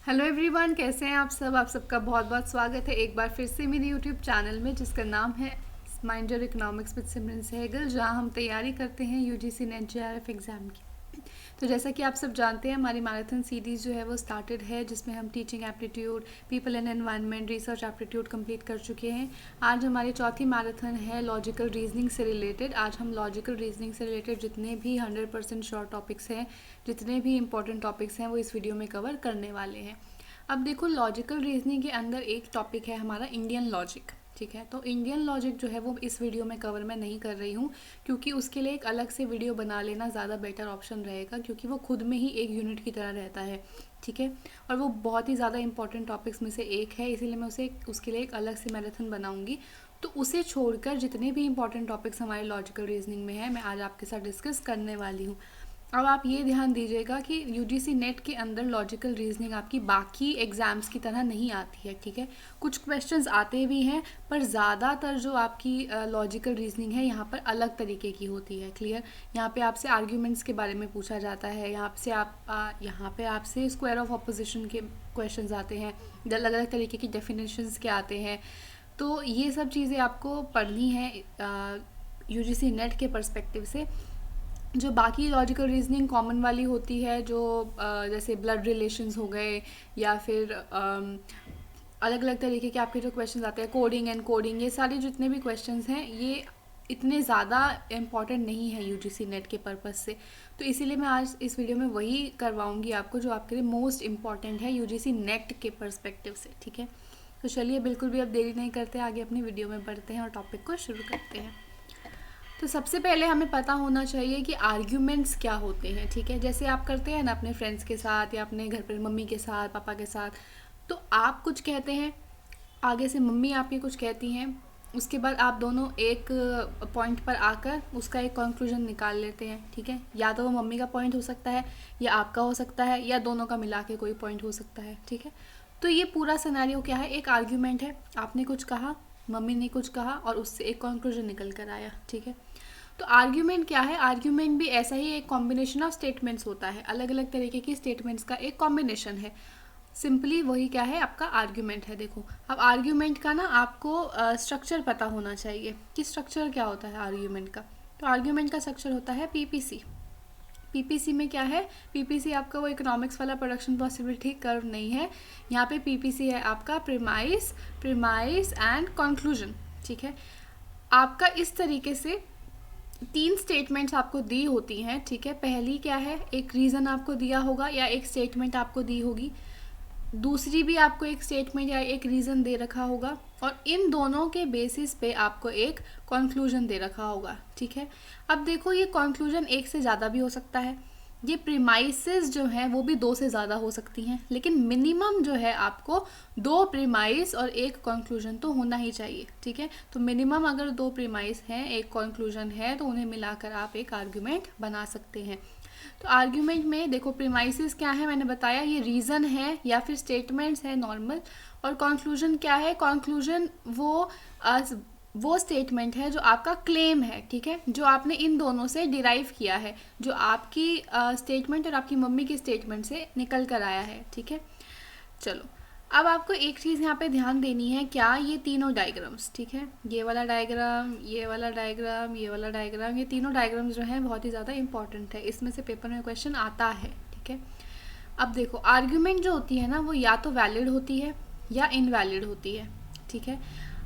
Hello everyone, कैसे हैं आप सब। आप सबका बहुत बहुत स्वागत है एक बार फिर से मेरे यूट्यूब चैनल में, जिसका नाम है माइंड योर इकोनॉमिक्स विद सिमरन सहगल, जहां हम तैयारी करते हैं यूजीसी नेट जेआरएफ एग्ज़ाम की। तो जैसा कि आप सब जानते हैं, हमारी मैराथन सीरीज़ जो है वो स्टार्टेड है, जिसमें हम teaching aptitude, people and environment, research aptitude complete कर चुके हैं। आज हमारी चौथी मैराथन है लॉजिकल रीजनिंग से रिलेटेड। आज हम लॉजिकल रीजनिंग से रिलेटेड जितने भी 100% शॉर्ट टॉपिक्स हैं, जितने भी इंपॉर्टेंट टॉपिक्स हैं, वो इस वीडियो में कवर करने वाले हैं। अब देखो, लॉजिकल रीजनिंग के अंदर एक टॉपिक है हमारा इंडियन लॉजिक। ठीक है, तो इंडियन लॉजिक जो है वो इस वीडियो में कवर मैं नहीं कर रही हूँ, क्योंकि उसके लिए एक अलग से वीडियो बना लेना ज़्यादा बेटर ऑप्शन रहेगा, क्योंकि वो खुद में ही एक यूनिट की तरह रहता है। ठीक है, और वो बहुत ही ज़्यादा इंपॉर्टेंट टॉपिक्स में से एक है, इसीलिए मैं उसके लिए एक अलग से मैराथन बनाऊँगी। तो उसे छोड़कर जितने भी इंपॉर्टेंट टॉपिक्स हमारे लॉजिकल रीजनिंग में है, मैं आज आपके साथ डिस्कस करने वाली हूँ। अब आप ये ध्यान दीजिएगा कि यूजीसी नेट के अंदर लॉजिकल रीजनिंग आपकी बाकी एग्जाम्स की तरह नहीं आती है। ठीक है, कुछ क्वेश्चंस आते भी हैं, पर ज़्यादातर जो आपकी लॉजिकल रीजनिंग है यहाँ पर अलग तरीके की होती है। क्लियर, यहाँ पे आपसे आर्ग्यूमेंट्स के बारे में पूछा जाता है, यहाँ पे आपसे स्क्वायर ऑफ ऑपोजिशन के क्वेश्चंस आते हैं, अलग अलग तरीके की डेफिनेशंस के आते हैं। तो ये सब चीज़ें आपको पढ़नी है यूजीसी नेट के पर्सपेक्टिव से। जो बाकी लॉजिकल रीजनिंग कॉमन वाली होती है, जो जैसे ब्लड रिलेशंस हो गए, या फिर अलग अलग तरीके के आपके जो क्वेश्चंस आते हैं, कोडिंग एंड कोडिंग, ये सारे जितने भी क्वेश्चंस हैं, ये इतने ज़्यादा इम्पॉर्टेंट नहीं है यूजीसी नेट के पर्पज़ से। तो इसीलिए मैं आज इस वीडियो में वही करवाऊंगी आपको जो आपके लिए मोस्ट इम्पॉर्टेंट है यूजीसी नेट के पर्सपेक्टिव से। ठीक है, तो चलिए बिल्कुल भी अब देरी नहीं करते, आगे अपनी वीडियो में बढ़ते हैं और टॉपिक को शुरू करते हैं। तो सबसे पहले हमें पता होना चाहिए कि आर्ग्यूमेंट्स क्या होते हैं। ठीक है, जैसे आप करते हैं ना अपने फ्रेंड्स के साथ या अपने घर पर मम्मी के साथ, पापा के साथ, तो आप कुछ कहते हैं, आगे से मम्मी आपकी कुछ कहती हैं, उसके बाद आप दोनों एक पॉइंट पर आकर उसका एक कंक्लूजन निकाल लेते हैं। ठीक है, या तो वो मम्मी का पॉइंट हो सकता है, या आपका हो सकता है, या दोनों का मिला के कोई पॉइंट हो सकता है। ठीक है, तो ये पूरा सिनेरियो क्या है, एक आर्ग्यूमेंट है। आपने कुछ कहा, मम्मी ने कुछ कहा, और उससे एक कंक्लूजन निकल कर आया। ठीक है, तो आर्ग्यूमेंट क्या है, आर्ग्यूमेंट भी ऐसा ही एक कॉम्बिनेशन ऑफ स्टेटमेंट्स होता है, अलग अलग तरीके की स्टेटमेंट्स का एक कॉम्बिनेशन है। सिंपली वही क्या है, आपका आर्ग्यूमेंट है। देखो, अब आर्ग्यूमेंट का ना आपको स्ट्रक्चर पता होना चाहिए कि स्ट्रक्चर क्या होता है आर्ग्यूमेंट का। तो आर्ग्यूमेंट का स्ट्रक्चर होता है पीपीसी। पीपीसी में क्या है, पीपीसी आपका वो इकोनॉमिक्स वाला प्रोडक्शन पॉसिबिलिटी कर्व नहीं है। यहाँ पे पीपीसी है आपका प्रीमाइस एंड कंक्लूजन। ठीक है, आपका इस तरीके से 3 स्टेटमेंट्स आपको दी होती हैं। ठीक है, पहली क्या है, एक रीज़न आपको दिया होगा या एक स्टेटमेंट आपको दी होगी, दूसरी भी आपको एक स्टेटमेंट या एक रीज़न दे रखा होगा, और इन दोनों के बेसिस पे आपको एक कंक्लूजन दे रखा होगा। ठीक है, अब देखो, ये कंक्लूजन एक से ज़्यादा भी हो सकता है, ये प्रीमाइसेस जो हैं वो भी 2 से ज़्यादा हो सकती हैं, लेकिन मिनिमम जो है आपको 2 प्रीमाइस और एक कंक्लूजन तो होना ही चाहिए। ठीक है, तो मिनिमम अगर 2 प्रीमाइस हैं, एक कंक्लूजन है, तो उन्हें मिलाकर आप एक आर्ग्यूमेंट बना सकते हैं। तो आर्ग्यूमेंट में देखो, प्रीमाइसेस क्या है, मैंने बताया, ये रीज़न है या फिर स्टेटमेंट्स है नॉर्मल। और कंक्लूजन क्या है, कंक्लूजन वो स्टेटमेंट है जो आपका क्लेम है। ठीक है, जो आपने इन दोनों से डिराइव किया है, जो आपकी स्टेटमेंट और आपकी मम्मी की स्टेटमेंट से निकल कर आया है। ठीक है, चलो, अब आपको एक चीज़ यहाँ पे ध्यान देनी है, क्या ये तीनों डायग्राम्स, ठीक है, ये वाला डायग्राम, ये वाला डायग्राम, ये वाला डायग्राम, ये तीनों डायग्राम्स जो हैं बहुत ही ज़्यादा इंपॉर्टेंट है, इसमें से पेपर में क्वेश्चन आता है। ठीक है, अब देखो, आर्ग्यूमेंट जो होती है ना, वो या तो वैलिड होती है या इनवैलिड होती है। ठीक है,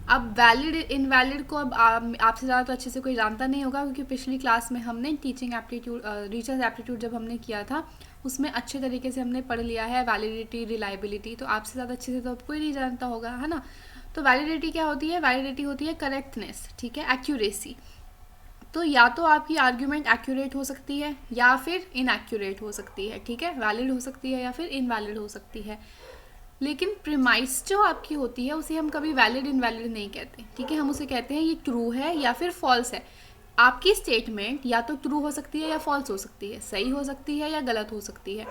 अब वैलिड इनवैलिड को अब आपसे ज़्यादा तो अच्छे से कोई जानता नहीं होगा, क्योंकि पिछली क्लास में हमने टीचिंग एप्टीट्यूड, रिसर्च एप्टीट्यूड जब हमने किया था, उसमें अच्छे तरीके से हमने पढ़ लिया है वैलिडिटी, रिलायबिलिटी। तो आपसे ज़्यादा अच्छे से तो कोई नहीं जानता होगा, है ना। तो वैलिडिटी क्या होती है, वैलिडिटी होती है करेक्टनेस। ठीक है, एक्यूरेसी। तो या तो आपकी आर्ग्यूमेंट एक्यूरेट हो सकती है या फिर इनएक्यूरेट हो सकती है। ठीक है, वैलिड हो सकती है या फिर इनवैलिड हो सकती है, लेकिन प्रीमाइस जो आपकी होती है उसे हम कभी वैलिड इनवैलिड नहीं कहते। ठीक है, हम उसे कहते हैं ये ट्रू है या फिर फॉल्स है। आपकी स्टेटमेंट या तो ट्रू हो सकती है या फॉल्स हो सकती है, सही हो सकती है या गलत हो सकती है।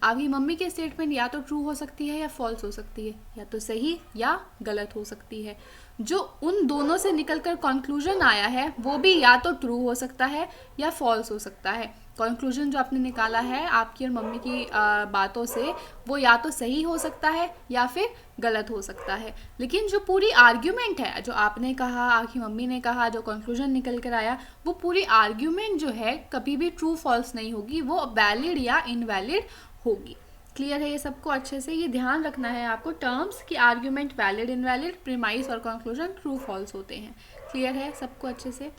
आपकी मम्मी की स्टेटमेंट या तो ट्रू हो सकती है या फॉल्स हो सकती है, या तो सही या गलत हो सकती है। जो उन दोनों से निकलकर कंक्लूजन आया है वो भी या तो ट्रू हो सकता है या फॉल्स हो सकता है। कंक्लूजन जो आपने निकाला है आपकी और मम्मी की बातों से, वो या तो सही हो सकता है या फिर गलत हो सकता है, लेकिन जो पूरी आर्ग्यूमेंट है, जो आपने कहा, आपकी मम्मी ने कहा, जो कंक्लूजन निकल कर आया, वो पूरी आर्ग्यूमेंट जो है कभी भी ट्रू फॉल्स नहीं होगी, वो वैलिड या इनवैलिड होगी। क्लियर है ये सबको? अच्छे से ये ध्यान रखना है आपको टर्म्स कि आर्ग्यूमेंट वैलिड इनवैलिड, प्रीमाइस और कंक्लूजन ट्रू फॉल्स होते हैं। क्लियर है सबको अच्छे से?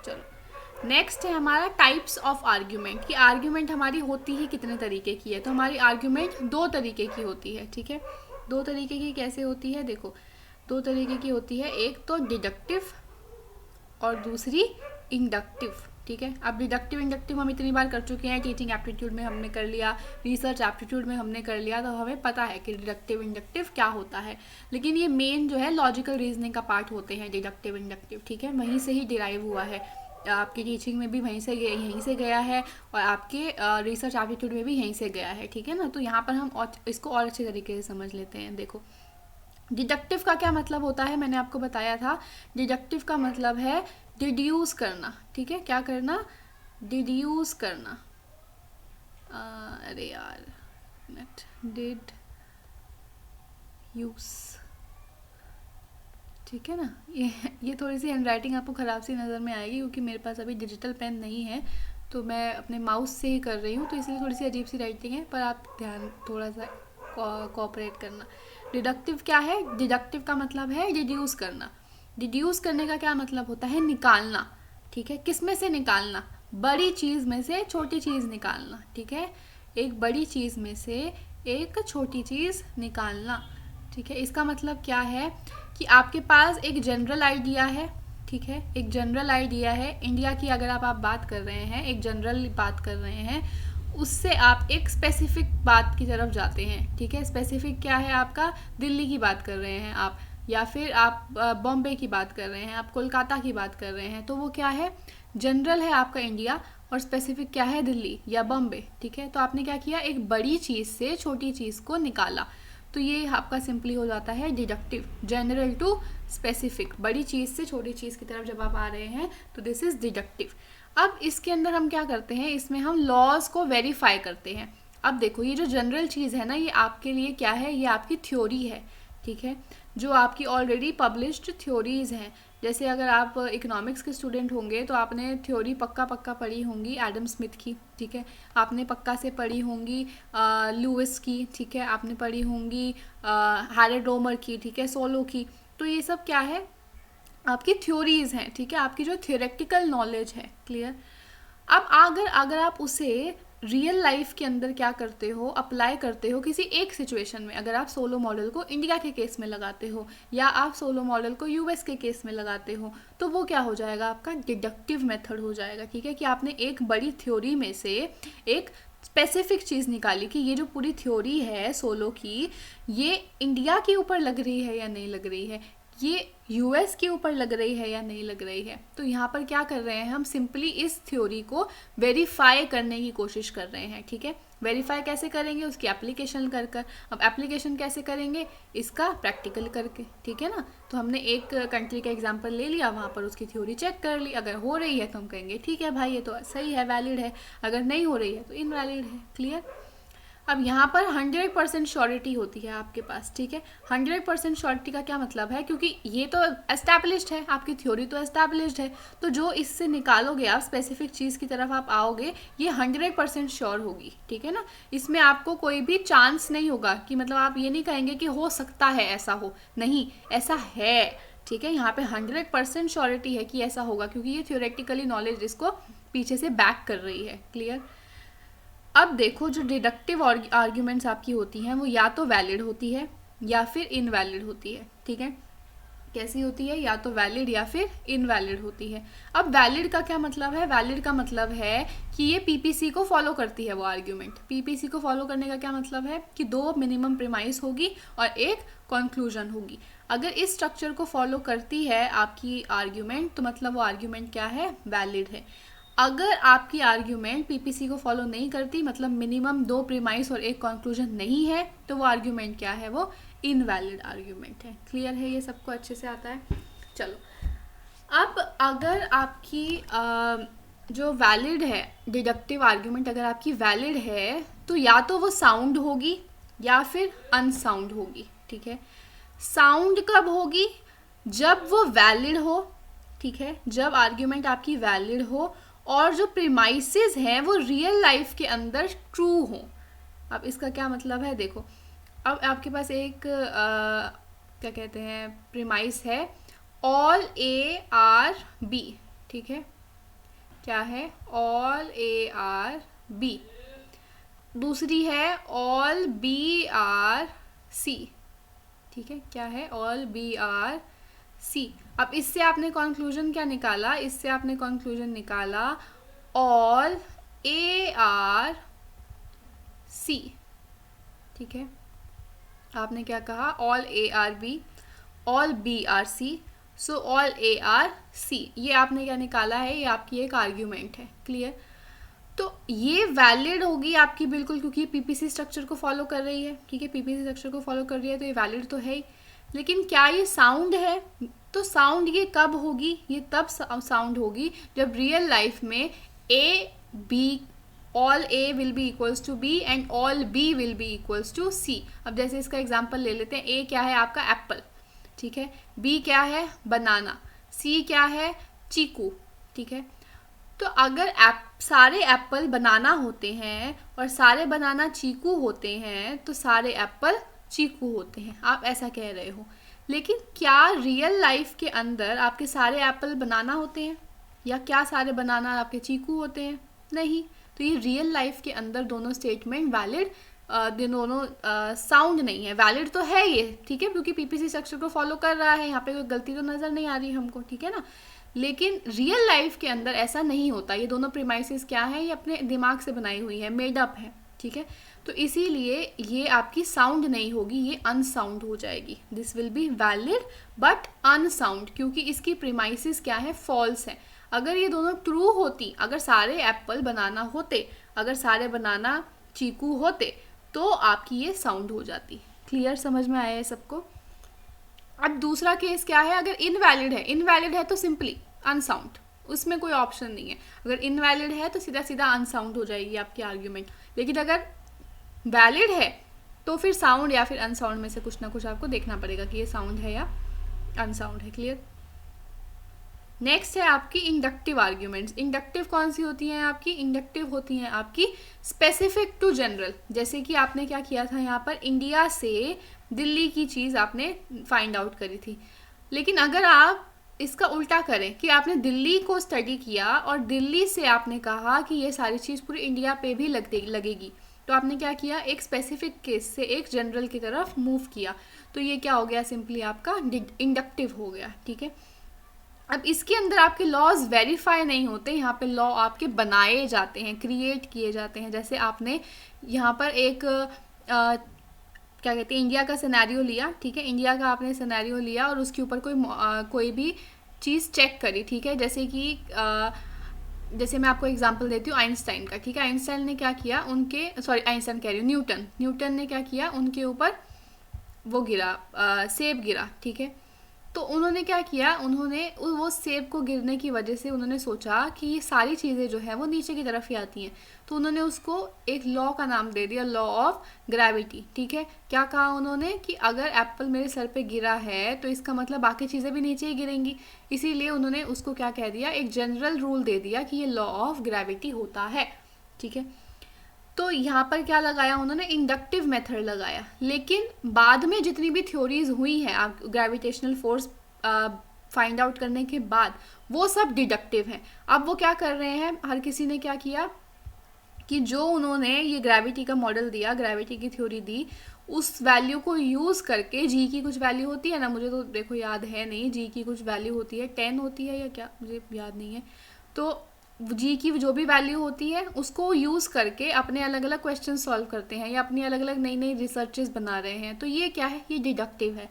चलो नेक्स्ट है हमारा टाइप्स ऑफ आर्ग्यूमेंट, कि आर्ग्यूमेंट हमारी होती ही कितने तरीके की है। तो हमारी आर्ग्यूमेंट दो तरीके की होती है, ठीक है। दो तरीके की कैसे होती है? देखो, दो तरीके की होती है, एक तो डिडक्टिव और दूसरी इंडक्टिव, ठीक है। अब डिडक्टिव इंडक्टिव हम इतनी बार कर चुके हैं, टीचिंग एप्टीट्यूड में हमने कर लिया, रिसर्च एप्टीट्यूड में हमने कर लिया, तो हमें पता है कि डिडक्टिव इंडक्टिव क्या होता है। लेकिन ये मेन जो है लॉजिकल रीजनिंग का पार्ट होते हैं डिडक्टिव इंडक्टिव, ठीक है। वहीं से ही डिराइव हुआ है, आपकी टीचिंग में भी यहीं से गया है और आपके रिसर्च एप्टीट्यूड में भी यहीं से गया है, ठीक है ना। तो यहाँ पर हम इसको और अच्छे तरीके से समझ लेते हैं। देखो, डिडक्टिव का क्या मतलब होता है, मैंने आपको बताया था। डिडक्टिव का मतलब है डिड्यूस करना, ठीक है। क्या करना? डिड्यूस करना। अरे यार, नेट डिड यूज, ठीक है ना। ये थोड़ी सी हैंडराइटिंग आपको ख़राब सी नज़र में आएगी क्योंकि मेरे पास अभी डिजिटल पेन नहीं है, तो मैं अपने माउस से ही कर रही हूँ, तो इसलिए थोड़ी सी अजीब सी राइटिंग है, पर आप ध्यान थोड़ा सा कोऑपरेट करना। डिडक्टिव क्या है? डिडक्टिव का मतलब है डिड्यूस करना। डिड्यूस करने का क्या मतलब होता है? निकालना, ठीक है। किस में से निकालना? बड़ी चीज़ में से छोटी चीज़ निकालना, ठीक है। एक बड़ी चीज़ में से एक छोटी चीज़ निकालना, ठीक है। इसका मतलब क्या है कि आपके पास एक जनरल आइडिया है, ठीक है। एक जनरल आइडिया है इंडिया की, अगर आप बात कर रहे हैं, एक जनरल बात कर रहे हैं, उससे आप एक स्पेसिफिक बात की तरफ जाते हैं, ठीक है। स्पेसिफिक क्या है आपका? दिल्ली की बात कर रहे हैं आप, या फिर आप बॉम्बे की बात कर रहे हैं, आप कोलकाता की बात कर रहे हैं, तो वो क्या है? जनरल है आपका इंडिया और स्पेसिफिक क्या है? दिल्ली या बॉम्बे, ठीक है। तो आपने क्या किया? एक बड़ी चीज़ से छोटी चीज़ को निकाला, तो ये आपका सिंपली हो जाता है डिडक्टिव। जनरल टू स्पेसिफिक, बड़ी चीज़ से छोटी चीज़ की तरफ जब आप आ रहे हैं तो दिस इज़ डिडक्टिव। अब इसके अंदर हम क्या करते हैं? इसमें हम लॉज को वेरीफाई करते हैं। अब देखो, ये जो जनरल चीज़ है ना, ये आपके लिए क्या है? ये आपकी थ्योरी है, ठीक है, जो आपकी ऑलरेडी पब्लिश्ड थ्योरीज हैं। जैसे अगर आप इकोनॉमिक्स के स्टूडेंट होंगे तो आपने थ्योरी पक्का पढ़ी होंगी एडम स्मिथ की, ठीक है। आपने पक्का से पढ़ी होंगी लुइस की, ठीक है। आपने पढ़ी होंगी हैरोल्ड रोमर की, ठीक है, सोलो की। तो ये सब क्या है? आपकी थ्योरीज हैं, ठीक है, आपकी जो थियोरेटिकल नॉलेज है। क्लियर? अब अगर आप उसे रियल लाइफ के अंदर क्या करते हो? अप्लाई करते हो किसी एक सिचुएशन में। अगर आप सोलो मॉडल को इंडिया के केस में लगाते हो या आप सोलो मॉडल को यूएस के केस में लगाते हो, तो वो क्या हो जाएगा? आपका डिडक्टिव मेथड हो जाएगा, ठीक है। कि आपने एक बड़ी थ्योरी में से एक स्पेसिफिक चीज़ निकाली कि ये जो पूरी थ्योरी है सोलो की, ये इंडिया के ऊपर लग रही है या नहीं लग रही है, ये यूएस के ऊपर लग रही है या नहीं लग रही है। तो यहाँ पर क्या कर रहे हैं? हम सिंपली इस थ्योरी को वेरीफाई करने की कोशिश कर रहे हैं, ठीक है। वेरीफाई कैसे करेंगे? उसकी एप्लीकेशन कर कर। अब एप्लीकेशन कैसे करेंगे? इसका प्रैक्टिकल करके, ठीक है ना। तो हमने एक कंट्री का एग्जांपल ले लिया, वहाँ पर उसकी थ्योरी चेक कर ली, अगर हो रही है तो हम कहेंगे ठीक है भाई, ये तो सही है, वैलिड है। अगर नहीं हो रही है तो इनवैलिड है। क्लियर? अब यहाँ पर 100% श्योरिटी होती है आपके पास, ठीक है। 100% श्योरिटी का क्या मतलब है? क्योंकि ये तो एस्टैब्लिश्ड है, आपकी थ्योरी तो एस्टैब्लिश्ड है, तो जो इससे निकालोगे आप, स्पेसिफिक चीज़ की तरफ आप आओगे, ये 100% श्योर होगी, ठीक है ना। इसमें आपको कोई भी चांस नहीं होगा कि मतलब आप ये नहीं कहेंगे कि हो सकता है ऐसा हो, नहीं, ऐसा है, ठीक है। यहाँ पे 100% श्योरिटी है कि ऐसा होगा, क्योंकि ये थ्योरेटिकली नॉलेज इसको पीछे से बैक कर रही है। क्लियर? अब देखो, जो डिडक्टिव आर्ग्यूमेंट्स आपकी होती हैं वो या तो वैलिड होती है या फिर इनवैलिड होती है, ठीक है। कैसी होती है? या तो वैलिड या फिर इनवैलिड होती है। अब वैलिड का क्या मतलब है? वैलिड का मतलब है कि ये पीपीसी को फॉलो करती है वो आर्ग्यूमेंट। पीपीसी को फॉलो करने का क्या मतलब है? कि 2 मिनिमम प्रीमाइस होगी और एक कंक्लूजन होगी। अगर इस स्ट्रक्चर को फॉलो करती है आपकी आर्ग्यूमेंट, तो मतलब वो आर्ग्यूमेंट क्या है? वैलिड है। अगर आपकी आर्ग्यूमेंट पीपीसी को फॉलो नहीं करती, मतलब मिनिमम 2 प्रीमाइस और एक कंक्लूजन नहीं है, तो वो आर्ग्यूमेंट क्या है? वो इनवैलिड आर्ग्यूमेंट है। क्लियर है? ये सबको अच्छे से आता है? चलो, अब अगर आपकी जो वैलिड है डिडक्टिव आर्ग्यूमेंट, अगर आपकी वैलिड है तो या तो वो साउंड होगी या फिर अनसाउंड होगी, ठीक है। साउंड कब होगी? जब वो वैलिड हो, ठीक है, जब आर्ग्यूमेंट आपकी वैलिड हो और जो प्रीमाइसेस हैं वो रियल लाइफ के अंदर ट्रू हो। अब इसका क्या मतलब है, देखो, अब आपके पास एक क्या कहते हैं प्रीमाइस है, ऑल ए आर बी, ठीक है, क्या है, ऑल ए आर बी। दूसरी है ऑल बी आर सी, ठीक है, क्या है, ऑल बी आर सी। अब इससे आपने कंक्लूजन क्या निकाला? इससे आपने कंक्लूजन निकाला ऑल ए आर सी, ठीक है। आपने क्या कहा? All A are B, all B are C, so all A are C. ये आपने क्या निकाला है? ये आपकी एक आर्ग्यूमेंट है। क्लियर? तो ये वैलिड होगी आपकी बिल्कुल, क्योंकि पीपीसी स्ट्रक्चर को फॉलो कर रही है, ठीक है, पीपीसी स्ट्रक्चर को फॉलो कर रही है, तो ये वैलिड तो है ही। लेकिन क्या ये साउंड है? तो साउंड ये कब होगी? ये तब साउंड होगी जब रियल लाइफ में A B, all A will be equals to B and all B will be equals to C. अब जैसे इसका एग्जांपल ले लेते हैं। ए क्या है आपका? एप्पल, ठीक है। बी क्या है? बनाना। सी क्या है? चीकू, ठीक है। तो अगर सारे एप्पल बनाना होते हैं और सारे बनाना चीकू होते हैं तो सारे एप्पल चीकू होते हैं, आप ऐसा कह रहे हो। लेकिन क्या रियल लाइफ के अंदर आपके सारे एप्पल बनाना होते हैं, या क्या सारे बनाना आपके चीकू होते हैं? नहीं। तो ये रियल लाइफ के अंदर दोनों स्टेटमेंट वैलिड, दोनों साउंड नहीं है। वैलिड तो है ये, ठीक है, क्योंकि पीपीसी स्ट्रक्चर को फॉलो कर रहा है, यहाँ पे कोई गलती तो नज़र नहीं आ रही हमको, ठीक है ना। लेकिन रियल लाइफ के अंदर ऐसा नहीं होता। ये दोनों प्रीमाइसेस क्या है? ये अपने दिमाग से बनाई हुई है, मेड अप है, ठीक है। तो इसीलिए ये आपकी साउंड नहीं होगी, ये अनसाउंड हो जाएगी। This will be valid but unsound, क्योंकि इसकी प्रीमाइसेस क्या है? फॉल्स है। अगर ये दोनों ट्रू होती, अगर सारे एप्पल बनाना होते, अगर सारे बनाना चीकू होते, तो आपकी ये साउंड हो जाती। क्लियर? समझ में आया है सबको? अब दूसरा केस क्या है? अगर इनवैलिड है, इनवैलिड है तो सिंपली अनसाउंड, उसमें कोई ऑप्शन नहीं है। अगर इनवैलिड है तो सीधा सीधा अनसाउंड हो जाएगी आपकी आर्ग्यूमेंट। लेकिन अगर वैलिड है तो फिर साउंड या फिर अनसाउंड में से कुछ ना कुछ आपको देखना पड़ेगा कि ये साउंड है या अनसाउंड है। क्लियर? नेक्स्ट है आपकी इंडक्टिव आर्ग्यूमेंट्स। इंडक्टिव कौन सी होती हैं आपकी? इंडक्टिव होती हैं आपकी स्पेसिफिक टू जनरल। जैसे कि आपने क्या किया था यहाँ पर, इंडिया से दिल्ली की चीज़ आपने फाइंड आउट करी थी। लेकिन अगर आप इसका उल्टा करें कि आपने दिल्ली को स्टडी किया और दिल्ली से आपने कहा कि ये सारी चीज़ पूरी इंडिया पे भी लगेगी, तो आपने क्या किया? एक स्पेसिफिक केस से एक जनरल की तरफ मूव किया। तो ये क्या हो गया? सिंपली आपका इंडक्टिव हो गया, ठीक है। अब इसके अंदर आपके लॉज वेरीफाई नहीं होते, यहाँ पे लॉ आपके बनाए जाते हैं, क्रिएट किए जाते हैं। जैसे आपने यहाँ पर एक क्या कहते हैं, इंडिया का सिनेरियो लिया, ठीक है, इंडिया का आपने सिनेरियो लिया और उसके ऊपर कोई भी चीज़ चेक करी, ठीक है। जैसे कि जैसे मैं आपको एग्जांपल देती हूँ आइंस्टाइन का, ठीक है। आइंस्टाइन ने क्या किया? आइंस्टाइन कह रही हूँ, न्यूटन ने क्या किया? उनके ऊपर वो गिरा, सेब गिरा, ठीक है। तो उन्होंने क्या किया? उन्होंने वो सेब को गिरने की वजह से उन्होंने सोचा कि ये सारी चीज़ें जो है वो नीचे की तरफ ही आती हैं। तो उन्होंने उसको एक लॉ का नाम दे दिया, लॉ ऑफ ग्रेविटी, ठीक है। क्या कहा उन्होंने? कि अगर एप्पल मेरे सर पे गिरा है तो इसका मतलब बाकी चीज़ें भी नीचे ही गिरेंगी। इसीलिए उन्होंने उसको क्या कह दिया? एक जनरल रूल दे दिया कि ये लॉ ऑफ ग्रेविटी होता है, ठीक है। तो यहाँ पर क्या लगाया उन्होंने? इंडक्टिव मेथड लगाया। लेकिन बाद में जितनी भी थ्योरीज हुई हैं आप ग्रेविटेशनल फोर्स फाइंड आउट करने के बाद, वो सब डिडक्टिव हैं। अब वो क्या कर रहे हैं? हर किसी ने क्या किया कि जो उन्होंने ये ग्रेविटी का मॉडल दिया, ग्रेविटी की थ्योरी दी, उस वैल्यू को यूज़ करके, जी की कुछ वैल्यू होती है ना, मुझे तो देखो याद है नहीं, जी की कुछ वैल्यू होती है 10 होती है या क्या, मुझे याद नहीं है। तो जी की जो भी वैल्यू होती है उसको यूज़ करके अपने अलग अलग क्वेश्चन सॉल्व करते हैं या अपनी अलग अलग नई नई रिसर्चेस बना रहे हैं। तो ये क्या है? ये डिडक्टिव है।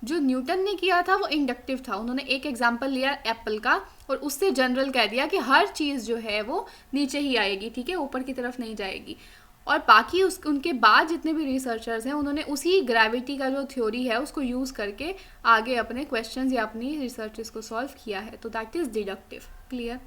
जो न्यूटन ने किया था वो इंडक्टिव था। उन्होंने एक एग्जांपल लिया एप्पल का और उससे जनरल कह दिया कि हर चीज़ जो है वो नीचे ही आएगी, ठीक है, ऊपर की तरफ नहीं जाएगी। और बाकी उनके बाद जितने भी रिसर्चर्स हैं उन्होंने उसी ग्रेविटी का जो थ्योरी है उसको यूज़ करके आगे अपने क्वेश्चंस या अपनी रिसर्चेस को सॉल्व किया है। तो दैट इज़ डिडक्टिव। क्लियर?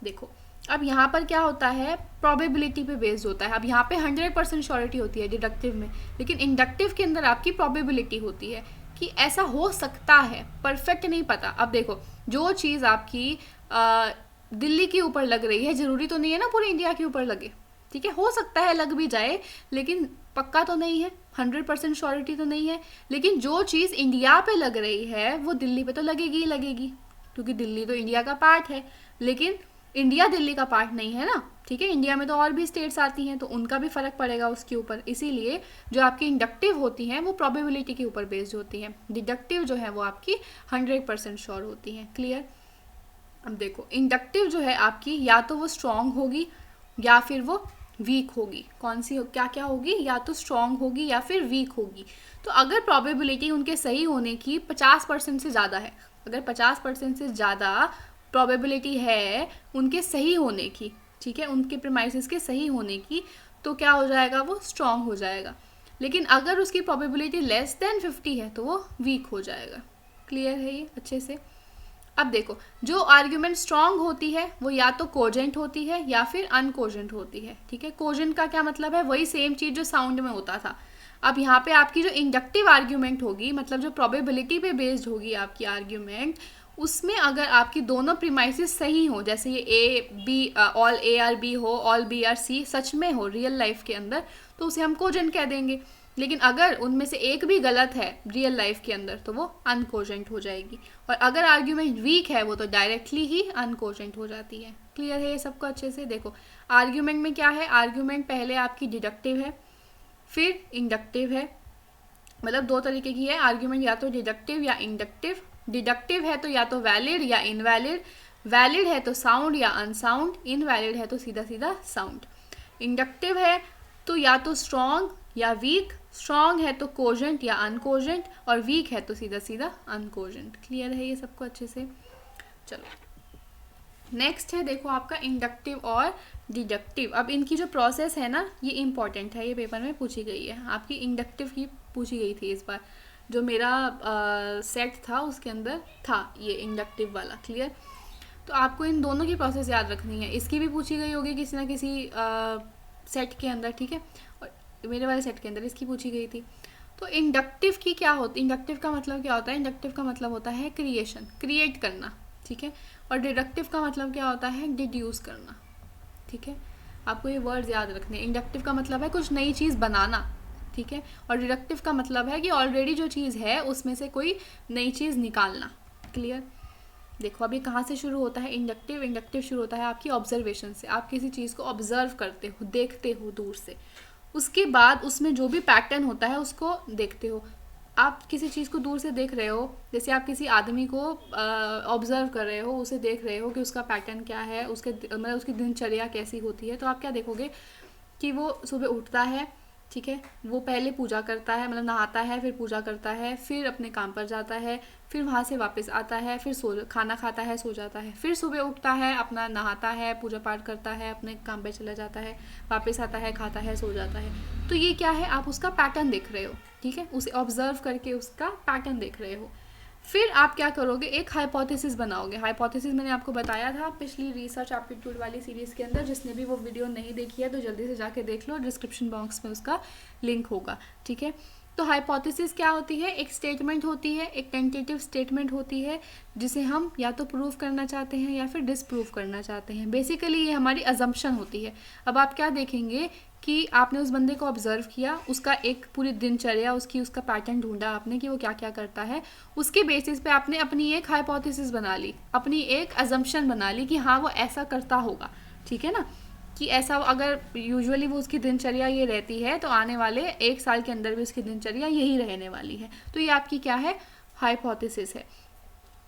देखो, अब यहाँ पर क्या होता है, प्रोबेबिलिटी पे बेस्ड होता है। अब यहाँ पे 100% श्योरिटी होती है डिडक्टिव में, लेकिन इंडक्टिव के अंदर आपकी प्रोबेबिलिटी होती है कि ऐसा हो सकता है, परफेक्ट नहीं पता। अब देखो, जो चीज़ आपकी दिल्ली के ऊपर लग रही है, ज़रूरी तो नहीं है ना पूरे इंडिया के ऊपर लगे, ठीक है, हो सकता है लग भी जाए, लेकिन पक्का तो नहीं है, 100% श्योरिटी तो नहीं है। लेकिन जो चीज़ इंडिया पे लग रही है वो दिल्ली पे तो लगेगी ही लगेगी, क्योंकि दिल्ली तो इंडिया का पार्ट है, लेकिन इंडिया दिल्ली का पार्ट नहीं है ना, ठीक है। इंडिया में तो और भी स्टेट्स आती हैं, तो उनका भी फ़र्क पड़ेगा उसके ऊपर। इसीलिए जो आपकी इंडक्टिव होती हैं वो प्रोबेबिलिटी के ऊपर बेस्ड होती हैं, डिडक्टिव जो है वो आपकी 100% श्योर होती हैं। क्लियर। अब देखो, इंडक्टिव जो है आपकी या तो वो स्ट्रॉन्ग होगी या फिर वो वीक होगी। कौन सी क्या क्या होगी, या तो स्ट्रॉन्ग होगी या फिर वीक होगी। तो अगर प्रोबेबिलिटी उनके सही होने की 50% से ज़्यादा है, अगर 50% से ज़्यादा प्रोबेबिलिटी है उनके सही होने की, ठीक है, उनके प्रीमाइसेस के सही होने की, तो क्या हो जाएगा, वो स्ट्रॉन्ग हो जाएगा। लेकिन अगर उसकी प्रोबेबिलिटी लेस देन 50 है तो वो वीक हो जाएगा। क्लियर है ये अच्छे से। अब देखो, जो आर्ग्यूमेंट स्ट्रॉन्ग होती है वो या तो कोजेंट होती है या फिर अनकोजेंट होती है, ठीक है। कोजेंट का क्या मतलब है, वही सेम चीज़ जो साउंड में होता था। अब यहाँ पे आपकी जो इंडक्टिव आर्ग्यूमेंट होगी, मतलब जो प्रोबेबिलिटी पे बेस्ड होगी आपकी आर्ग्यूमेंट, उसमें अगर आपकी दोनों प्रीमाइसेस सही हो, जैसे ये A B, all A are B हो, ऑल बी आर सी सच में हो रियल लाइफ के अंदर, तो उसे हम कोजेंट कह देंगे। लेकिन अगर उनमें से एक भी गलत है रियल लाइफ के अंदर तो वो अनकोजेंट हो जाएगी। और अगर आर्ग्यूमेंट वीक है वो तो डायरेक्टली ही अनकोजेंट हो जाती है। क्लियर है ये सबको अच्छे से। देखो, आर्ग्यूमेंट में क्या है, आर्ग्यूमेंट पहले आपकी डिडक्टिव है फिर इंडक्टिव है, मतलब दो तरीके की है आर्ग्यूमेंट, या तो डिडक्टिव या इंडक्टिव। डिडक्टिव है तो या तो वैलिड या इनवैलिड, वैलिड है तो साउंड या अनसाउंड, इनवैलिड है तो सीधा सीधा साउंड। इंडक्टिव है तो या तो स्ट्रॉन्ग या वीक, स्ट्रॉन्ग है तो कोजेंट या अनकोजेंट, और वीक है तो सीधा सीधा अनकोजेंट। क्लियर है ये सबको अच्छे से। चलो नेक्स्ट है, देखो आपका इंडक्टिव और डिडक्टिव। अब इनकी जो प्रोसेस है ना, ये इंपॉर्टेंट है, ये पेपर में पूछी गई है। आपकी इंडक्टिव की पूछी गई थी इस बार, जो मेरा सेट था उसके अंदर था ये इंडक्टिव वाला। क्लियर। तो आपको इन दोनों की प्रोसेस याद रखनी है। इसकी भी पूछी गई होगी किसी ना किसी सेट के अंदर, ठीक है, और मेरे वाले सेट के अंदर इसकी पूछी गई थी। तो इंडक्टिव की क्या होती है, इंडक्टिव का मतलब क्या होता है, इंडक्टिव का मतलब होता है क्रिएशन, क्रिएट करना, ठीक है। और डिडक्टिव का मतलब क्या होता है, डिड्यूस करना, ठीक है। आपको ये वर्ड्स याद रखने हैं। इंडक्टिव का मतलब है कुछ नई चीज़ बनाना, ठीक है, और डिडक्टिव का मतलब है कि ऑलरेडी जो चीज़ है उसमें से कोई नई चीज़ निकालना। क्लियर। देखो अभी कहाँ से शुरू होता है इंडक्टिव, इंडक्टिव शुरू होता है आपकी ऑब्जर्वेशन से। आप किसी चीज़ को ऑब्जर्व करते हो, देखते हो दूर से, उसके बाद उसमें जो भी पैटर्न होता है उसको देखते हो। आप किसी चीज़ को दूर से देख रहे हो, जैसे आप किसी आदमी को ऑब्जर्व कर रहे हो, उसे देख रहे हो कि उसका पैटर्न क्या है, उसके मतलब उसकी दिनचर्या कैसी होती है, तो आप क्या देखोगे कि वो सुबह उठता है, ठीक है, वो पहले पूजा करता है, मतलब नहाता है, फिर पूजा करता है, फिर अपने काम पर जाता है, फिर वहाँ से वापस आता है, फिर खाना खाता है, सो जाता है, फिर सुबह उठता है, अपना नहाता है, पूजा पाठ करता है, अपने काम पे चला जाता है, वापस आता है, खाता है, सो जाता है। तो ये क्या है, आप उसका पैटर्न देख रहे हो, ठीक है, उसे ऑब्जर्व करके उसका पैटर्न देख रहे हो। फिर आप क्या करोगे, एक हाइपोथेसिस बनाओगे। हाइपोथेसिस मैंने आपको बताया था पिछली रिसर्च एप्टीट्यूड वाली सीरीज़ के अंदर। जिसने भी वो वीडियो नहीं देखी है तो जल्दी से जाके देख लो, डिस्क्रिप्शन बॉक्स में उसका लिंक होगा, ठीक है। तो हाइपोथेसिस क्या होती है, एक स्टेटमेंट होती है, एक टेंटेटिव स्टेटमेंट होती है, जिसे हम या तो प्रूव करना चाहते हैं या फिर डिसप्रूव करना चाहते हैं। बेसिकली ये हमारी अजम्पशन होती है। अब आप क्या देखेंगे कि आपने उस बंदे को ऑब्जर्व किया, उसका एक पूरी दिनचर्या, उसका पैटर्न ढूंढा आपने कि वो क्या क्या करता है, उसके बेसिस पे आपने अपनी एक हाइपोथेसिस बना ली, अपनी एक अजम्पशन बना ली कि हाँ वो ऐसा करता होगा, ठीक है ना, कि ऐसा अगर यूजुअली वो उसकी दिनचर्या ये रहती है तो आने वाले 1 साल के अंदर भी उसकी दिनचर्या यही रहने वाली है। तो ये आपकी क्या है, हाइपोथेसिस है।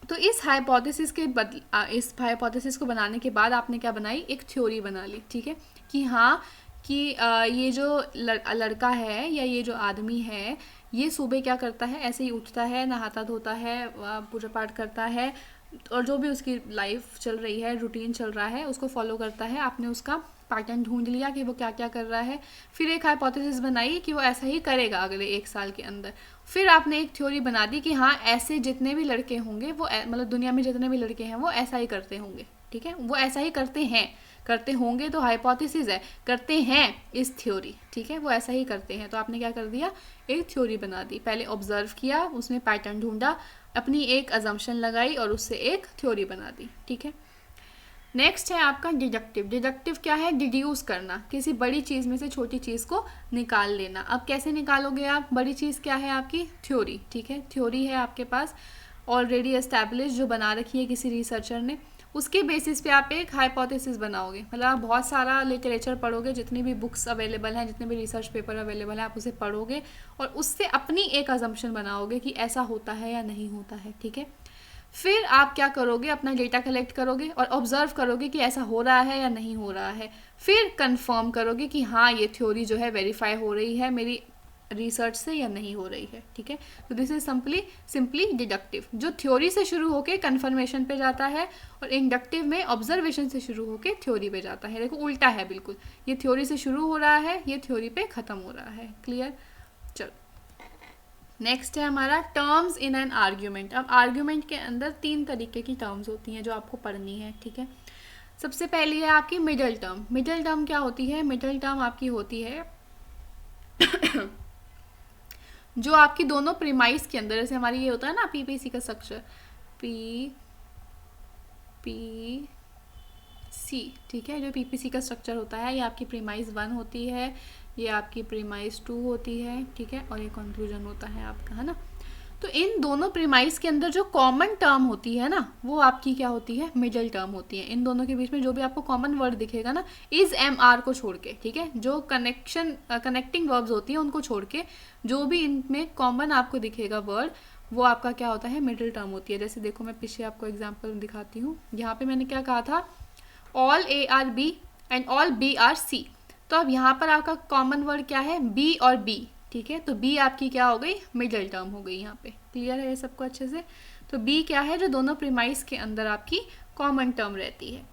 तो इस हाइपोथेसिस को बनाने के बाद आपने क्या बनाई, एक थ्योरी बना ली, ठीक है, कि हाँ कि ये जो लड़का है या ये जो आदमी है, ये सुबह क्या करता है, ऐसे ही उठता है, नहाता धोता है, पूजा पाठ करता है, और जो भी उसकी लाइफ चल रही है, रूटीन चल रहा है, उसको फॉलो करता है। आपने उसका पैटर्न ढूंढ लिया कि वो क्या क्या कर रहा है। फिर एक हाइपोथेसिस बनाई कि वो ऐसा ही करेगा अगले 1 साल के अंदर। फिर आपने एक थ्योरी बना दी कि हाँ ऐसे जितने भी लड़के होंगे वो मतलब दुनिया में जितने भी लड़के हैं वो ऐसा ही करते होंगे, ठीक है, वो ऐसा ही करते हैं, करते होंगे तो हाइपोथेसिस है, करते हैं इस थ्योरी, ठीक है, वो ऐसा ही करते हैं। तो आपने क्या कर दिया, एक थ्योरी बना दी, पहले ऑब्जर्व किया, उसमें पैटर्न ढूंढा, अपनी एक अजम्पशन लगाई और उससे एक थ्योरी बना दी, ठीक है। नेक्स्ट है आपका डिडक्टिव। डिडक्टिव क्या है, डिड्यूस करना, किसी बड़ी चीज़ में से छोटी चीज़ को निकाल लेना। अब कैसे निकालोगे आप, बड़ी चीज़ क्या है आपकी, थ्योरी, ठीक है, थ्योरी है आपके पास ऑलरेडी एस्टैब्लिश जो बना रखी है किसी रिसर्चर ने, उसके बेसिस पे आप एक हाइपोथेसिस बनाओगे। मतलब आप बहुत सारा लिटरेचर पढ़ोगे, जितनी भी बुक्स अवेलेबल हैं, जितने भी रिसर्च पेपर अवेलेबल हैं, आप उसे पढ़ोगे और उससे अपनी एक अजम्पशन बनाओगे कि ऐसा होता है या नहीं होता है, ठीक है। फिर आप क्या करोगे, अपना डेटा कलेक्ट करोगे और ऑब्जर्व करोगे कि ऐसा हो रहा है या नहीं हो रहा है। फिर कंफर्म करोगे कि हाँ ये थ्योरी जो है वेरीफाई हो रही है मेरी रिसर्च से या नहीं हो रही है, ठीक है। तो दिस इज सिंपली डिडक्टिव, जो थ्योरी से शुरू होके कंफर्मेशन पे जाता है, और इंडक्टिव में ऑब्जर्वेशन से शुरू होके थ्योरी पे जाता है। देखो उल्टा है बिल्कुल, ये थ्योरी से शुरू हो रहा है, ये थ्योरी पे खत्म हो रहा है। क्लियर, चलो नेक्स्ट है हमारा टर्म्स इन एन आर्ग्यूमेंट। अब आर्ग्यूमेंट के अंदर 3 तरीके की टर्म्स होती हैं जो आपको पढ़नी है, ठीक है। सबसे पहली है आपकी मिडल टर्म। मिडल टर्म क्या होती है, मिडल टर्म आपकी होती है जो आपकी दोनों प्रीमाइस के अंदर, जैसे हमारी ये होता है ना पीपीसी का स्ट्रक्चर, पीपीसी, ठीक है, जो पीपीसी का स्ट्रक्चर होता है, ये आपकी प्रीमाइस 1 होती है, ये आपकी प्रीमाइस 2 होती है, ठीक है, और ये कंक्लूजन होता है आपका, है ना। तो इन दोनों प्रीमाइस के अंदर जो कॉमन टर्म होती है ना, वो आपकी क्या होती है, मिडल टर्म होती है। इन दोनों के बीच में जो भी आपको कॉमन वर्ड दिखेगा ना, इज एम आर को छोड़ के, ठीक है, जो कनेक्टिंग वर्ब्स होती हैं उनको छोड़ के जो भी इनमें कॉमन आपको दिखेगा वर्ड, वो आपका क्या होता है, मिडल टर्म होती है। जैसे देखो मैं पीछे आपको एग्जाम्पल दिखाती हूँ। यहाँ पे मैंने क्या कहा था, all A are B and all B are C. तो अब यहाँ पर आपका कॉमन वर्ड क्या है, बी और बी, ठीक है। तो बी आपकी क्या हो गई, मिडल टर्म हो गई यहाँ पे। क्लियर है ये सबको अच्छे से। तो बी क्या है, जो दोनों प्रीमाइस के अंदर आपकी कॉमन टर्म रहती है।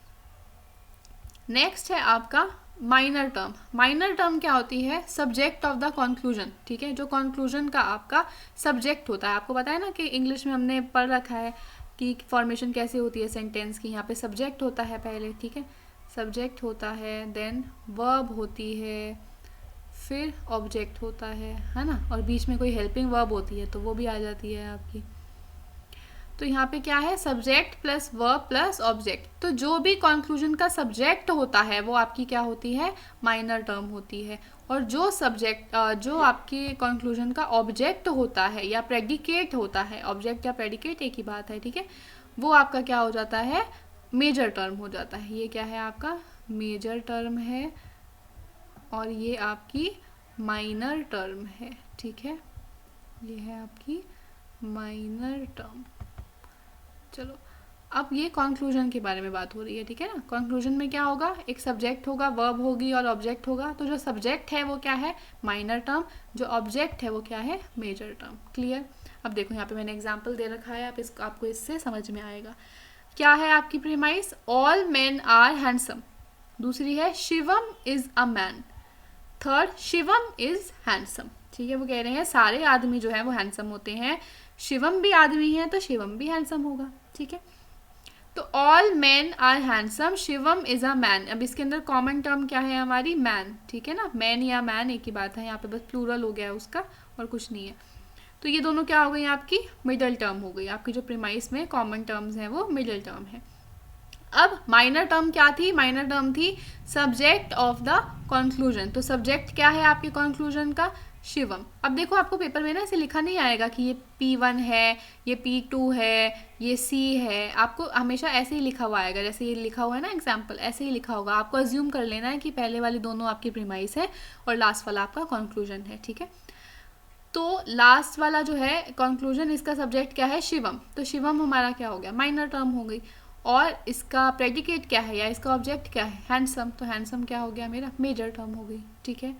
नेक्स्ट है आपका माइनर टर्म। माइनर टर्म क्या होती है, सब्जेक्ट ऑफ द कंक्लूजन, ठीक है, जो कंक्लूजन का आपका सब्जेक्ट होता है। आपको पता है ना कि इंग्लिश में हमने पढ़ रखा है कि फॉर्मेशन कैसे होती है सेंटेंस की। यहाँ पे सब्जेक्ट होता है पहले, ठीक है, सब्जेक्ट होता है, देन वर्ब होती है, फिर ऑब्जेक्ट होता है ना, और बीच में कोई हेल्पिंग वर्ब होती है तो वो भी आ जाती है आपकी। तो यहाँ पे क्या है, subject plus verb plus object. तो जो भी कंक्लूजन का सब्जेक्ट होता है वो आपकी क्या होती है, माइनर टर्म होती है। और जो सब्जेक्ट जो आपके कंक्लूजन का ऑब्जेक्ट होता है या प्रेडिकेट होता है, ऑब्जेक्ट या प्रेडिकेट एक ही बात है, ठीक है, वो आपका क्या हो जाता है, मेजर टर्म हो जाता है। ये क्या है आपका, मेजर टर्म है, और ये आपकी माइनर टर्म है, ठीक है, ये है आपकी माइनर टर्म। चलो अब ये कंक्लूजन के बारे में बात हो रही है, ठीक है ना। कंक्लूजन में क्या होगा, एक सब्जेक्ट होगा, वर्ब होगी और ऑब्जेक्ट होगा। तो जो सब्जेक्ट है वो क्या है, माइनर टर्म, जो ऑब्जेक्ट है वो क्या है, मेजर टर्म। क्लियर। अब देखो यहाँ पे मैंने एग्जाम्पल दे रखा है, आपको इससे समझ में आएगा। क्या है आपकी premise, all men are handsome. दूसरी है Shivam is a man. Third, Shivam is handsome, ठीक है, वो कह रहे हैं सारे आदमी जो है वो हैंडसम होते हैं, शिवम भी आदमी है तो शिवम भी हैंडसम होगा, ठीक है। तो all man are handsome, Shivam is a man. अब इसके अंदर कॉमन टर्म क्या है हमारी, मैन, ठीक है ना, मैन या मैन एक ही बात है, यहाँ पे बस प्लूरल हो गया उसका और कुछ नहीं है। तो ये दोनों क्या हो गई आपकी, मिडल टर्म हो गई। आपकी जो प्रीमाइस में कॉमन टर्म्स हैं वो मिडल टर्म है। अब माइनर टर्म क्या थी, माइनर टर्म थी सब्जेक्ट ऑफ द कंक्लूजन। तो सब्जेक्ट क्या है आपके कंक्लूजन का, शिवम। अब देखो आपको पेपर में ना ऐसे लिखा नहीं आएगा कि ये P1 है, ये P2 है, ये C है। आपको हमेशा ऐसे ही लिखा हुआ आएगा, जैसे ये लिखा हुआ है ना एग्जाम्पल, ऐसे ही लिखा होगा। आपको अज्यूम कर लेना है कि पहले वाली दोनों आपकी प्रीमाइस है और लास्ट वाला आपका कंक्लूजन है, ठीक है। तो लास्ट वाला जो है कंक्लूजन, इसका सब्जेक्ट क्या है, शिवम। तो शिवम हमारा क्या हो गया, माइनर टर्म हो गई। और इसका प्रेडिकेट क्या है या इसका ऑब्जेक्ट क्या है, हैंडसम। तो हैंडसम क्या हो गया मेरा, मेजर टर्म हो गई, ठीक है।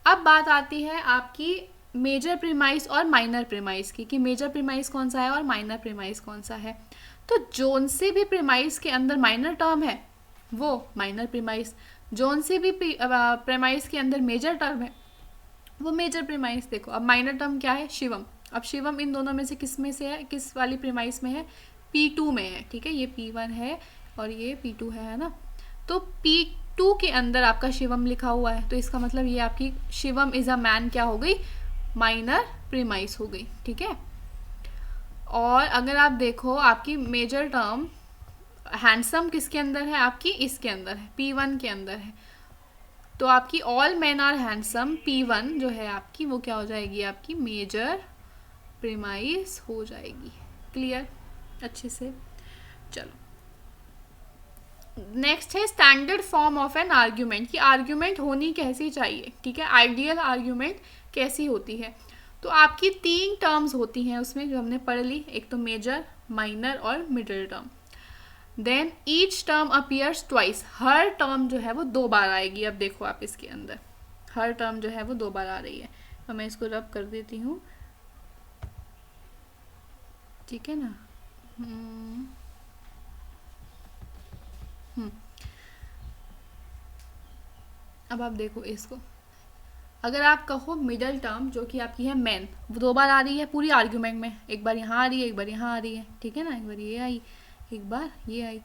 अब बात आती है आपकी मेजर प्रीमाइस और माइनर प्रीमाइस की, कि मेजर प्रीमाइस कौन सा है और माइनर प्रीमाइस कौन सा है। तो जोन से भी प्रीमाइस के अंदर माइनर टर्म है वो माइनर प्रीमाइस, जोन से भी प्रीमाइस के अंदर मेजर टर्म है वो मेजर प्रीमाइस। देखो अब माइनर टर्म क्या है, शिवम। अब शिवम इन दोनों में से किस में से है, किस वाली प्रीमाइस में है, P2 में है, ठीक है। ये P1 है और ये P2 है ना। तो P2 के अंदर आपका शिवम लिखा हुआ है, तो इसका मतलब ये आपकी शिवम इज अ मैन क्या हो गई, माइनर प्रीमाइस हो गई, ठीक है। और अगर आप देखो आपकी मेजर टर्म हैंडसम किसके अंदर है, आपकी इसके अंदर है, P1 के अंदर है, तो आपकी all man are handsome P1 जो है आपकी वो क्या हो जाएगी, आपकी मेजर प्रीमाइस हो जाएगी। क्लियर अच्छे से। चलो नेक्स्ट है standard form of an argument, कि आर्ग्यूमेंट होनी कैसी चाहिए, ठीक है, आइडियल आर्ग्यूमेंट कैसी होती है। तो आपकी 3 टर्म्स होती हैं उसमें जो हमने पढ़ ली, एक तो मेजर, माइनर और middle term. Then each term appears twice, हर टर्म जो है वो 2 बार आएगी। अब देखो आप इसके अंदर हर टर्म जो है वो 2 बार आ रही है। तो मैं इसको रब कर देती हूँ, ठीक है ना। अब आप देखो इसको, अगर आप कहो मिडल टर्म जो कि आपकी है मैन, वो 2 बार आ रही है पूरी आर्ग्यूमेंट में, एक बार यहाँ आ रही है, एक बार यहाँ आ रही है, ठीक है ना, एक बार ये आई, एक बार ये आई।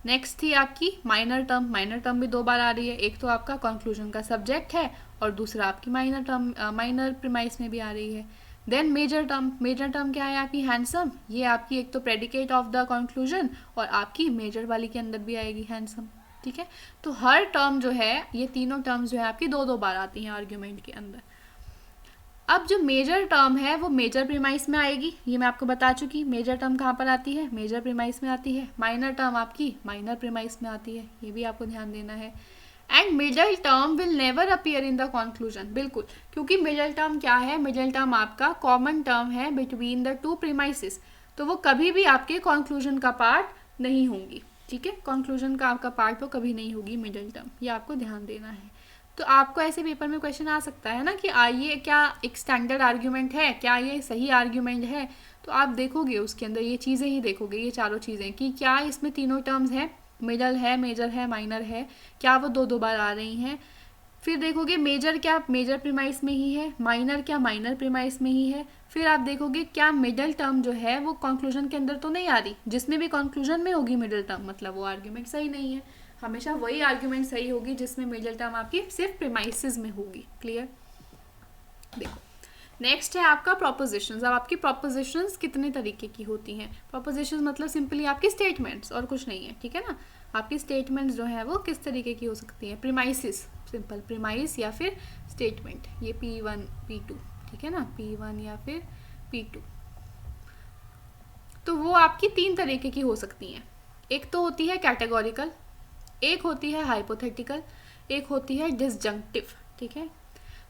नेक्स्ट थी आपकी माइनर टर्म, माइनर टर्म भी 2 बार आ रही है, एक तो आपका कंक्लूजन का सब्जेक्ट है और दूसरा आपकी माइनर टर्म माइनर प्रीमाइस में भी आ रही है। Then major term, major term क्या है आपकी हैंडसम, ये आपकी एक तो प्रेडिकेट ऑफ द कंक्लूजन और आपकी मेजर वाली के अंदर भी आएगी हैंडसम, ठीक है। तो हर टर्म जो है, ये तीनों टर्म्स जो है आपकी 2-2 बार आती हैं आर्ग्यूमेंट के अंदर। अब जो मेजर टर्म है वो मेजर प्रीमाइस में आएगी, ये मैं आपको बता चुकी। मेजर टर्म कहाँ पर आती है, मेजर प्रीमाइस में आती है। माइनर टर्म आपकी माइनर प्रीमाइस में आती है, ये भी आपको ध्यान देना है। And middle term will never appear in the conclusion, बिल्कुल, क्योंकि मिडल टर्म क्या है, मिडल टर्म आपका कॉमन टर्म है बिटवीन द 2 प्रीमाइसेस, तो वो कभी भी आपके कंक्लूजन का पार्ट नहीं होंगी, ठीक है। कंक्लूजन का आपका पार्ट वो कभी नहीं होगी मिडल टर्म, ये आपको ध्यान देना है। तो आपको ऐसे पेपर में क्वेश्चन आ सकता है ना कि आइए क्या एक स्टैंडर्ड आर्ग्यूमेंट है, क्या ये सही आर्ग्यूमेंट है, तो आप देखोगे उसके अंदर ये चीज़ें ही देखोगे, ये चारों चीज़ें कि क्या इसमें तीनों टर्म्स हैं, मिडल है, मेजर है, माइनर है, क्या वो 2-2 बार आ रही हैं। फिर देखोगे मेजर क्या मेजर प्रीमाइस में ही है, माइनर क्या माइनर प्रीमाइस में ही है। फिर आप देखोगे क्या मिडल टर्म जो है वो कंक्लूजन के अंदर तो नहीं आ रही, जिसमें भी कंक्लूजन में होगी मिडल टर्म मतलब वो आर्ग्यूमेंट सही नहीं है। हमेशा वही आर्ग्यूमेंट सही होगी जिसमें मिडल टर्म आपकी सिर्फ प्रीमाइसेस में होगी। क्लियर। देखो नेक्स्ट है आपका प्रोपोजिशंस। अब आपकी प्रोपोजिशंस कितने तरीके की होती हैं, प्रोपोजिशंस मतलब सिंपली आपकी स्टेटमेंट्स और कुछ नहीं है, ठीक है ना। आपकी स्टेटमेंट्स जो है वो किस तरीके की हो सकती हैं, प्रीमाइसिस, सिंपल प्रीमाइस या फिर स्टेटमेंट, ये P1 P2, ठीक है ना, P1 या फिर P2। तो वो आपकी 3 तरीके की हो सकती हैं, एक तो होती है कैटेगोरिकल, एक होती है हाइपोथेटिकल, एक होती है डिसजंक्टिव, ठीक है।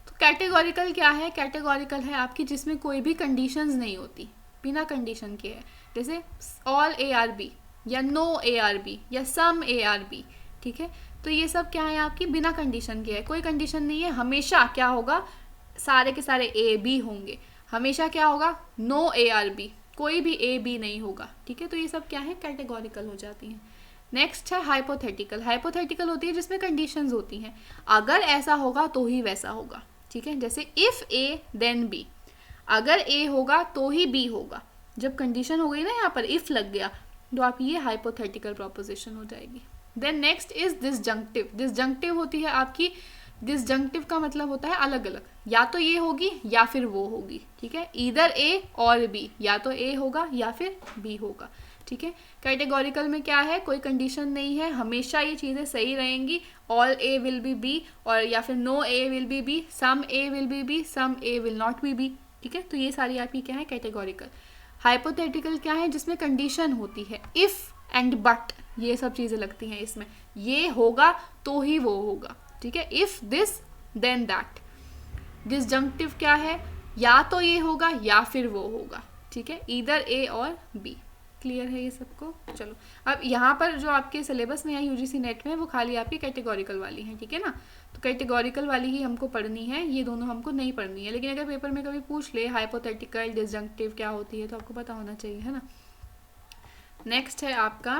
तो कैटेगोरिकल क्या है, कैटेगोरिकल है आपकी जिसमें कोई भी कंडीशंस नहीं होती, बिना कंडीशन के है, जैसे ऑल ARB या नो ARB या सम ARB, ठीक है। तो ये सब क्या है आपकी बिना कंडीशन के है, कोई कंडीशन नहीं है, हमेशा क्या होगा, सारे के सारे AB होंगे, हमेशा क्या होगा नो ARB, कोई भी AB नहीं होगा, ठीक है। तो ये सब क्या है कैटेगोरिकल हो जाती हैं। नेक्स्ट है हाइपोथेटिकल, हाइपोथेटिकल होती है जिसमें कंडीशंस होती हैं, अगर ऐसा होगा तो ही वैसा होगा, ठीक है। जैसे इफ A देन B, अगर A होगा तो ही B होगा, जब कंडीशन हो गई ना यहाँ पर इफ लग गया तो आप ये हाइपोथेटिकल प्रोपोजिशन हो जाएगी। देन नेक्स्ट इज डिसजंक्टिव, डिसजंक्टिव होती है आपकी, डिसजंक्टिव का मतलब होता है अलग अलग, या तो ये होगी या फिर वो होगी, ठीक है, ईदर A और B, या तो A होगा या फिर B होगा, ठीक है। कैटेगोरिकल में क्या है, कोई कंडीशन नहीं है, हमेशा ये चीज़ें सही रहेंगी, all A will be B और या फिर no A will be B, some A will be B, some A will not be B, ठीक है। तो ये सारी आपकी क्या है कैटेगोरिकल। हाइपोथेटिकल क्या है, जिसमें कंडीशन होती है, इफ़ एंड बट, ये सब चीज़ें लगती हैं इसमें, ये होगा तो ही वो होगा, ठीक है, इफ़ दिस देन दैट। डिसजंक्टिव क्या है, या तो ये होगा या फिर वो होगा, ठीक है, ईदर A और B। क्लियर है ये सबको। चलो अब यहाँ पर जो आपके सिलेबस में है UGC नेट में वो खाली आपकी कैटेगोरिकल वाली है, ठीक है ना। तो कैटेगोरिकल वाली ही हमको पढ़नी है, ये दोनों हमको नहीं पढ़नी है, लेकिन अगर पेपर में कभी पूछ ले हाइपोथेटिकल डिसजंक्टिव क्या होती है तो आपको पता होना चाहिए, है ना। नेक्स्ट है आपका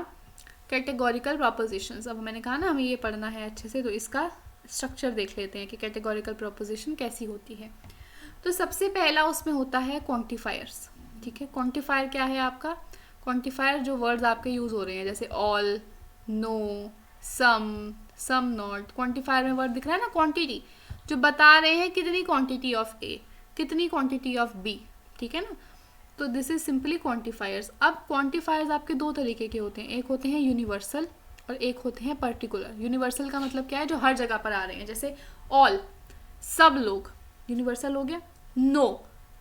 कैटेगोरिकल प्रोपोजिशंस। अब मैंने कहा ना हमें ये पढ़ना है अच्छे से, तो इसका स्ट्रक्चर देख लेते हैं कि कैटेगोरिकल प्रोपोजिशन कैसी होती है। तो सबसे पहला उसमें होता है क्वांटिफायर्स, ठीक है। क्वांटिफायर क्या है आपका, क्वांटिफायर जो वर्ड्स आपके यूज़ हो रहे हैं जैसे all, no, some not. Quantifier में वर्ड दिख रहा है ना क्वांटिटी, जो बता रहे हैं कितनी क्वांटिटी ऑफ ए, कितनी क्वांटिटी ऑफ बी, ठीक है ना। तो दिस इज सिंपली क्वांटिफायर्स। अब क्वांटिफायर्स आपके दो तरीके के होते हैं, एक होते हैं यूनिवर्सल और एक होते हैं पर्टिकुलर। यूनिवर्सल का मतलब क्या है, जो हर जगह पर आ रहे हैं, जैसे ऑल, सब लोग, यूनिवर्सल हो गया। नो,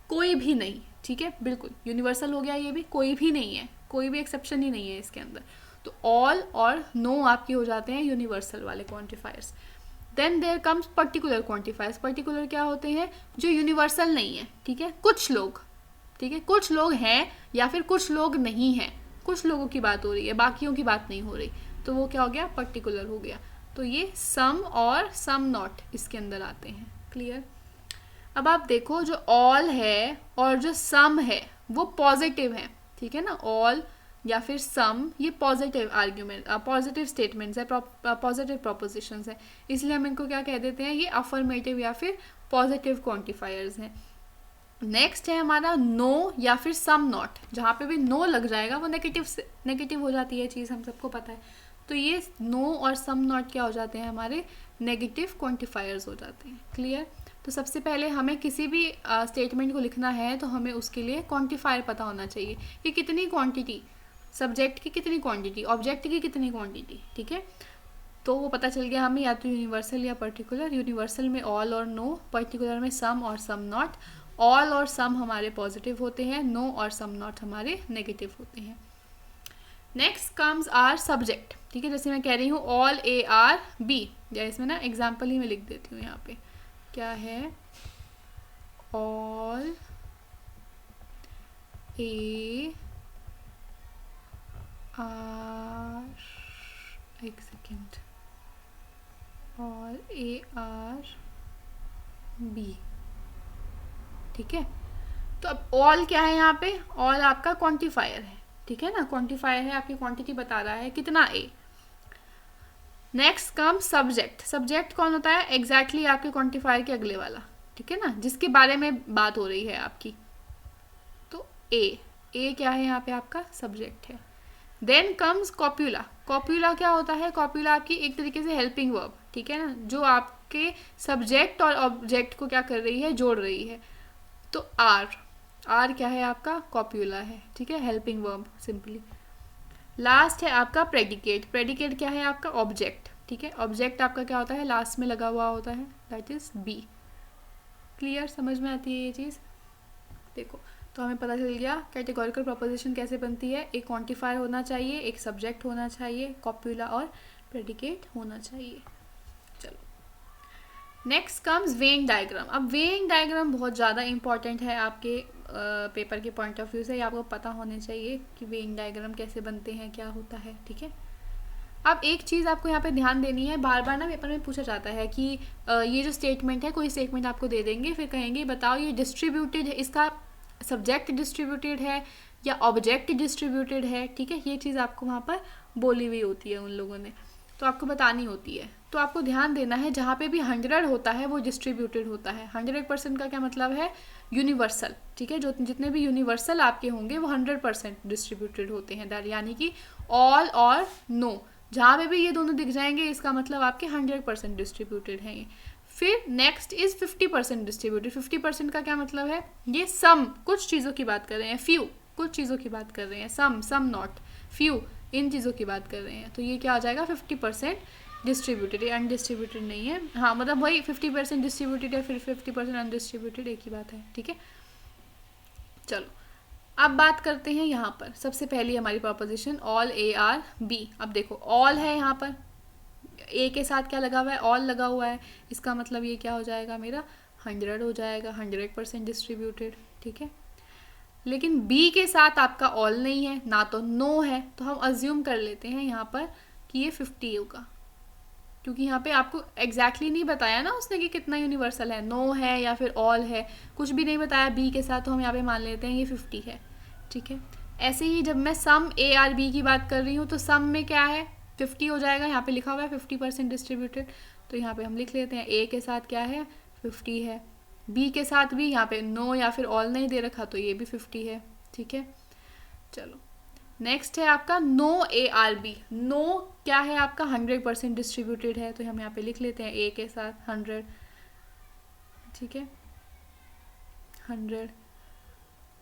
कोई भी नहीं, ठीक है, बिल्कुल यूनिवर्सल हो गया। ये भी कोई भी नहीं है, कोई भी एक्सेप्शन ही नहीं है इसके अंदर। तो ऑल और नो आपके हो जाते हैं यूनिवर्सल वाले quantifiers. Then there comes particular quantifiers. Particular क्या होते हैं, जो यूनिवर्सल नहीं है, ठीक है, कुछ लोग, ठीक है, कुछ लोग हैं या फिर कुछ लोग नहीं हैं, कुछ लोगों की बात हो रही है, बाकियों की बात नहीं हो रही, तो वो क्या हो गया, पर्टिकुलर हो गया। तो ये सम और सम नॉट इसके अंदर आते हैं। क्लियर। अब आप देखो, जो ऑल है और जो सम है वो पॉजिटिव है, ठीक है ना। ऑल या फिर सम, ये पॉजिटिव आर्ग्यूमेंट, पॉजिटिव स्टेटमेंट्स है, पॉजिटिव प्रोपोजिशंस है, इसलिए हम इनको क्या कह देते हैं, ये अफर्मेटिव या फिर पॉजिटिव क्वांटिफायर्स हैं। नेक्स्ट है हमारा नो या फिर सम नॉट। जहाँ पे भी नो लग जाएगा वो नेगेटिव हो जाती है चीज़, हम सबको पता है। तो ये नो और सम नॉट क्या हो जाते हैं, हमारे नेगेटिव क्वांटिफायर्स हो जाते हैं। क्लियर। तो सबसे पहले हमें किसी भी स्टेटमेंट को लिखना है तो हमें उसके लिए क्वांटिफायर पता होना चाहिए कि कितनी क्वांटिटी, सब्जेक्ट की कितनी क्वांटिटी, ऑब्जेक्ट की कितनी क्वांटिटी, ठीक है। तो वो पता चल गया हमें, या तो यूनिवर्सल या पर्टिकुलर। यूनिवर्सल में ऑल और नो, पर्टिकुलर में सम और सम नॉट। ऑल और सम हमारे पॉजिटिव होते हैं, नो और सम नॉट हमारे नेगेटिव होते हैं। नेक्स्ट कम्स आर सब्जेक्ट, ठीक है। जैसे मैं कह रही हूँ ऑल ए आर बी, या इसमें ना एग्जाम्पल ही मैं लिख देती हूँ यहाँ पे, क्या है, ऑल ए आर, एक second, all A are B, ठीक है। तो अब ऑल क्या है यहाँ पे, ऑल आपका क्वांटिफायर है, ठीक है ना, क्वांटिफायर है, आपकी क्वांटिटी बता रहा है कितना A. Next come subject. Subject कौन होता है, एग्जैक्टली आपके क्वांटिफायर के अगले वाला, ठीक है ना, जिसके बारे में बात हो रही है आपकी। तो ए क्या है यहाँ पे, आपका सब्जेक्ट है। Then comes copula. कॉप्यूला क्या होता है, कॉप्यूला आपकी एक तरीके से हेल्पिंग वर्ब, ठीक है ना, जो आपके सब्जेक्ट और ऑब्जेक्ट को क्या कर रही है, जोड़ रही है। तो आर क्या है आपका, कॉप्यूला है, ठीक है, हेल्पिंग वर्ब सिंपली। लास्ट है आपका प्रेडिकेट। प्रेडिकेट क्या है आपका, ऑब्जेक्ट, ठीक है। ऑब्जेक्ट आपका क्या होता है, लास्ट में लगा हुआ होता है, दैट इज बी। क्लियर, समझ में आती है ये चीज़। देखो, तो हमें पता चल गया कैटेगोरिकल प्रोपोजिशन कैसे बनती है। एक क्वांटिफायर होना चाहिए, एक सब्जेक्ट होना चाहिए, कॉप्यूला और प्रेडिकेट होना चाहिए। चलो, नेक्स्ट कम्स वेन डायग्राम। अब वेन डायग्राम बहुत ज़्यादा इंपॉर्टेंट है आपके पेपर के पॉइंट ऑफ व्यू से, आपको पता होने चाहिए कि वेन डायग्राम कैसे बनते हैं, क्या होता है, ठीक है। अब एक चीज़ आपको यहाँ पे ध्यान देनी है, बार बार ना पेपर में पूछा जाता है कि ये जो स्टेटमेंट है, कोई स्टेटमेंट आपको दे देंगे, फिर कहेंगे बताओ ये डिस्ट्रीब्यूटेड है, इसका सब्जेक्ट डिस्ट्रीब्यूटेड है या ऑब्जेक्ट डिस्ट्रीब्यूटेड है, ठीक है। ये चीज़ आपको वहाँ पर बोली हुई होती है उन लोगों ने, तो आपको बतानी होती है। तो आपको ध्यान देना है, जहाँ पे भी 100 होता है वो डिस्ट्रीब्यूटेड होता है। 100% का क्या मतलब है, यूनिवर्सल, ठीक है। जो जितने भी यूनिवर्सल आपके होंगे वो 100% डिस्ट्रीब्यूटेड होते हैं, दैट यानी कि ऑल और नो, जहाँ पे भी ये दोनों दिख जाएंगे इसका मतलब आपके 100% डिस्ट्रीब्यूटेड हैं ये। फिर नेक्स्ट इज 50% डिस्ट्रीब्यूटेड। 50% का क्या मतलब है, ये सम, कुछ चीज़ों की बात कर रहे हैं, फ्यू, कुछ चीज़ों की बात कर रहे हैं, सम नॉट, फ्यू, इन चीज़ों की बात कर रहे हैं। तो ये क्या आ जाएगा, 50% डिस्ट्रीब्यूटेड, ये अनडिस्ट्रीब्यूटेड नहीं है। हाँ, मतलब वही 50% डिस्ट्रीब्यूटेड है, फिर 50% अनडिस्ट्रीब्यूटेड, एक ही बात है, ठीक है। चलो, अब बात करते हैं यहाँ पर सबसे पहली हमारी proposition all A are B. अब देखो, ऑल है यहाँ पर, ए के साथ क्या लगा हुआ है, ऑल लगा हुआ है, इसका मतलब ये क्या हो जाएगा, मेरा 100 हो जाएगा, 100% डिस्ट्रीब्यूटेड, ठीक है। लेकिन बी के साथ आपका ऑल नहीं है, ना तो नो है, तो हम अज्यूम कर लेते हैं यहाँ पर कि ये 50 होगा, क्योंकि यहाँ पे आपको एग्जैक्टली नहीं बताया ना उसने कि कितना यूनिवर्सल है, नो है या फिर ऑल है, कुछ भी नहीं बताया बी के साथ, तो हम यहाँ पे मान लेते हैं ये 50 है, ठीक है। ऐसे ही जब मैं सम ए आर बी की बात कर रही हूँ तो सम में क्या है, 50 हो जाएगा, यहाँ पे लिखा हुआ है 50% डिस्ट्रीब्यूटेड, तो यहाँ पे हम लिख लेते हैं ए के साथ क्या है, 50 है। बी के साथ भी यहाँ पे नो या फिर ऑल नहीं दे रखा, तो ये भी 50 है, ठीक है। चलो, नेक्स्ट है आपका no A are B. No क्या है आपका 100% डिस्ट्रीब्यूटेड है, तो हम यहाँ पे लिख लेते हैं ए के साथ 100, ठीक है 100।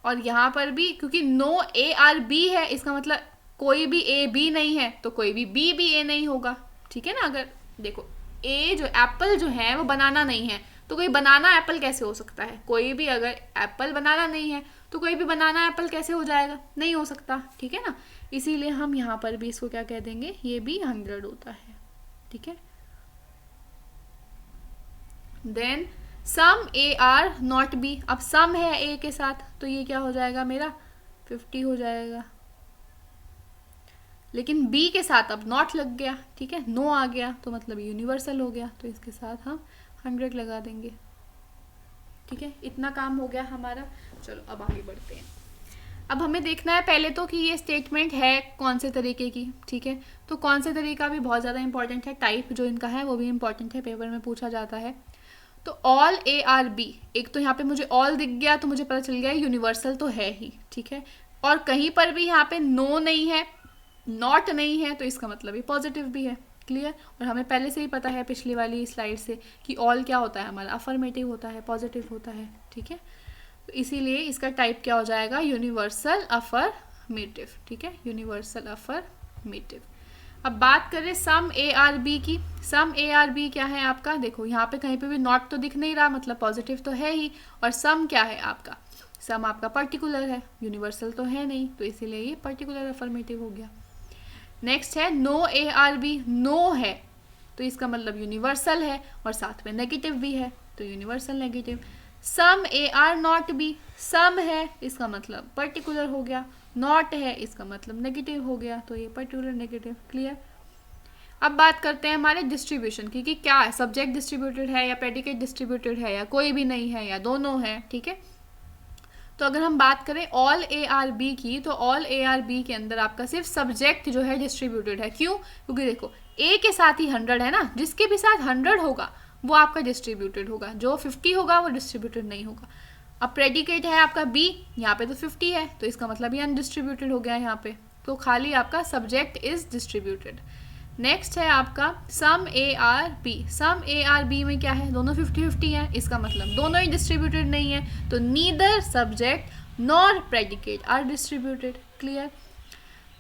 और यहाँ पर भी क्योंकि नो ए आर बी है, इसका मतलब कोई भी ए बी नहीं है तो कोई भी ए नहीं होगा, ठीक है ना। अगर देखो ए जो एप्पल जो है वो बनाना नहीं है, तो कोई बनाना एप्पल कैसे हो सकता है। कोई भी अगर एप्पल बनाना नहीं है तो कोई भी बनाना एप्पल कैसे हो जाएगा, नहीं हो सकता, ठीक है ना। इसीलिए हम यहाँ पर भी इसको क्या कह देंगे, ये भी 100 होता है, ठीक है। Then some A are not B. अब सम है ए के साथ तो ये क्या हो जाएगा मेरा 50 हो जाएगा, लेकिन बी के साथ अब नॉट लग गया, ठीक है, नो आ गया तो मतलब यूनिवर्सल हो गया, तो इसके साथ हम 100 लगा देंगे, ठीक है। इतना काम हो गया हमारा। चलो अब आगे बढ़ते हैं। अब हमें देखना है पहले तो कि ये स्टेटमेंट है कौन से तरीके की, ठीक है। तो कौन से तरीका भी बहुत ज़्यादा इंपॉर्टेंट है, टाइप जो इनका है वो भी इंपॉर्टेंट है, पेपर में पूछा जाता है। तो ऑल ए आर बी, एक तो यहाँ पे मुझे ऑल दिख गया तो मुझे पता चल गया यूनिवर्सल तो है ही, ठीक है। और कहीं पर भी यहाँ पे नो नहीं है, नॉट नहीं है, तो इसका मतलब ये पॉजिटिव भी है, क्लियर। और हमें पहले से ही पता है पिछली वाली स्लाइड से कि ऑल क्या होता है हमारा, अफर्मेटिव होता है, पॉजिटिव होता है, ठीक है। तो इसीलिए इसका टाइप क्या हो जाएगा, यूनिवर्सल अफर्मेटिव, ठीक है, यूनिवर्सल अफर्मेटिव। अब बात करें सम ए आर बी की। सम ए आर बी क्या है आपका, देखो यहाँ पे कहीं पे भी नॉट तो दिख नहीं रहा, मतलब पॉजिटिव तो है ही। और सम क्या है आपका, सम आपका पर्टिकुलर है, यूनिवर्सल तो है नहीं, तो इसीलिए ये पर्टिकुलर अफर्मेटिव हो गया। नेक्स्ट है no A are B. No है तो इसका मतलब यूनिवर्सल है और साथ में नेगेटिव भी है, तो universal negative. Some A are not B. Some है इसका मतलब पर्टिकुलर हो गया, नॉट है इसका मतलब नेगेटिव हो गया, तो ये पर्टिकुलर नेगेटिव, क्लियर। अब बात करते हैं हमारे डिस्ट्रीब्यूशन की कि क्या है, सब्जेक्ट डिस्ट्रीब्यूटेड है या प्रेडिकेट डिस्ट्रीब्यूटेड है या कोई भी नहीं है या दोनों है, ठीक है। तो अगर हम बात करें ऑल ए आर बी की, तो ऑल ए आर बी के अंदर आपका सिर्फ सब्जेक्ट जो है डिस्ट्रीब्यूटेड है। क्यों, क्योंकि देखो ए के साथ ही 100 है ना, जिसके भी साथ 100 होगा वो आपका डिस्ट्रीब्यूटेड होगा, जो 50 होगा वो डिस्ट्रीब्यूटेड नहीं होगा। अब प्रेडिकेट है आपका बी, यहाँ पे तो 50 है तो इसका मतलब ये अनडिस्ट्रीब्यूटेड हो गया यहाँ पे, तो खाली आपका सब्जेक्ट इज डिस्ट्रीब्यूटेड। नेक्स्ट है आपका some A are B. Some A are B में क्या है, दोनों 50-50 है, इसका मतलब दोनों ही डिस्ट्रीब्यूटेड नहीं है, तो neither subject nor predicate are distributed, clear.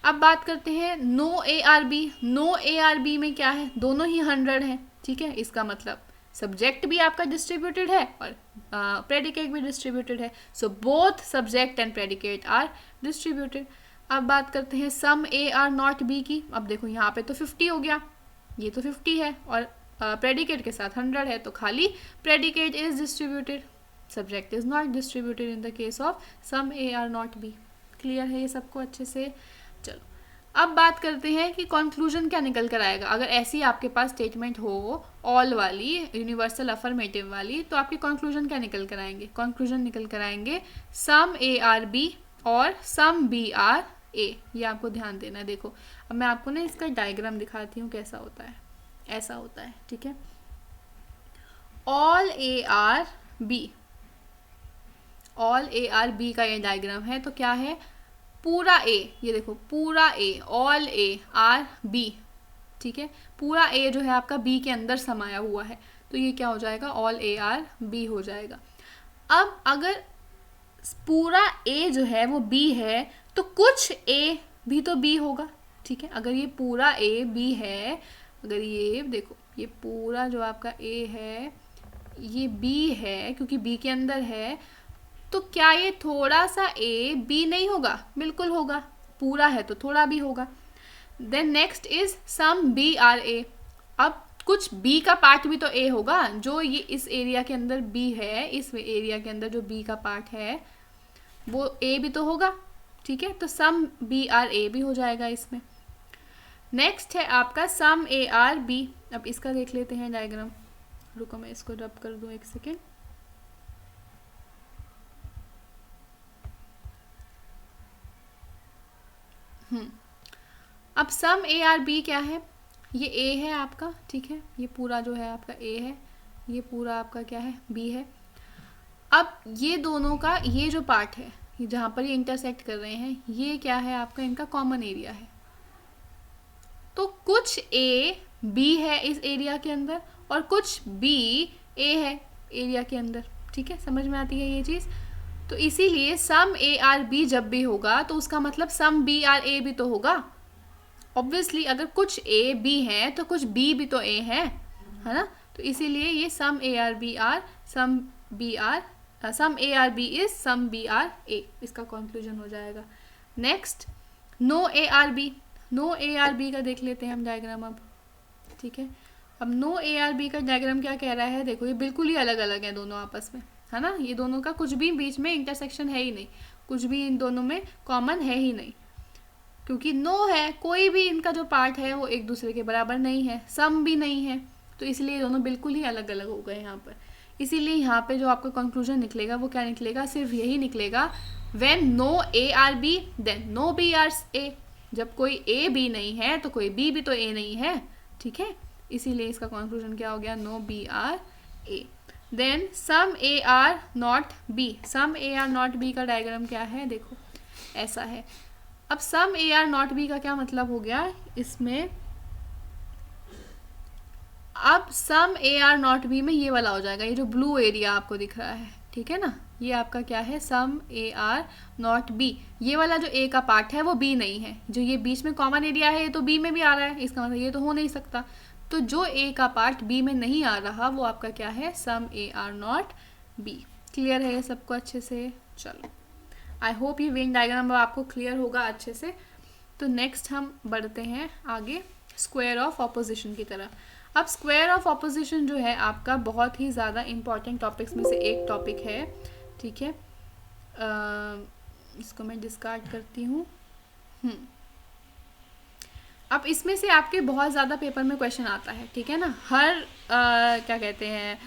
अब बात करते हैं no A are B. No A are B में क्या है, दोनों ही 100 है, ठीक है, इसका मतलब सब्जेक्ट भी आपका डिस्ट्रीब्यूटेड है और प्रेडिकेट भी डिस्ट्रीब्यूटेड है, so both subject and predicate are distributed. अब बात करते हैं some A are not B की। अब देखो यहाँ पे तो 50 हो गया, ये तो 50 है और प्रेडिकेट के साथ 100 है, तो खाली predicate is distributed, subject is not distributed in the case of some A are not B, clear है ये सबको अच्छे से। चलो अब बात करते हैं कि कंक्लूजन क्या निकल कर आएगा। अगर ऐसी आपके पास स्टेटमेंट हो ऑल वाली, यूनिवर्सल अफर्मेटिव वाली, तो आपके कंक्लूजन क्या निकल कर आएंगे, कंक्लूजन निकल कर आएंगे सम ए आर बी और सम बी आर ए। ये आपको ध्यान देना है। देखो अब मैं आपको ना इसका डायग्राम दिखाती हूँ कैसा होता है, ऐसा होता है, ठीक है। All A are B, all A are B का ये डायग्राम है, तो क्या है, पूरा ए, ये देखो पूरा ए, ऑल ए आर बी, ठीक है, पूरा ए जो है आपका बी के अंदर समाया हुआ है, तो ये क्या हो जाएगा, ऑल ए आर बी हो जाएगा। अब अगर पूरा ए जो है वो बी है तो कुछ ए भी तो बी होगा, ठीक है। अगर ये पूरा ए बी है, अगर ये देखो ये पूरा जो आपका ए है ये बी है, क्योंकि बी के अंदर है, तो क्या ये थोड़ा सा ए बी नहीं होगा, बिल्कुल होगा, पूरा है तो थोड़ा भी होगा। Then next is some B are A. अब कुछ बी का पार्ट भी तो ए होगा, जो ये इस एरिया के अंदर बी है, इस एरिया के अंदर जो बी का पार्ट है वो ए भी तो होगा, ठीक है, तो सम बी आर ए भी हो जाएगा इसमें। नेक्स्ट है आपका सम ए आर बी। अब इसका देख लेते हैं डायग्राम, रुको मैं इसको रब कर दूं एक सेकेंड। अब सम ए आर बी क्या है, ये ए है आपका, ठीक है, ये पूरा जो है आपका ए है, ये पूरा आपका क्या है, बी है। अब ये दोनों का ये जो पार्ट है, जहाँ पर ये इंटरसेक्ट कर रहे हैं, ये क्या है आपका, इनका कॉमन एरिया है। तो कुछ ए बी है इस एरिया के अंदर और कुछ बी ए है एरिया के अंदर। ठीक है, समझ में आती है ये चीज़। तो इसीलिए सम ए आर बी जब भी होगा तो उसका मतलब सम बी आर ए भी तो होगा। ऑब्वियसली अगर कुछ ए बी है तो कुछ बी भी तो ए है ना। तो इसीलिए ये some A are B are some B are some A are B is some B are A, इसका कंक्लूजन हो जाएगा। Next, no A are B. No A are B का देख लेते हैं हम डायग्राम अब। ठीक है, अब नो ए आर बी का डायग्राम क्या कह रहा है, देखो ये बिल्कुल ही अलग अलग है दोनों आपस में, है ना। ये दोनों का कुछ भी बीच में इंटरसेक्शन है ही नहीं, कुछ भी इन दोनों में कॉमन है ही नहीं, क्योंकि नो है, कोई भी इनका जो पार्ट है वो एक दूसरे के बराबर नहीं है, सम भी नहीं है, तो इसलिए दोनों बिल्कुल ही अलग अलग हो गए यहाँ पर। इसीलिए यहाँ पे जो आपका कंक्लूजन निकलेगा वो क्या निकलेगा, सिर्फ यही निकलेगा, when no A are B then no B are A. जब कोई ए बी नहीं है तो कोई बी भी तो ए नहीं है। ठीक है, इसीलिए इसका कंक्लूजन क्या हो गया, no B are A. Then some A are not B. Some A are not B का डायग्राम क्या है, देखो ऐसा है। अब some A are not B का क्या मतलब हो गया इसमें, अब some A are not B में ये वाला हो जाएगा, ये जो ब्लू एरिया आपको दिख रहा है, ठीक है ना, ये आपका क्या है, some A are not B. ये वाला जो ए का पार्ट है वो बी नहीं है, जो ये बीच में कॉमन एरिया है ये तो बी में भी आ रहा है, इसका मतलब ये तो हो नहीं सकता। तो जो ए का पार्ट बी में नहीं आ रहा वो आपका क्या है, some A are not B. Clear है ये सबको अच्छे से? चलो, आई होप ये वेन डायग्राम आपको क्लियर होगा अच्छे से। तो नेक्स्ट हम बढ़ते हैं आगे स्क्वायर ऑफ ऑपोजिशन की तरह। अब स्क्वायर ऑफ ऑपोजिशन जो है आपका बहुत ही ज़्यादा इम्पॉर्टेंट टॉपिक्स में से एक टॉपिक है। ठीक है, इसको मैं डिस्कार्ड करती हूँ। अब इसमें से आपके बहुत ज़्यादा पेपर में क्वेश्चन आता है, ठीक है ना, हर क्या कहते हैं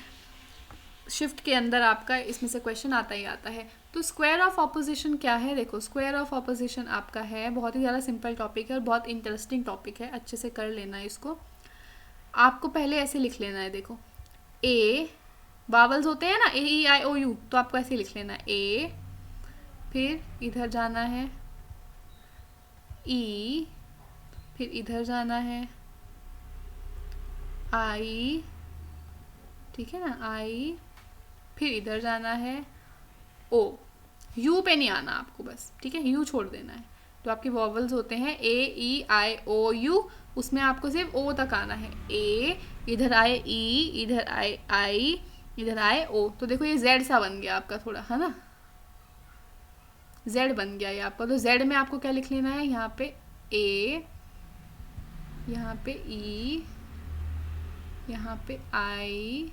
शिफ्ट के अंदर आपका इसमें से क्वेश्चन आता ही आता है। तो स्क्वायर ऑफ ऑपोजिशन क्या है, देखो स्क्वायर ऑफ ऑपोजिशन आपका है बहुत ही ज़्यादा सिंपल टॉपिक है और बहुत इंटरेस्टिंग टॉपिक है, अच्छे से कर लेना है इसको। आपको पहले ऐसे लिख लेना है, देखो ए बावल्स होते हैं ना, ए ई आई ओ यू, तो आपको ऐसे लिख लेना है ए, फिर इधर जाना है ई, फिर इधर जाना है आई, ठीक है ना, आई, फिर इधर जाना है ओ। यू पे नहीं आना आपको बस, ठीक है, यू छोड़ देना है। तो आपके वॉवल्स होते हैं ए ई आई ओ यू, उसमें आपको सिर्फ ओ तक आना है। ए, इधर आए ई, इधर आए आई, इधर आए ओ। तो देखो ये जेड सा बन गया आपका थोड़ा, है ना, जेड बन गया ये आपका। तो जेड में आपको क्या लिख लेना है, यहाँ पे ए, यहाँ पे ई, यहाँ पे आई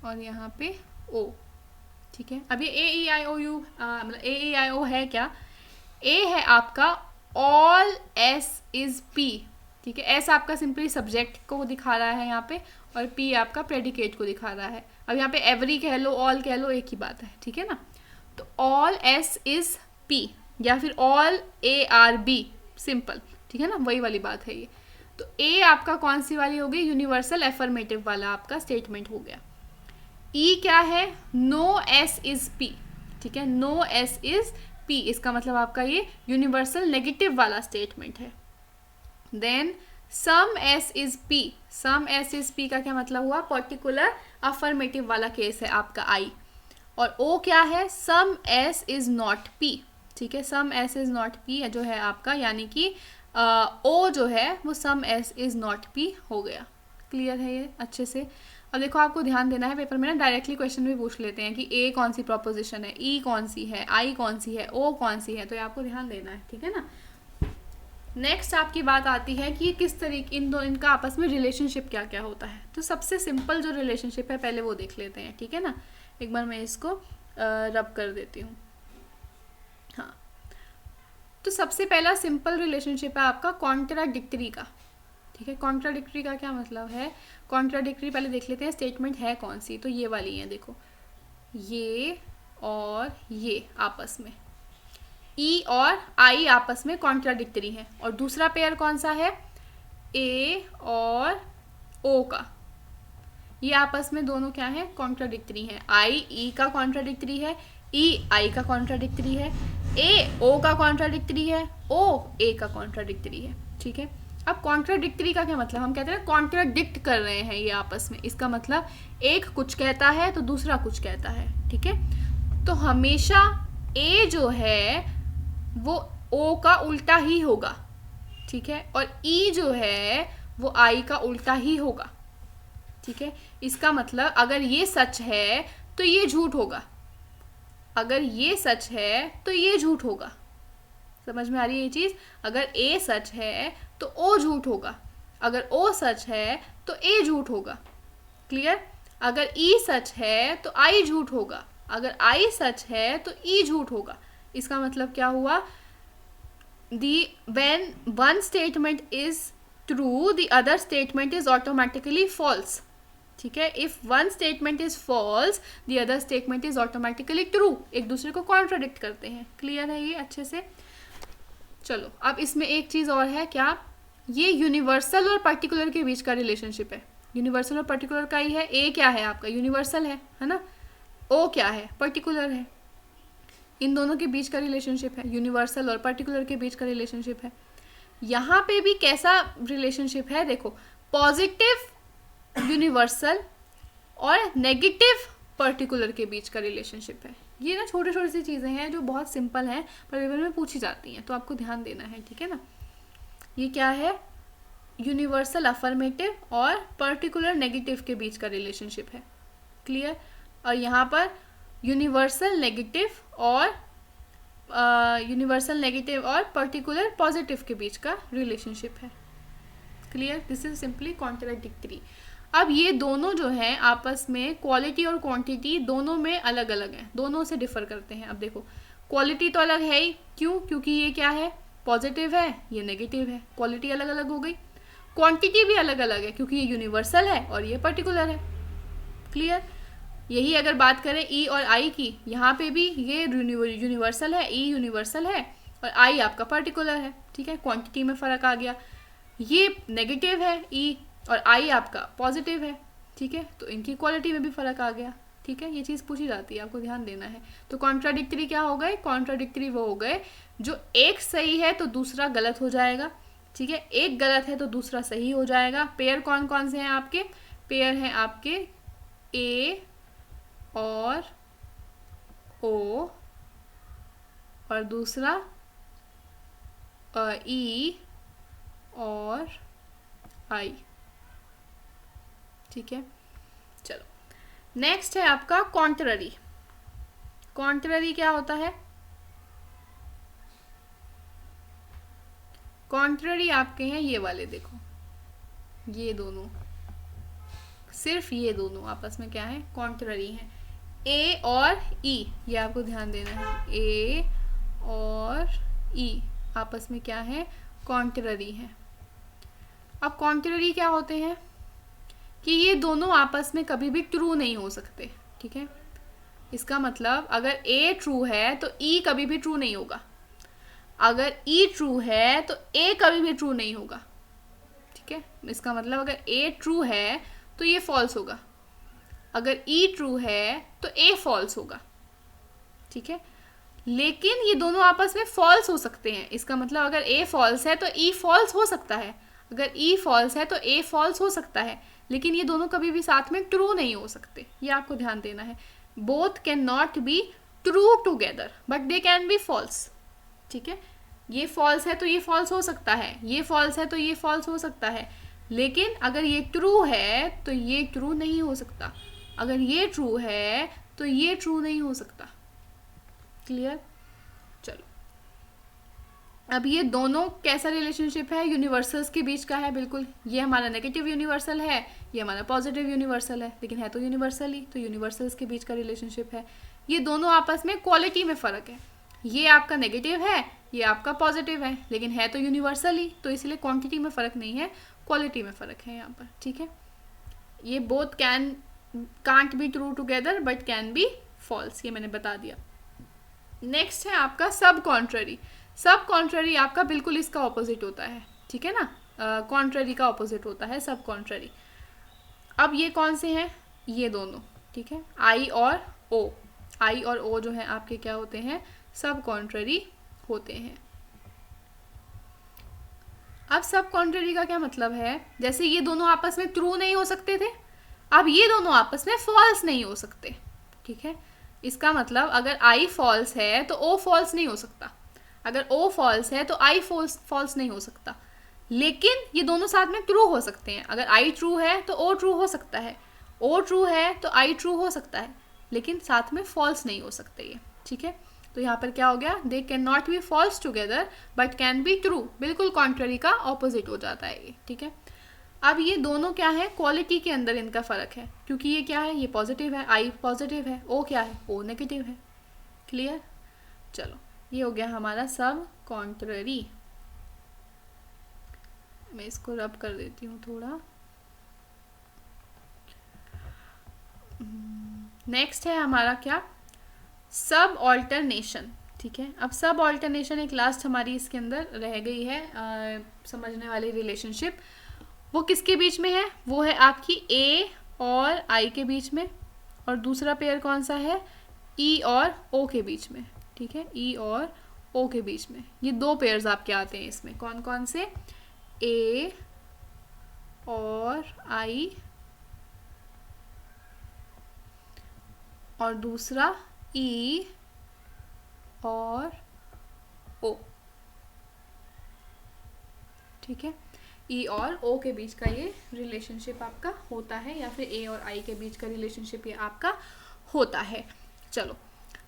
और यहाँ पे ओ। ठीक है, अब ये ए ई आई ओ यू मतलब ए ई आई ओ है क्या, ए है आपका ऑल एस इज पी। ठीक है, एस आपका सिंपली सब्जेक्ट को दिखा रहा है यहाँ पे और पी आपका प्रेडिकेट को दिखा रहा है। अब यहाँ पे एवरी कह लो, ऑल कह लो, एक ही बात है, ठीक है ना। तो ऑल एस इज पी या फिर all A are B, simple, ठीक है ना, वही वाली बात है ये। तो ए आपका कौन सी वाली हो गई, यूनिवर्सल एफर्मेटिव वाला आपका स्टेटमेंट हो गया। ई क्या है, नो एस इज पी, ठीक है, नो एस इज पी, इसका मतलब आपका ये यूनिवर्सल नेगेटिव वाला स्टेटमेंट है। Then some S is P, some S is P का क्या मतलब हुआ, पर्टिकुलर अफर्मेटिव वाला केस है आपका आई। और ओ क्या है, सम एस इज नॉट पी, ठीक है, सम एस इज नॉट पी जो है आपका, यानी कि ओ जो है वो सम एस इज नॉट पी हो गया। क्लियर है ये अच्छे से? अब देखो आपको ध्यान देना है, पेपर में ना डायरेक्टली क्वेश्चन भी पूछ लेते हैं कि ए कौन सी प्रोपोजिशन है, ई कौन सी है, आई कौन सी है, ओ कौन सी है, तो ये आपको ध्यान देना है, ठीक है ना। नेक्स्ट आपकी बात आती है कि किस तरीके इनका आपस में रिलेशनशिप क्या क्या होता है। तो सबसे सिंपल जो रिलेशनशिप है पहले वो देख लेते हैं, ठीक है ना। एक बार मैं इसको रब कर देती हूँ। हाँ, तो सबसे पहला सिंपल रिलेशनशिप है आपका कॉन्ट्राडिक्टरी का, ठीक है। कॉन्ट्राडिक्टरी का क्या मतलब है, कॉन्ट्राडिक्टरी पहले देख लेते हैं स्टेटमेंट है कौन सी। तो ये वाली है, देखो ये और ये आपस में, ई और आई आपस में कॉन्ट्राडिक्टरी है। और दूसरा पेयर कौन सा है, ए और ओ का, ये आपस में दोनों क्या है, कॉन्ट्राडिक्टरी है। आई ई का कॉन्ट्राडिक्टरी है, ई आई का कॉन्ट्राडिक्टरी है, ए ओ का कॉन्ट्राडिक्टरी है, ओ ए का कॉन्ट्राडिक्टरी है, ठीक है। अब कॉन्ट्राडिक्टरी का क्या मतलब, हम कहते हैं कॉन्ट्राडिक्ट कर रहे हैं ये आपस में, इसका मतलब एक कुछ कहता है तो दूसरा कुछ कहता है, ठीक है। तो हमेशा ए जो है वो ओ का उल्टा ही होगा, ठीक है, और ई जो है वो आई का उल्टा ही होगा, ठीक है। इसका मतलब अगर ये सच है तो ये झूठ होगा, अगर ये सच है तो ये झूठ होगा। समझ में आ रही है ये चीज़? अगर ए सच है तो ओ झूठ होगा, अगर ओ सच है तो ए झूठ होगा। क्लियर? अगर ई सच है तो आई झूठ होगा, अगर आई सच है तो ई झूठ होगा। इसका मतलब क्या हुआ? when one statement is true, the other statement is automatically false, ठीक है। If one statement is false, the other statement is automatically true, एक दूसरे को कॉन्ट्राडिक्ट करते हैं। क्लियर है ये अच्छे से? चलो अब इसमें एक चीज और है, क्या? ये यूनिवर्सल और पर्टिकुलर के बीच का रिलेशनशिप है। यूनिवर्सल और पर्टिकुलर का ही है। ए क्या है आपका? यूनिवर्सल है ना। ओ क्या है? पर्टिकुलर है। इन दोनों के बीच का रिलेशनशिप है, यूनिवर्सल और पर्टिकुलर के बीच का रिलेशनशिप है। यहाँ पे भी कैसा रिलेशनशिप है देखो, पॉजिटिव यूनिवर्सल और नेगेटिव पर्टिकुलर के बीच का रिलेशनशिप है। ये ना छोटी छोटी सी चीज़ें हैं जो बहुत सिंपल हैं पर पेपर में पूछी जाती हैं, तो आपको ध्यान देना है, ठीक है ना। ये क्या है? यूनिवर्सल अफर्मेटिव और पर्टिकुलर नेगेटिव के बीच का रिलेशनशिप है। क्लियर? और यहाँ पर यूनिवर्सल नेगेटिव और पर्टिकुलर पॉजिटिव के बीच का रिलेशनशिप है। Clear? This is simply contradictory. अब ये दोनों जो हैं आपस में क्वालिटी और क्वांटिटी दोनों में अलग अलग हैं, दोनों से डिफर करते हैं। अब देखो क्वालिटी तो अलग है ही, क्यों? क्योंकि ये क्या है? पॉजिटिव है, ये नेगेटिव है, क्वालिटी अलग अलग हो गई। क्वांटिटी भी अलग अलग है क्योंकि ये यूनिवर्सल है और ये पर्टिकुलर है। क्लियर? यही अगर बात करें ई और आई की, यहाँ पे भी ये यूनिवर्सल है, ई यूनिवर्सल है और आई आपका पर्टिकुलर है, ठीक है। क्वांटिटी में फ़र्क आ गया, ये नेगेटिव है ई और आई आपका पॉजिटिव है, ठीक है। तो इनकी क्वालिटी में भी फ़र्क आ गया, ठीक है। ये चीज़ पूछी जाती है, आपको ध्यान देना है। तो कॉन्ट्राडिक्टरी क्या हो गए? कॉन्ट्राडिक्टरी वो हो गए जो एक सही है तो दूसरा गलत हो जाएगा, ठीक है। एक गलत है तो दूसरा सही हो जाएगा। पेयर कौन कौन से हैं आपके? पेयर हैं आपके ए और ओ और दूसरा ई और आई, ठीक है। चलो नेक्स्ट है आपका कॉन्ट्ररी। कॉन्ट्ररी क्या होता है? कॉन्ट्ररी आपके हैं ये वाले, देखो ये दोनों, सिर्फ ये दोनों आपस में क्या है? कॉन्ट्ररी हैं। ए और ई, ये आपको ध्यान देना है, ए और ई आपस में क्या है? कॉन्ट्ररी है। अब कॉन्ट्ररी क्या होते हैं कि ये दोनों आपस में कभी भी ट्रू नहीं हो सकते, ठीक है। इसका मतलब अगर ए ट्रू है तो ई कभी भी ट्रू नहीं होगा, अगर ई ट्रू है तो ए कभी भी ट्रू नहीं होगा, ठीक है। इसका मतलब अगर ए ट्रू है तो ये फॉल्स होगा, अगर ई ट्रू है तो ए फॉल्स होगा, ठीक है। लेकिन ये दोनों आपस में फॉल्स हो सकते हैं। इसका मतलब अगर ए फॉल्स है तो ई फॉल्स हो सकता है, अगर ई फॉल्स है तो ए फॉल्स हो सकता है, लेकिन ये दोनों कभी भी साथ में ट्रू नहीं हो सकते। ये आपको ध्यान देना है। Both can not be true together but they can be false, ठीक है। ये फॉल्स है तो ये फॉल्स हो सकता है, ये फॉल्स है तो ये फॉल्स हो सकता है, लेकिन अगर ये ट्रू है तो ये ट्रू नहीं हो सकता, अगर ये ट्रू है तो ये ट्रू नहीं हो सकता। क्लियर? चलो अब ये दोनों कैसा रिलेशनशिप है? यूनिवर्सल्स के बीच का है, बिल्कुल। ये हमारा नेगेटिव यूनिवर्सल है, ये हमारा पॉजिटिव यूनिवर्सल है, लेकिन है तो यूनिवर्सल ही, तो यूनिवर्सल्स के बीच का रिलेशनशिप है। ये दोनों आपस में क्वालिटी में फ़र्क है, ये आपका नेगेटिव है, ये आपका पॉजिटिव है, लेकिन है तो यूनिवर्सल ही, तो इसलिए क्वांटिटी में फ़र्क नहीं है, क्वालिटी में फ़र्क है यहाँ पर, ठीक है। ये both can't be true together but can be false, ये मैंने बता दिया। नेक्स्ट है आपका सब कॉन्ट्ररी। सब कॉन्ट्ररी आपका बिल्कुल इसका ऑपोजिट होता है, ठीक है ना। कॉन्ट्ररी का ऑपोजिट होता है सब कॉन्ट्ररी। अब ये कौन से हैं? ये दोनों, ठीक है, आई और ओ। आई और ओ जो है आपके क्या होते हैं, सब कॉन्ट्ररी होते हैं। अब सब कॉन्ट्ररी का क्या मतलब है, जैसे ये दोनों आपस में ट्रू नहीं हो सकते थे, अब ये दोनों आपस में फॉल्स नहीं हो सकते। ठीक है, इसका मतलब अगर आई फॉल्स है तो ओ फॉल्स नहीं हो सकता, अगर ओ फॉल्स है तो आई फॉल्स नहीं हो सकता। लेकिन ये दोनों साथ में ट्रू हो सकते हैं, अगर आई ट्रू है तो ओ ट्रू हो सकता है, ओ ट्रू है तो आई ट्रू हो सकता है, लेकिन साथ में फॉल्स नहीं हो सकते ये। ठीक है, तो यहाँ पर क्या हो गया, they can not be false together but can be true, बिल्कुल कॉन्ट्ररी का ऑपोजिट हो जाता है ये। ठीक है, अब ये दोनों क्या है, क्वालिटी के अंदर इनका फर्क है, क्योंकि ये क्या है, ये पॉजिटिव है, आई पॉजिटिव है, ओ क्या है, ओ नेगेटिव है। क्लियर, चलो ये हो गया हमारा सब कॉन्ट्ररी। मैं इसको रब कर देती हूँ थोड़ा। नेक्स्ट है हमारा क्या, सब ऑल्टरनेशन। ठीक है, अब सब ऑल्टरनेशन एक लास्ट हमारी इसके अंदर रह गई है समझने वाली रिलेशनशिप। वो किसके बीच में है, वो है आपकी ए और आई के बीच में, और दूसरा पेयर कौन सा है, ई और ओ के बीच में। ठीक है, ई और ओ के बीच में ये दो पेयर्स आपके आते हैं इसमें, कौन कौन से, ए और आई और दूसरा ई और ओ। ठीक है, ई और ओ के बीच का ये रिलेशनशिप आपका होता है, या फिर ए और आई के बीच का रिलेशनशिप ये आपका होता है। चलो,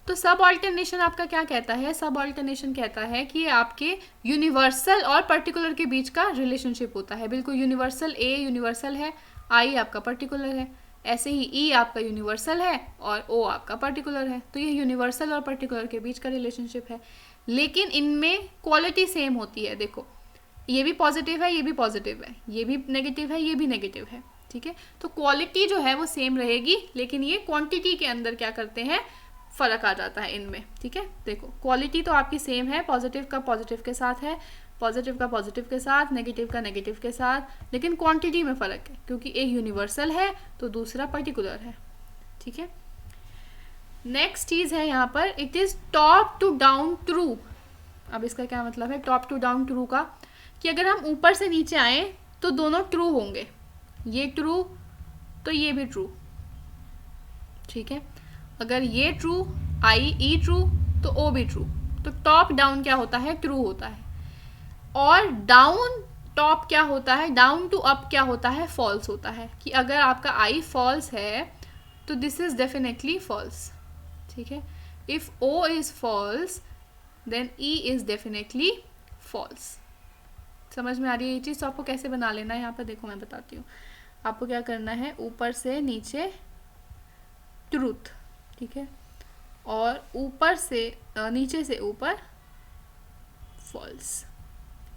तो सब ऑल्टरनेशन आपका क्या कहता है, सब ऑल्टरनेशन कहता है कि ये आपके यूनिवर्सल और पर्टिकुलर के बीच का रिलेशनशिप होता है। बिल्कुल यूनिवर्सल, ए यूनिवर्सल है, आई आपका पर्टिकुलर है, ऐसे ही ई आपका यूनिवर्सल है और ओ आपका पर्टिकुलर है, तो ये यूनिवर्सल और पर्टिकुलर के बीच का रिलेशनशिप है। लेकिन इनमें क्वालिटी सेम होती है, देखो ये भी पॉजिटिव है, ये भी पॉजिटिव है, ये भी नेगेटिव है, ये भी नेगेटिव है। ठीक है, तो क्वालिटी जो है वो सेम रहेगी, लेकिन ये क्वांटिटी के अंदर क्या करते हैं, फर्क आ जाता है इनमें। ठीक है, देखो क्वालिटी तो आपकी सेम है, पॉजिटिव का पॉजिटिव के साथ है, पॉजिटिव का पॉजिटिव के साथ, नेगेटिव का नेगेटिव के साथ, लेकिन क्वांटिटी में फ़र्क है, क्योंकि एक यूनिवर्सल है तो दूसरा पर्टिकुलर है। ठीक है, नेक्स्ट चीज़ है यहाँ पर, it is top to down true. अब इसका क्या मतलब है टॉप टू डाउन ट्रू का, कि अगर हम ऊपर से नीचे आए तो दोनों ट्रू होंगे, ये ट्रू तो ये भी ट्रू। ठीक है, अगर ये ट्रू, आई ई ट्रू तो ओ भी ट्रू, तो टॉप डाउन क्या होता है, ट्रू होता है। और डाउन टॉप क्या होता है, डाउन टू अप क्या होता है, फॉल्स होता है, कि अगर आपका आई फॉल्स है तो दिस इज डेफिनेटली फॉल्स। ठीक है, if O is false then E is definitely false. समझ में आ रही है ये चीज़, तो आपको कैसे बना लेना है यहाँ पर देखो मैं बताती हूँ। आपको क्या करना है, ऊपर से नीचे ट्रूथ, ठीक है, और ऊपर से नीचे से ऊपर फॉल्स।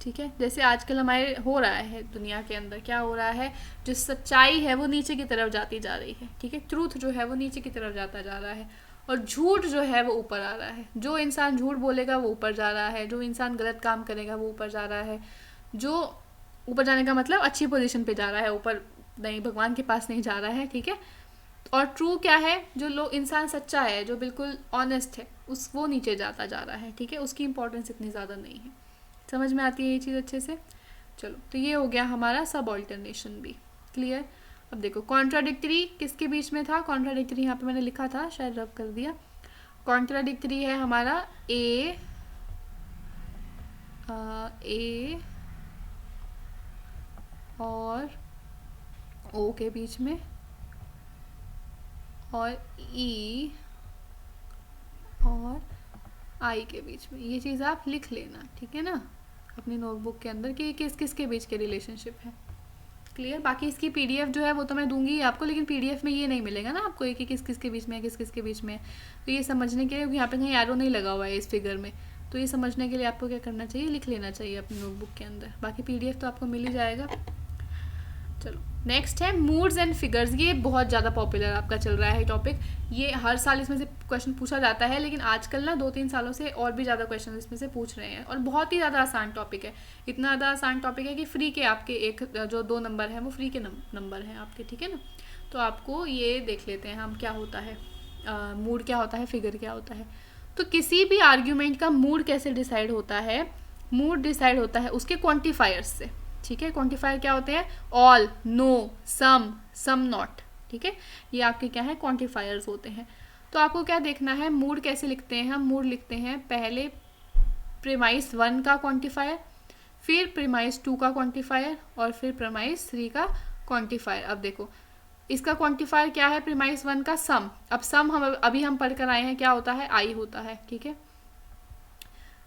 ठीक है, जैसे आजकल हमारे हो रहा है दुनिया के अंदर, क्या हो रहा है, जो सच्चाई है वो नीचे की तरफ जाती जा रही है। ठीक है, ट्रूथ जो है वो नीचे की तरफ जाता जा रहा है, और झूठ जो है वो ऊपर आ रहा है। जो इंसान झूठ बोलेगा वो ऊपर जा रहा है, जो इंसान गलत काम करेगा वो ऊपर जा रहा है, जो ऊपर जाने का मतलब अच्छी पोजीशन पे जा रहा है, ऊपर नहीं, भगवान के पास नहीं जा रहा है। ठीक है, और ट्रू क्या है, जो लोग इंसान सच्चा है, जो बिल्कुल ऑनेस्ट है, उस वो नीचे जाता जा रहा है। ठीक है, उसकी इंपॉर्टेंस इतनी ज़्यादा नहीं है। समझ में आती है ये चीज़ अच्छे से। चलो, तो ये हो गया हमारा सब ऑल्टरनेशन भी क्लियर। अब देखो कॉन्ट्राडिक्टरी किसके बीच में था, कॉन्ट्राडिक्टरी यहाँ पे मैंने लिखा था, शायद रब कर दिया। कॉन्ट्राडिक्टरी है हमारा ए और ओ के बीच में, और ई और आई के बीच में। ये चीज़ आप लिख लेना, ठीक है ना, अपनी नोटबुक के अंदर कि किस किस के बीच के रिलेशनशिप है। क्लियर, बाकी इसकी पीडीएफ जो है वो तो मैं दूंगी आपको, लेकिन पीडीएफ में ये नहीं मिलेगा ना आपको कि किस किस के बीच में है, किस किस के बीच में है। तो ये समझने के लिए, यहाँ पे कहीं एरो नहीं लगा हुआ है इस फिगर में, तो ये समझने के लिए आपको क्या करना चाहिए, लिख लेना चाहिए अपनी नोटबुक के अंदर। बाकी पीडीएफ तो आपको मिल ही जाएगा। चलो, नेक्स्ट है मूड्स एंड फिगर्स। ये बहुत ज़्यादा पॉपुलर आपका चल रहा है टॉपिक, ये हर साल इसमें से क्वेश्चन पूछा जाता है, लेकिन आजकल ना 2-3 सालों से और भी ज़्यादा क्वेश्चन इसमें से पूछ रहे हैं, और बहुत ही ज़्यादा आसान टॉपिक है। इतना ज़्यादा आसान टॉपिक है कि फ्री के आपके एक जो 2 नंबर हैं वो फ्री के नंबर हैं आपके। ठीक है ना, तो आपको ये देख लेते हैं हम क्या होता है। मूड क्या होता है, फिगर क्या होता है। तो किसी भी आर्ग्यूमेंट का मूड कैसे डिसाइड होता है, मूड डिसाइड होता है उसके क्वांटिफायर्स से, ठीक है। क्वांटिफायर क्या होते हैं, ऑल, नो, सम नॉट, ठीक है, ये आपके क्या है क्वांटिफायर्स होते हैं। तो आपको क्या देखना है, मूड कैसे लिखते हैं हम, मूड लिखते हैं पहले प्रीमाइस 1 का क्वांटिफायर, फिर प्रीमाइस 2 का क्वांटिफायर और फिर प्रीमाइस 3 का क्वांटिफायर। अब देखो इसका क्वांटिफायर क्या है, प्रीमाइस 1 का सम। अब सम हम अभी हम पढ़ कर आए हैं क्या होता है, आई होता है, ठीक है।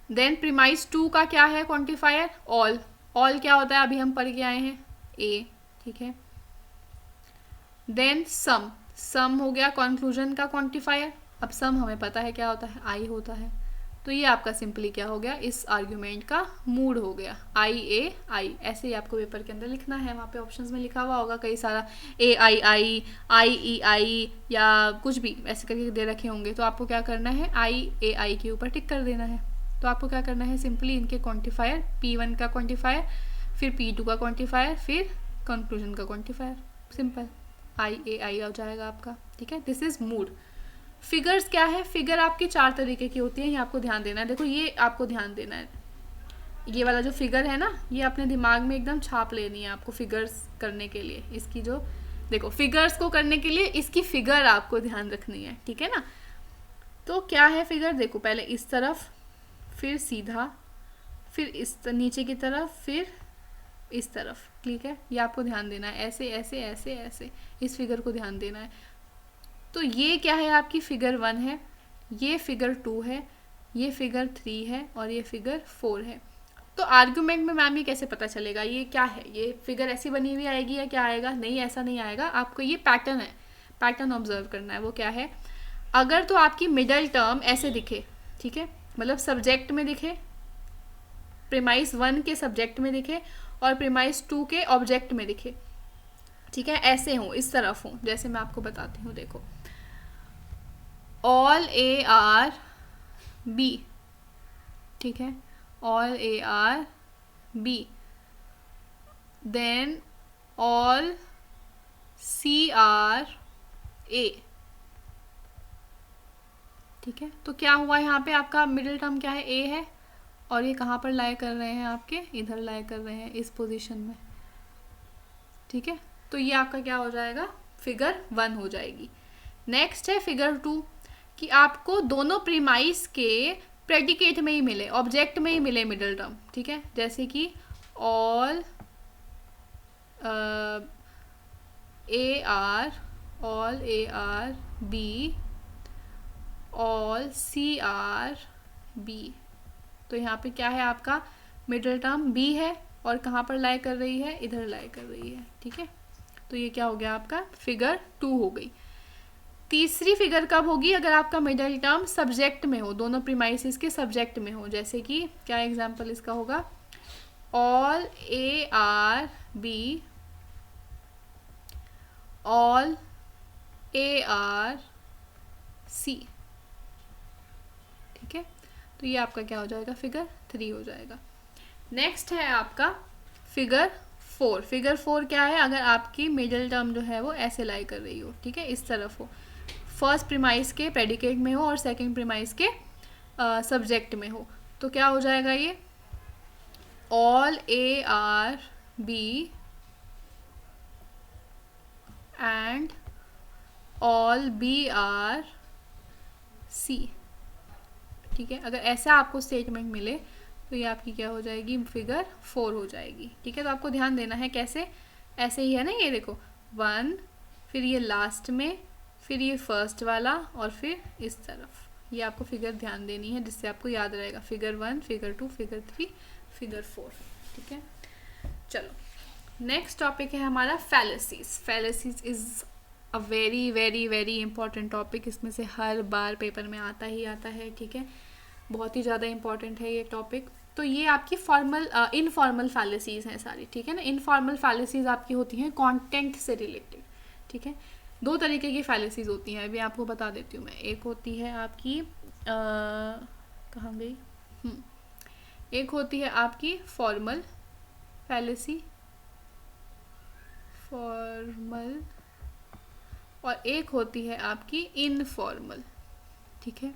देन प्रीमाइस 2 का क्या है क्वांटिफायर, ऑल। ऑल क्या होता है, अभी हम पढ़ के आए हैं, ए, ठीक है। देन सम हो गया कंक्लूजन का क्वांटिफायर। अब सम हमें पता है क्या होता है, आई होता है। तो ये आपका सिंपली क्या हो गया, इस आर्ग्यूमेंट का मूड हो गया, आई ए आई। ऐसे ही आपको पेपर के अंदर लिखना है, वहाँ पे ऑप्शंस में लिखा हुआ होगा कई सारा, ए आई आई, आई ई आई, या कुछ भी ऐसे करके दे रखे होंगे। तो आपको क्या करना है, आई ए आई के ऊपर टिक कर देना है। तो आपको क्या करना है, सिंपली इनके क्वांटिफायर, P1 का क्वांटिफायर, फिर P2 का क्वांटिफायर, फिर कंक्लूजन का क्वांटिफायर, सिंपल आई ए आई आ जाएगा आपका, ठीक है। This is mood. फिगर्स क्या है, फिगर आपकी 4 तरीके की होती है, ये आपको ध्यान देना है। देखो ये आपको ध्यान देना है, ये वाला जो फिगर है ना, ये अपने दिमाग में एकदम छाप लेनी है आपको फिगर्स करने के लिए। इसकी जो देखो फिगर्स को करने के लिए इसकी फिगर आपको ध्यान रखनी है, ठीक है ना। तो क्या है फिगर, देखो पहले इस तरफ, फिर सीधा, फिर इस नीचे की तरफ, फिर इस तरफ, ठीक है। ये आपको ध्यान देना है, ऐसे ऐसे ऐसे ऐसे इस फिगर को ध्यान देना है। तो ये क्या है, आपकी फिगर 1 है, ये फिगर 2 है, ये फिगर 3 है और ये फिगर 4 है। तो आर्ग्यूमेंट में मैम ये कैसे पता चलेगा ये क्या है, ये फिगर ऐसी बनी हुई आएगी या क्या आएगा, नहीं ऐसा नहीं आएगा। आपको ये पैटर्न है, पैटर्न ऑब्जर्व करना है। वो क्या है, अगर तो आपकी मिडल टर्म ऐसे दिखे, ठीक है, मतलब सब्जेक्ट में दिखे, प्रीमाइस 1 के सब्जेक्ट में दिखे और प्रीमाइस 2 के ऑब्जेक्ट में दिखे, ठीक है, ऐसे हो, इस तरफ हो, जैसे मैं आपको बताती हूँ। देखो ऑल ए आर बी, ठीक है, all A are B, then all C are A, ठीक है। तो क्या हुआ यहाँ पे, आपका मिडिल टर्म क्या है, ए है, और ये कहाँ पर लाई कर रहे हैं, आपके इधर लाई कर रहे हैं, इस पोजीशन में, ठीक है। तो ये आपका क्या हो जाएगा, फिगर 1 हो जाएगी। नेक्स्ट है फिगर 2, कि आपको दोनों प्रीमाइस के प्रेडिकेट में ही मिले, ऑब्जेक्ट में ही मिले मिडिल टर्म, ठीक है। जैसे कि all A are B, all C are B. तो यहाँ पे क्या है, आपका मिडिल टर्म बी है और कहाँ पर लाई कर रही है, इधर लाई कर रही है, ठीक है। तो ये क्या हो गया, आपका फिगर 2 हो गई। तीसरी फिगर कब होगी, अगर आपका मिडिल टर्म सब्जेक्ट में हो, दोनों प्रीमाइसिस के सब्जेक्ट में हो। जैसे कि क्या एग्जांपल इसका होगा, all A are B, all A are C, ठीक है। तो ये आपका क्या हो जाएगा, फिगर 3 हो जाएगा। नेक्स्ट है आपका फिगर 4। फिगर 4 क्या है, अगर आपकी मिडिल टर्म जो है वो ऐसे लाई कर रही हो, ठीक है, इस तरफ हो, फर्स्ट प्रीमाइस के प्रेडिकेट में हो और सेकंड प्रीमाइस के सब्जेक्ट में हो। तो क्या हो जाएगा ये, all A are B and all B are C, ठीक है। अगर ऐसा आपको स्टेटमेंट मिले तो ये आपकी क्या हो जाएगी, फिगर 4 हो जाएगी, ठीक है। तो आपको ध्यान देना है कैसे, ऐसे ही है ना, ये देखो 1, फिर ये लास्ट में, फिर ये फर्स्ट वाला और फिर इस तरफ, ये आपको फिगर ध्यान देनी है जिससे आपको याद रहेगा, फिगर 1, फिगर 2, फिगर 3, फिगर 4, ठीक है। चलो नेक्स्ट टॉपिक है हमारा फैलेसीज। फैलेसीज is a very very very important topic, इसमें से हर बार पेपर में आता ही आता है, ठीक है, बहुत ही ज़्यादा इंपॉर्टेंट है ये टॉपिक। तो ये आपकी फॉर्मल इनफॉर्मल फैलेसीज हैं सारी, ठीक है ना। इनफॉर्मल फैलेसीज आपकी होती हैं कंटेंट से रिलेटेड, ठीक है। 2 तरीके की फैलेसीज होती हैं, अभी आपको बता देती हूँ मैं। एक होती है आपकी कहाँ गई, एक होती है आपकी फॉर्मल फैलेसी, फॉर्मल और एक होती है आपकी इनफॉर्मल, ठीक है।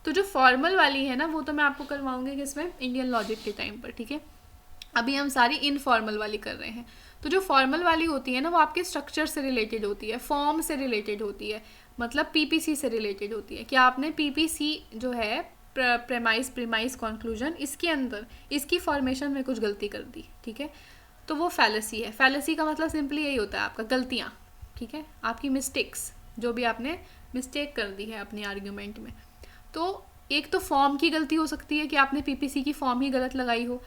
तो जो फॉर्मल वाली है ना वो तो मैं आपको करवाऊंगी किसमें, इंडियन लॉजिक के टाइम पर, ठीक है। अभी हम सारी इनफॉर्मल वाली कर रहे हैं। तो जो फॉर्मल वाली होती है ना वो आपके स्ट्रक्चर से रिलेटेड होती है, फॉर्म से रिलेटेड होती है, मतलब पीपीसी से रिलेटेड होती है कि आपने पीपीसी जो है प्रेमाइस प्रीमाइस कंक्लूजन, इसके अंदर इसकी फॉर्मेशन में कुछ गलती कर दी, ठीक है, तो वो फैलेसी है। फैलेसी का मतलब सिंपली यही होता है आपका गलतियाँ, ठीक है, आपकी मिस्टेक्स, जो भी आपने मिस्टेक कर दी है अपनी आर्ग्यूमेंट में। तो एक तो फॉर्म की गलती हो सकती है कि आपने पीपीसी की फॉर्म ही गलत लगाई हो,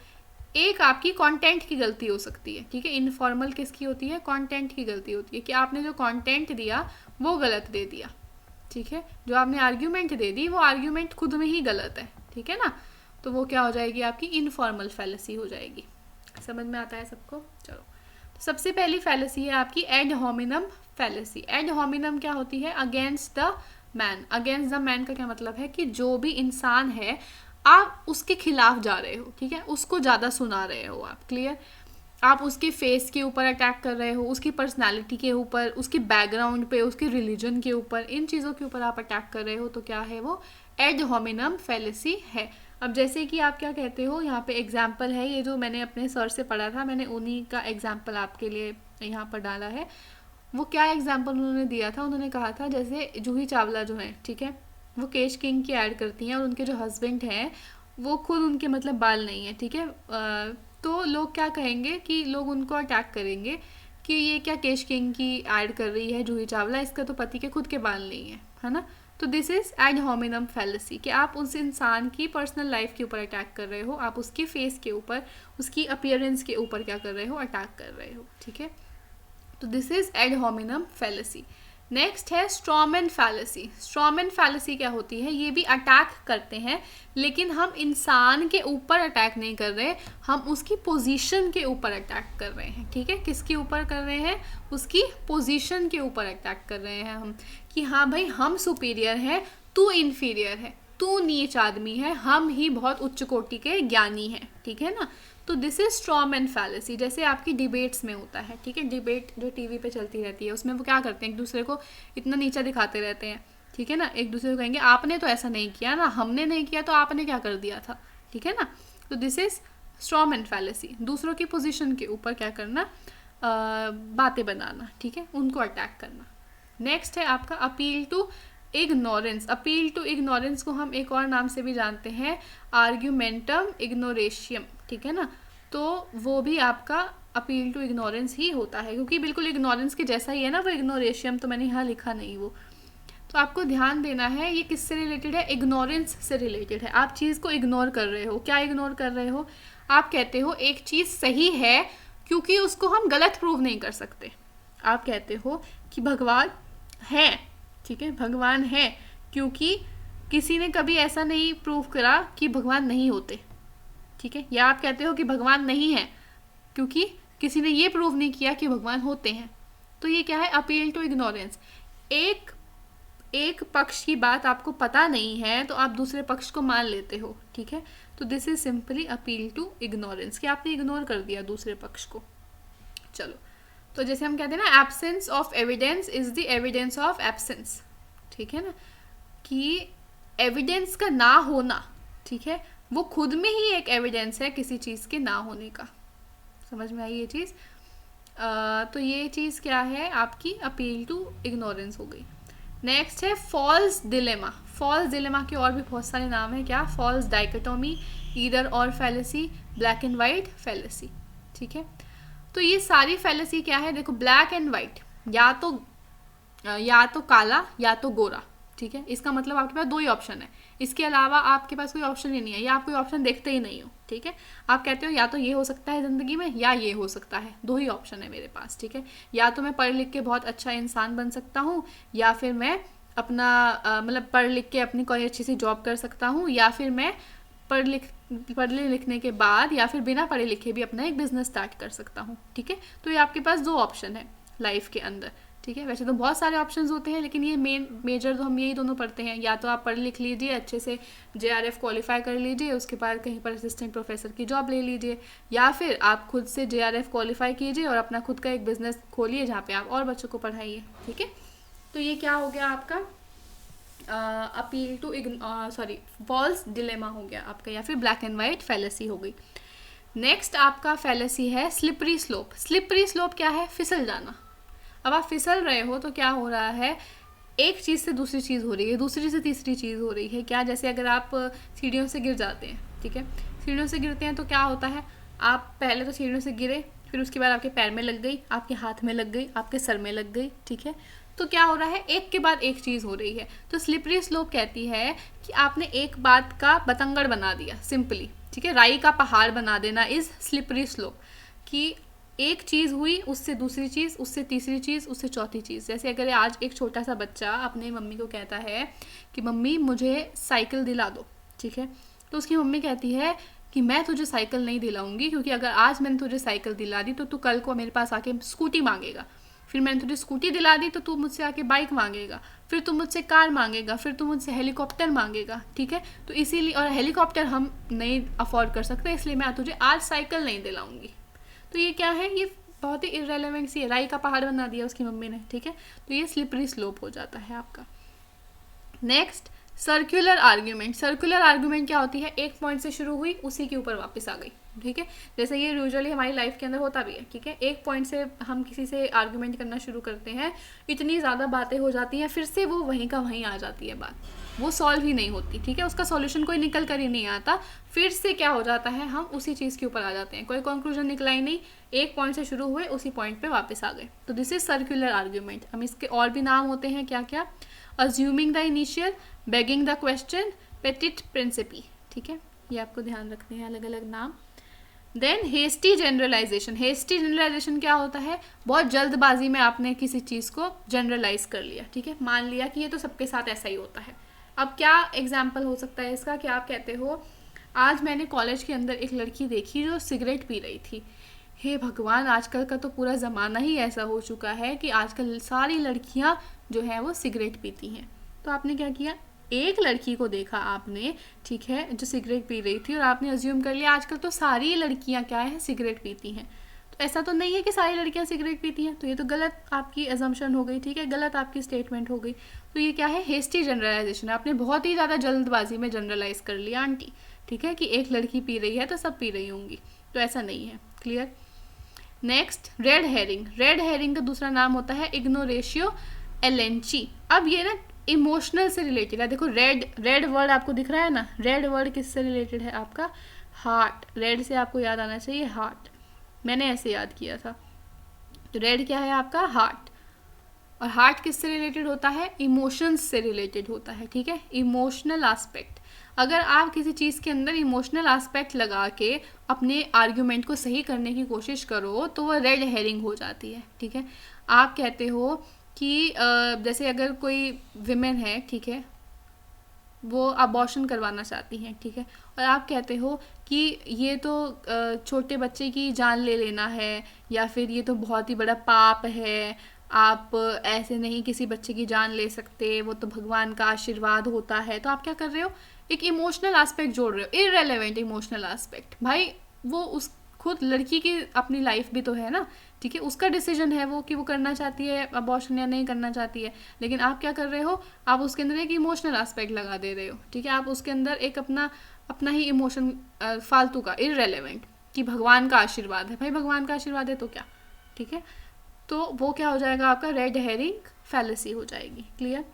एक आपकी कंटेंट की गलती हो सकती है, ठीक है। इनफॉर्मल किसकी होती है, कंटेंट की गलती होती है कि आपने जो कंटेंट दिया वो गलत दे दिया, ठीक है। जो आपने आर्ग्यूमेंट दे दी वो आर्ग्यूमेंट खुद में ही गलत है, ठीक है ना, तो वो क्या हो जाएगी, आपकी इनफॉर्मल फैलेसी हो जाएगी। समझ में आता है सबको? चलो, तो सबसे पहली फैलेसी है आपकी add hominem fallacy. Add hominem क्या होती है, against the man. Against the man का क्या मतलब है कि जो भी इंसान है आप उसके खिलाफ जा रहे हो, ठीक है, उसको ज़्यादा सुना रहे हो आप, क्लियर। आप उसके फेस के ऊपर अटैक कर रहे हो, उसकी पर्सनालिटी के ऊपर, उसके बैकग्राउंड पे, उसके रिलीजन के ऊपर, इन चीज़ों के ऊपर आप अटैक कर रहे हो, तो क्या है वो, एड होमिनम फैलेसी है। अब जैसे कि आप क्या कहते हो, यहाँ पे एग्जाम्पल है, ये जो मैंने अपने सर से पढ़ा था, मैंने उन्हीं का एग्जाम्पल आपके लिए यहाँ पर डाला है। वो क्या एग्जाम्पल उन्होंने दिया था, उन्होंने कहा था जैसे जूही चावला जो है, ठीक है, वो केश किंग की ऐड करती हैं और उनके जो हस्बैंड हैं वो खुद उनके मतलब बाल नहीं है, ठीक है। तो लोग क्या कहेंगे कि लोग उनको अटैक करेंगे कि ये क्या केश किंग की ऐड कर रही है जूही चावला, इसका तो पति के खुद के बाल नहीं है ना। तो this is add hominem fallacy कि आप उस इंसान की पर्सनल लाइफ के ऊपर अटैक कर रहे हो, आप उसके फेस के ऊपर, उसकी अपीयरेंस के ऊपर क्या कर रहे हो, अटैक कर रहे हो, ठीक है। तो this is add hominem fallacy. Next है स्ट्रॉमैन फैलेसी। स्ट्रॉमैन फैलेसी क्या होती है, ये भी अटैक करते हैं लेकिन हम इंसान के ऊपर अटैक नहीं कर रहे, हम उसकी पोजीशन के ऊपर अटैक कर रहे हैं, ठीक है। किसके ऊपर कर रहे हैं, उसकी पोजीशन के ऊपर अटैक कर रहे हैं हम, कि हाँ भाई हम सुपीरियर हैं, तू इन्फीरियर है, तू नीच आदमी है, हम ही बहुत उच्च कोटि के ज्ञानी हैं, ठीक है ना। तो दिस इज स्ट्रॉमैन फैलेसी। जैसे आपकी डिबेट्स में होता है, ठीक है, डिबेट जो टीवी पे चलती रहती है उसमें वो क्या करते हैं, एक दूसरे को इतना नीचा दिखाते रहते हैं, ठीक है ना। एक दूसरे को कहेंगे आपने तो ऐसा नहीं किया ना, हमने नहीं किया तो आपने क्या कर दिया था, ठीक है ना। तो दिस इज स्ट्रॉमैन फैलेसी, दूसरों की पोजीशन के ऊपर क्या करना, बातें बनाना, ठीक है, उनको अटैक करना। नेक्स्ट है आपका appeal to ignorance. Appeal to ignorance को हम एक और नाम से भी जानते हैं, आर्ग्यूमेंटम इग्नोरेशियम, ठीक है ना। तो वो भी आपका अपील टू इग्नोरेंस ही होता है, क्योंकि बिल्कुल इग्नोरेंस के जैसा ही है ना वो इग्नोरेशियम, तो मैंने यहाँ लिखा नहीं वो। तो आपको ध्यान देना है ये किससे रिलेटेड है, इग्नोरेंस से रिलेटेड है। आप चीज़ को इग्नोर कर रहे हो, क्या इग्नोर कर रहे हो, आप कहते हो एक चीज़ सही है क्योंकि उसको हम गलत प्रूव नहीं कर सकते। आप कहते हो कि भगवान है, ठीक है, भगवान है क्योंकि किसी ने कभी ऐसा नहीं प्रूव करा कि भगवान नहीं होते, ठीक है। या आप कहते हो कि भगवान नहीं है क्योंकि किसी ने ये प्रूव नहीं किया कि भगवान होते हैं। तो ये क्या है, अपील टू इग्नोरेंस। एक पक्ष की बात आपको पता नहीं है तो आप दूसरे पक्ष को मान लेते हो, ठीक है। तो this is simply appeal to ignorance कि आपने इग्नोर कर दिया दूसरे पक्ष को। चलो, तो जैसे हम कहते हैं ना, absence of evidence is the evidence of absence, ठीक है ना, कि एविडेंस का ना होना, ठीक है, वो खुद में ही एक एविडेंस है किसी चीज़ के ना होने का। समझ में आई ये चीज़? तो ये चीज़ क्या है, आपकी अपील टू इग्नोरेंस हो गई। नेक्स्ट है फॉल्स डिलेमा। फॉल्स डिलेमा के और भी बहुत सारे नाम हैं, क्या, फॉल्स डाइकोटोमी, ईदर और fallacy, black and white fallacy, ठीक है। तो ये सारी फैलेसी क्या है, देखो, ब्लैक एंड वाइट, या तो काला या तो गोरा, ठीक है। इसका मतलब आपके पास दो ही ऑप्शन है, इसके अलावा आपके पास कोई ऑप्शन ही नहीं है, या आप कोई ऑप्शन देखते ही नहीं हो, ठीक है। आप कहते हो या तो ये हो सकता है ज़िंदगी में या ये हो सकता है, दो ही ऑप्शन है मेरे पास, ठीक है। या तो मैं पढ़ लिख के बहुत अच्छा इंसान बन सकता हूँ, या फिर मैं अपना मतलब पढ़ लिख के अपनी कोई अच्छी सी जॉब कर सकता हूँ, या फिर मैं पढ़ने लिखने के बाद या फिर बिना पढ़े लिखे भी अपना एक बिजनेस स्टार्ट कर सकता हूँ, ठीक है। तो ये आपके पास दो ऑप्शन है लाइफ के अंदर, ठीक है। वैसे तो बहुत सारे ऑप्शंस होते हैं, लेकिन ये मेजर तो हम यही दोनों पढ़ते हैं। या तो आप पढ़ लिख लीजिए, अच्छे से JRF क्वालिफाई कर लीजिए, उसके बाद कहीं पर असिस्टेंट प्रोफेसर की जॉब ले लीजिए, या फिर आप खुद से JRF क्वालिफाई कीजिए और अपना खुद का एक बिजनेस खोलिए जहाँ पे आप और बच्चों को पढ़ाइए। ठीक है, तो ये क्या हो गया आपका अपील टू फॉल्स डिलेमा हो गया आपका, या फिर ब्लैक एंड वाइट फैलेसी हो गई। नेक्स्ट आपका फैलेसी है स्लिपरी स्लोप। स्लिपरी स्लोप क्या है? फिसल जाना। अब आप फिसल रहे हो तो क्या हो रहा है, एक चीज़ से दूसरी चीज़ हो रही है, दूसरी से तीसरी चीज़ हो रही है। क्या? जैसे अगर आप सीढ़ियों से गिर जाते हैं, ठीक है, सीढ़ियों से गिरते हैं तो क्या होता है, आप पहले तो सीढ़ियों से गिरे, फिर उसके बाद आपके पैर में लग गई, आपके हाथ में लग गई, आपके सर में लग गई। ठीक है, तो क्या हो रहा है, एक के बाद एक चीज़ हो रही है। तो स्लिपरी स्लोप कहती है कि आपने एक बात का बतंगड़ बना दिया, सिंपली। ठीक है, राई का पहाड़ बना देना इज स्लिपरी स्लोप, कि एक चीज़ हुई, उससे दूसरी चीज़, उससे तीसरी चीज़, उससे चौथी चीज़। जैसे अगर आज एक छोटा सा बच्चा अपने मम्मी को कहता है कि मम्मी मुझे साइकिल दिला दो, ठीक है, तो उसकी मम्मी कहती है कि मैं तुझे साइकिल नहीं दिलाऊंगी, क्योंकि अगर आज मैंने तुझे साइकिल दिला दी तो तू कल को मेरे पास आके स्कूटी मांगेगा, फिर मैंने तुझे स्कूटी दिला दी तो तू मुझसे आके बाइक मांगेगा, फिर तू मुझसे कार मांगेगा, फिर तू मुझसे हेलीकॉप्टर मांगेगा। ठीक है, तो इसीलिए, और हेलीकॉप्टर हम नहीं अफोर्ड कर सकते, इसलिए मैं तुझे आज साइकिल नहीं दिलाऊंगी। तो ये क्या है, ये बहुत ही इररेलेवेंट सी है, राई का पहाड़ बना दिया उसकी मम्मी ने। ठीक है, तो ये स्लिपरी स्लोप हो जाता है आपका। Next, circular argument. Circular argument क्या होती है, एक पॉइंट से शुरू हुई, उसी के यूपर वापस आ गई। ठीक है, जैसे ये यूजुअली हमारी लाइफ के अंदर होता भी है। ठीक है, एक पॉइंट से हम किसी से आर्ग्यूमेंट करना शुरू करते हैं, इतनी ज़्यादा बातें हो जाती हैं, फिर से वो वहीं का वहीं आ जाती है बात, वो सॉल्व ही नहीं होती। ठीक है, उसका सॉल्यूशन कोई निकल कर ही नहीं आता, फिर से क्या हो जाता है, हम उसी चीज़ के ऊपर आ जाते हैं, कोई कंक्लूजन निकला ही नहीं, एक पॉइंट से शुरू हुए, उसी पॉइंट पे वापस आ गए। तो दिस इज सर्कुलर आर्ग्यूमेंट। हम इसके और भी नाम होते हैं, क्या क्या, assuming the initial, begging the question, petit Principe. ठीक है, ये आपको ध्यान रखने हैं अलग अलग नाम। Then hasty generalization. Hasty generalization क्या होता है, बहुत जल्दबाजी में आपने किसी चीज़ को जनरलाइज कर लिया। ठीक है, मान लिया कि ये तो सबके साथ ऐसा ही होता है। अब क्या एग्जाम्पल हो सकता है इसका, कि आप कहते हो आज मैंने कॉलेज के अंदर एक लड़की देखी जो सिगरेट पी रही थी। हे भगवान, आजकल का तो पूरा ज़माना ही ऐसा हो चुका है कि आजकल सारी लड़कियां जो है वो सिगरेट पीती हैं। तो आपने क्या किया, एक लड़की को देखा आपने, ठीक है, जो सिगरेट पी रही थी, और आपने अज्यूम कर लिया आजकल तो सारी लड़कियां क्या है, सिगरेट पीती हैं। तो ऐसा तो नहीं है कि सारी लड़कियां सिगरेट पीती हैं, तो ये तो गलत आपकी अजम्पशन हो गई। ठीक है, गलत आपकी स्टेटमेंट हो गई। तो ये क्या है, हेस्टी जनरलाइजेशन। आपने बहुत ही ज़्यादा जल्दबाजी में जनरलाइज कर लिया आंटी। ठीक है, कि एक लड़की पी रही है तो सब पी रही होंगी, तो ऐसा नहीं है। Clear. Next, red herring. Red herring का दूसरा नाम होता है इग्नोरेशियो एलेंची। अब ये ना इमोशनल से रिलेटेड है। देखो रेड, रेड वर्ड आपको दिख रहा है ना, रेड वर्ड किससे रिलेटेड है आपका, हार्ट। रेड से आपको याद आना चाहिए हार्ट, मैंने ऐसे याद किया था। तो रेड क्या है आपका, हार्ट। और हार्ट किससे रिलेटेड होता है, इमोशंस से रिलेटेड होता है। ठीक है, इमोशनल एस्पेक्ट। अगर आप किसी चीज़ के अंदर इमोशनल एस्पेक्ट लगा के अपने आर्ग्यूमेंट को सही करने की कोशिश करो तो वह रेड हेरिंग हो जाती है। ठीक है, आप कहते हो कि जैसे अगर कोई विमेन है, ठीक है, वो अबॉर्शन करवाना चाहती हैं, ठीक है, और आप कहते हो कि ये तो छोटे बच्चे की जान ले लेना है, या फिर ये तो बहुत ही बड़ा पाप है, आप ऐसे नहीं किसी बच्चे की जान ले सकते, वो तो भगवान का आशीर्वाद होता है। तो आप क्या कर रहे हो, एक इमोशनल एस्पेक्ट जोड़ रहे हो, इररेलेवेंट इमोशनल एस्पेक्ट। भाई वो उस खुद लड़की की अपनी लाइफ भी तो है ना। ठीक है, उसका डिसीजन है वो कि वो करना चाहती है अबॉर्शन या नहीं करना चाहती है, लेकिन आप क्या कर रहे हो, आप उसके अंदर एक इमोशनल एस्पेक्ट लगा दे रहे हो। ठीक है, आप उसके अंदर एक अपना अपना ही इमोशन फालतू का, इररेलेवेंट, कि भगवान का आशीर्वाद है। भाई भगवान का आशीर्वाद है तो क्या। ठीक है, तो वो क्या हो जाएगा आपका, रेड हेरिंग फैलेसी हो जाएगी। क्लियर।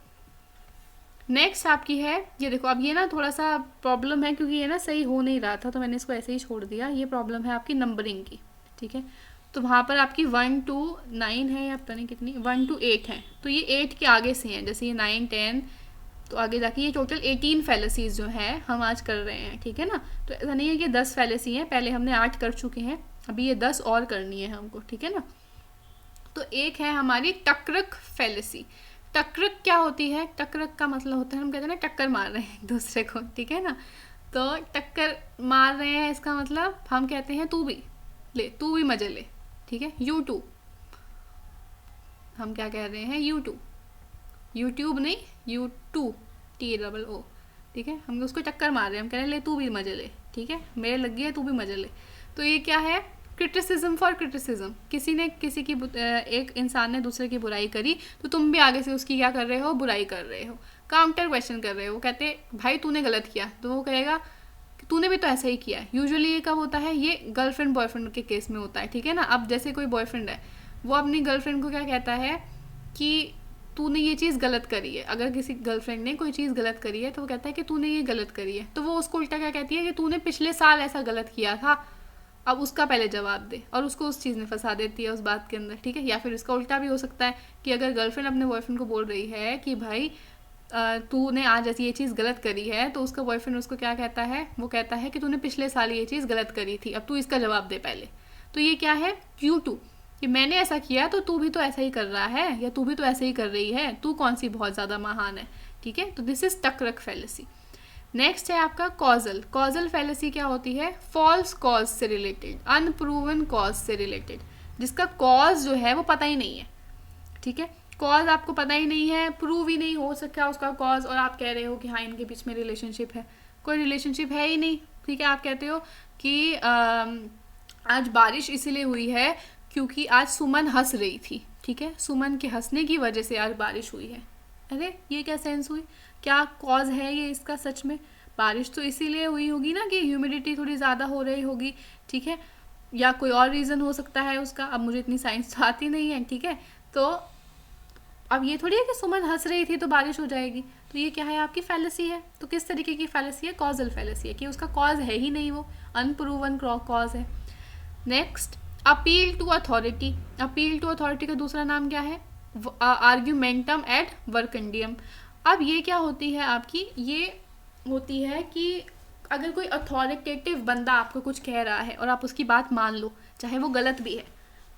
नेक्स्ट आपकी है, ये देखो, अब ये ना थोड़ा सा प्रॉब्लम है, क्योंकि ये ना सही हो नहीं रहा था तो मैंने इसको ऐसे ही छोड़ दिया। ये प्रॉब्लम है आपकी नंबरिंग की। ठीक है, तो वहाँ पर आपकी 1 to 9 है, या पता नहीं कितनी, 1 to 8 है, तो ये 8 के आगे से हैं, जैसे ये 9, 10, तो आगे जाके ये टोटल 18 फैलेसीज जो है हम आज कर रहे हैं। ठीक है ना, तो ऐसा नहीं है कि 10 फैलेसी हैं, पहले हमने 8 कर चुके हैं, अभी ये 10 और करनी है हमको। ठीक है ना, तो एक है हमारी टकरक फैलेसी। टकरक क्या होती है, टकरक का मतलब होता है, हम कहते हैं ना टक्कर मार रहे हैं एक दूसरे को। ठीक है ना, तो टक्कर मार रहे हैं इसका मतलब हम कहते हैं तू भी ले, तू भी मजे ले। ठीक है, यू टू, हम क्या कह रहे हैं, U2, यूट्यूब नहीं, U2 TOO, ठीक है। हम उसको चक्कर मार रहे हैं, हम कह रहे हैं ले तू भी मजे ले, ठीक है, मेरे लग गया तू भी मजे ले। तो ये क्या है, क्रिटिसिज्म फॉर क्रिटिसिज्म। किसी ने किसी की एक इंसान ने दूसरे की बुराई करी तो तुम भी आगे से उसकी क्या कर रहे हो, बुराई कर रहे हो, काउंटर क्वेश्चन कर रहे हो। वो कहते भाई तूने गलत किया, तो वो कहेगा तूने भी तो ऐसा ही किया है। यूजुअली ये कब होता है, ये गर्लफ्रेंड बॉयफ्रेंड के केस में होता है, ठीक है ना। अब जैसे कोई बॉयफ्रेंड है, वो अपनी गर्लफ्रेंड को क्या कहता है कि तूने ये चीज़ गलत करी है। अगर किसी गर्लफ्रेंड ने कोई चीज़ गलत करी है तो वो कहता है कि तूने ये गलत करी है, तो वो उसको उल्टा क्या कहती है कि तूने पिछले साल ऐसा गलत किया था, अब उसका पहले जवाब दे, और उसको उस चीज़ में फंसा देती है उस बात के अंदर, ठीक है। या फिर इसका उल्टा भी हो सकता है कि अगर गर्लफ्रेंड अपने बॉयफ्रेंड को बोल रही है कि भाई तूने आज ऐसी ये चीज़ गलत करी है, तो उसका बॉयफ्रेंड उसको क्या कहता है, वो कहता है कि तूने पिछले साल ये चीज़ गलत करी थी, अब तू इसका जवाब दे पहले। तो ये क्या है, U2, कि मैंने ऐसा किया तो तू भी तो ऐसा ही कर रहा है, या तू भी तो ऐसे ही कर रही है, तू कौन सी बहुत ज़्यादा महान है, ठीक है। तो दिस इज टकरक फैलेसी। नेक्स्ट है आपका कॉजल। कॉजल फैलेसी क्या होती है, फॉल्स कॉज से रिलेटेड, अनप्रूवन कॉज से रिलेटेड, जिसका कॉज जो है वो पता ही नहीं है, ठीक है। कॉज आपको पता ही नहीं है, प्रूव ही नहीं हो सका उसका कॉज, और आप कह रहे हो कि हाँ इनके बीच में रिलेशनशिप है, कोई रिलेशनशिप है ही नहीं, ठीक है। आप कहते हो कि आज बारिश इसीलिए हुई है क्योंकि आज सुमन हंस रही थी, ठीक है, सुमन के हंसने की वजह से आज बारिश हुई है। अरे ये क्या सेंस हुई, क्या कॉज है ये इसका सच में। बारिश तो इसीलिए हुई होगी ना कि ह्यूमिडिटी थोड़ी ज़्यादा हो रही होगी, ठीक है, या कोई और रीज़न हो सकता है उसका। अब मुझे इतनी साइंस तो आती नहीं है, ठीक है। तो अब ये थोड़ी है कि सुमन हंस रही थी तो बारिश हो जाएगी। तो ये क्या है, आपकी फैलेसी है। तो किस तरीके की फैलेसी है, कॉजल फैलेसी है, कि उसका कॉज है ही नहीं, वो अनप्रूवन कॉज है। Next, appeal to authority. Appeal to authority का दूसरा नाम क्या है, आर्ग्यूमेंटम एड वर्केंडियम। अब ये क्या होती है आपकी, ये होती है कि अगर कोई अथॉरिटेटिव बंदा आपको कुछ कह रहा है और आप उसकी बात मान लो, चाहे वो गलत भी है,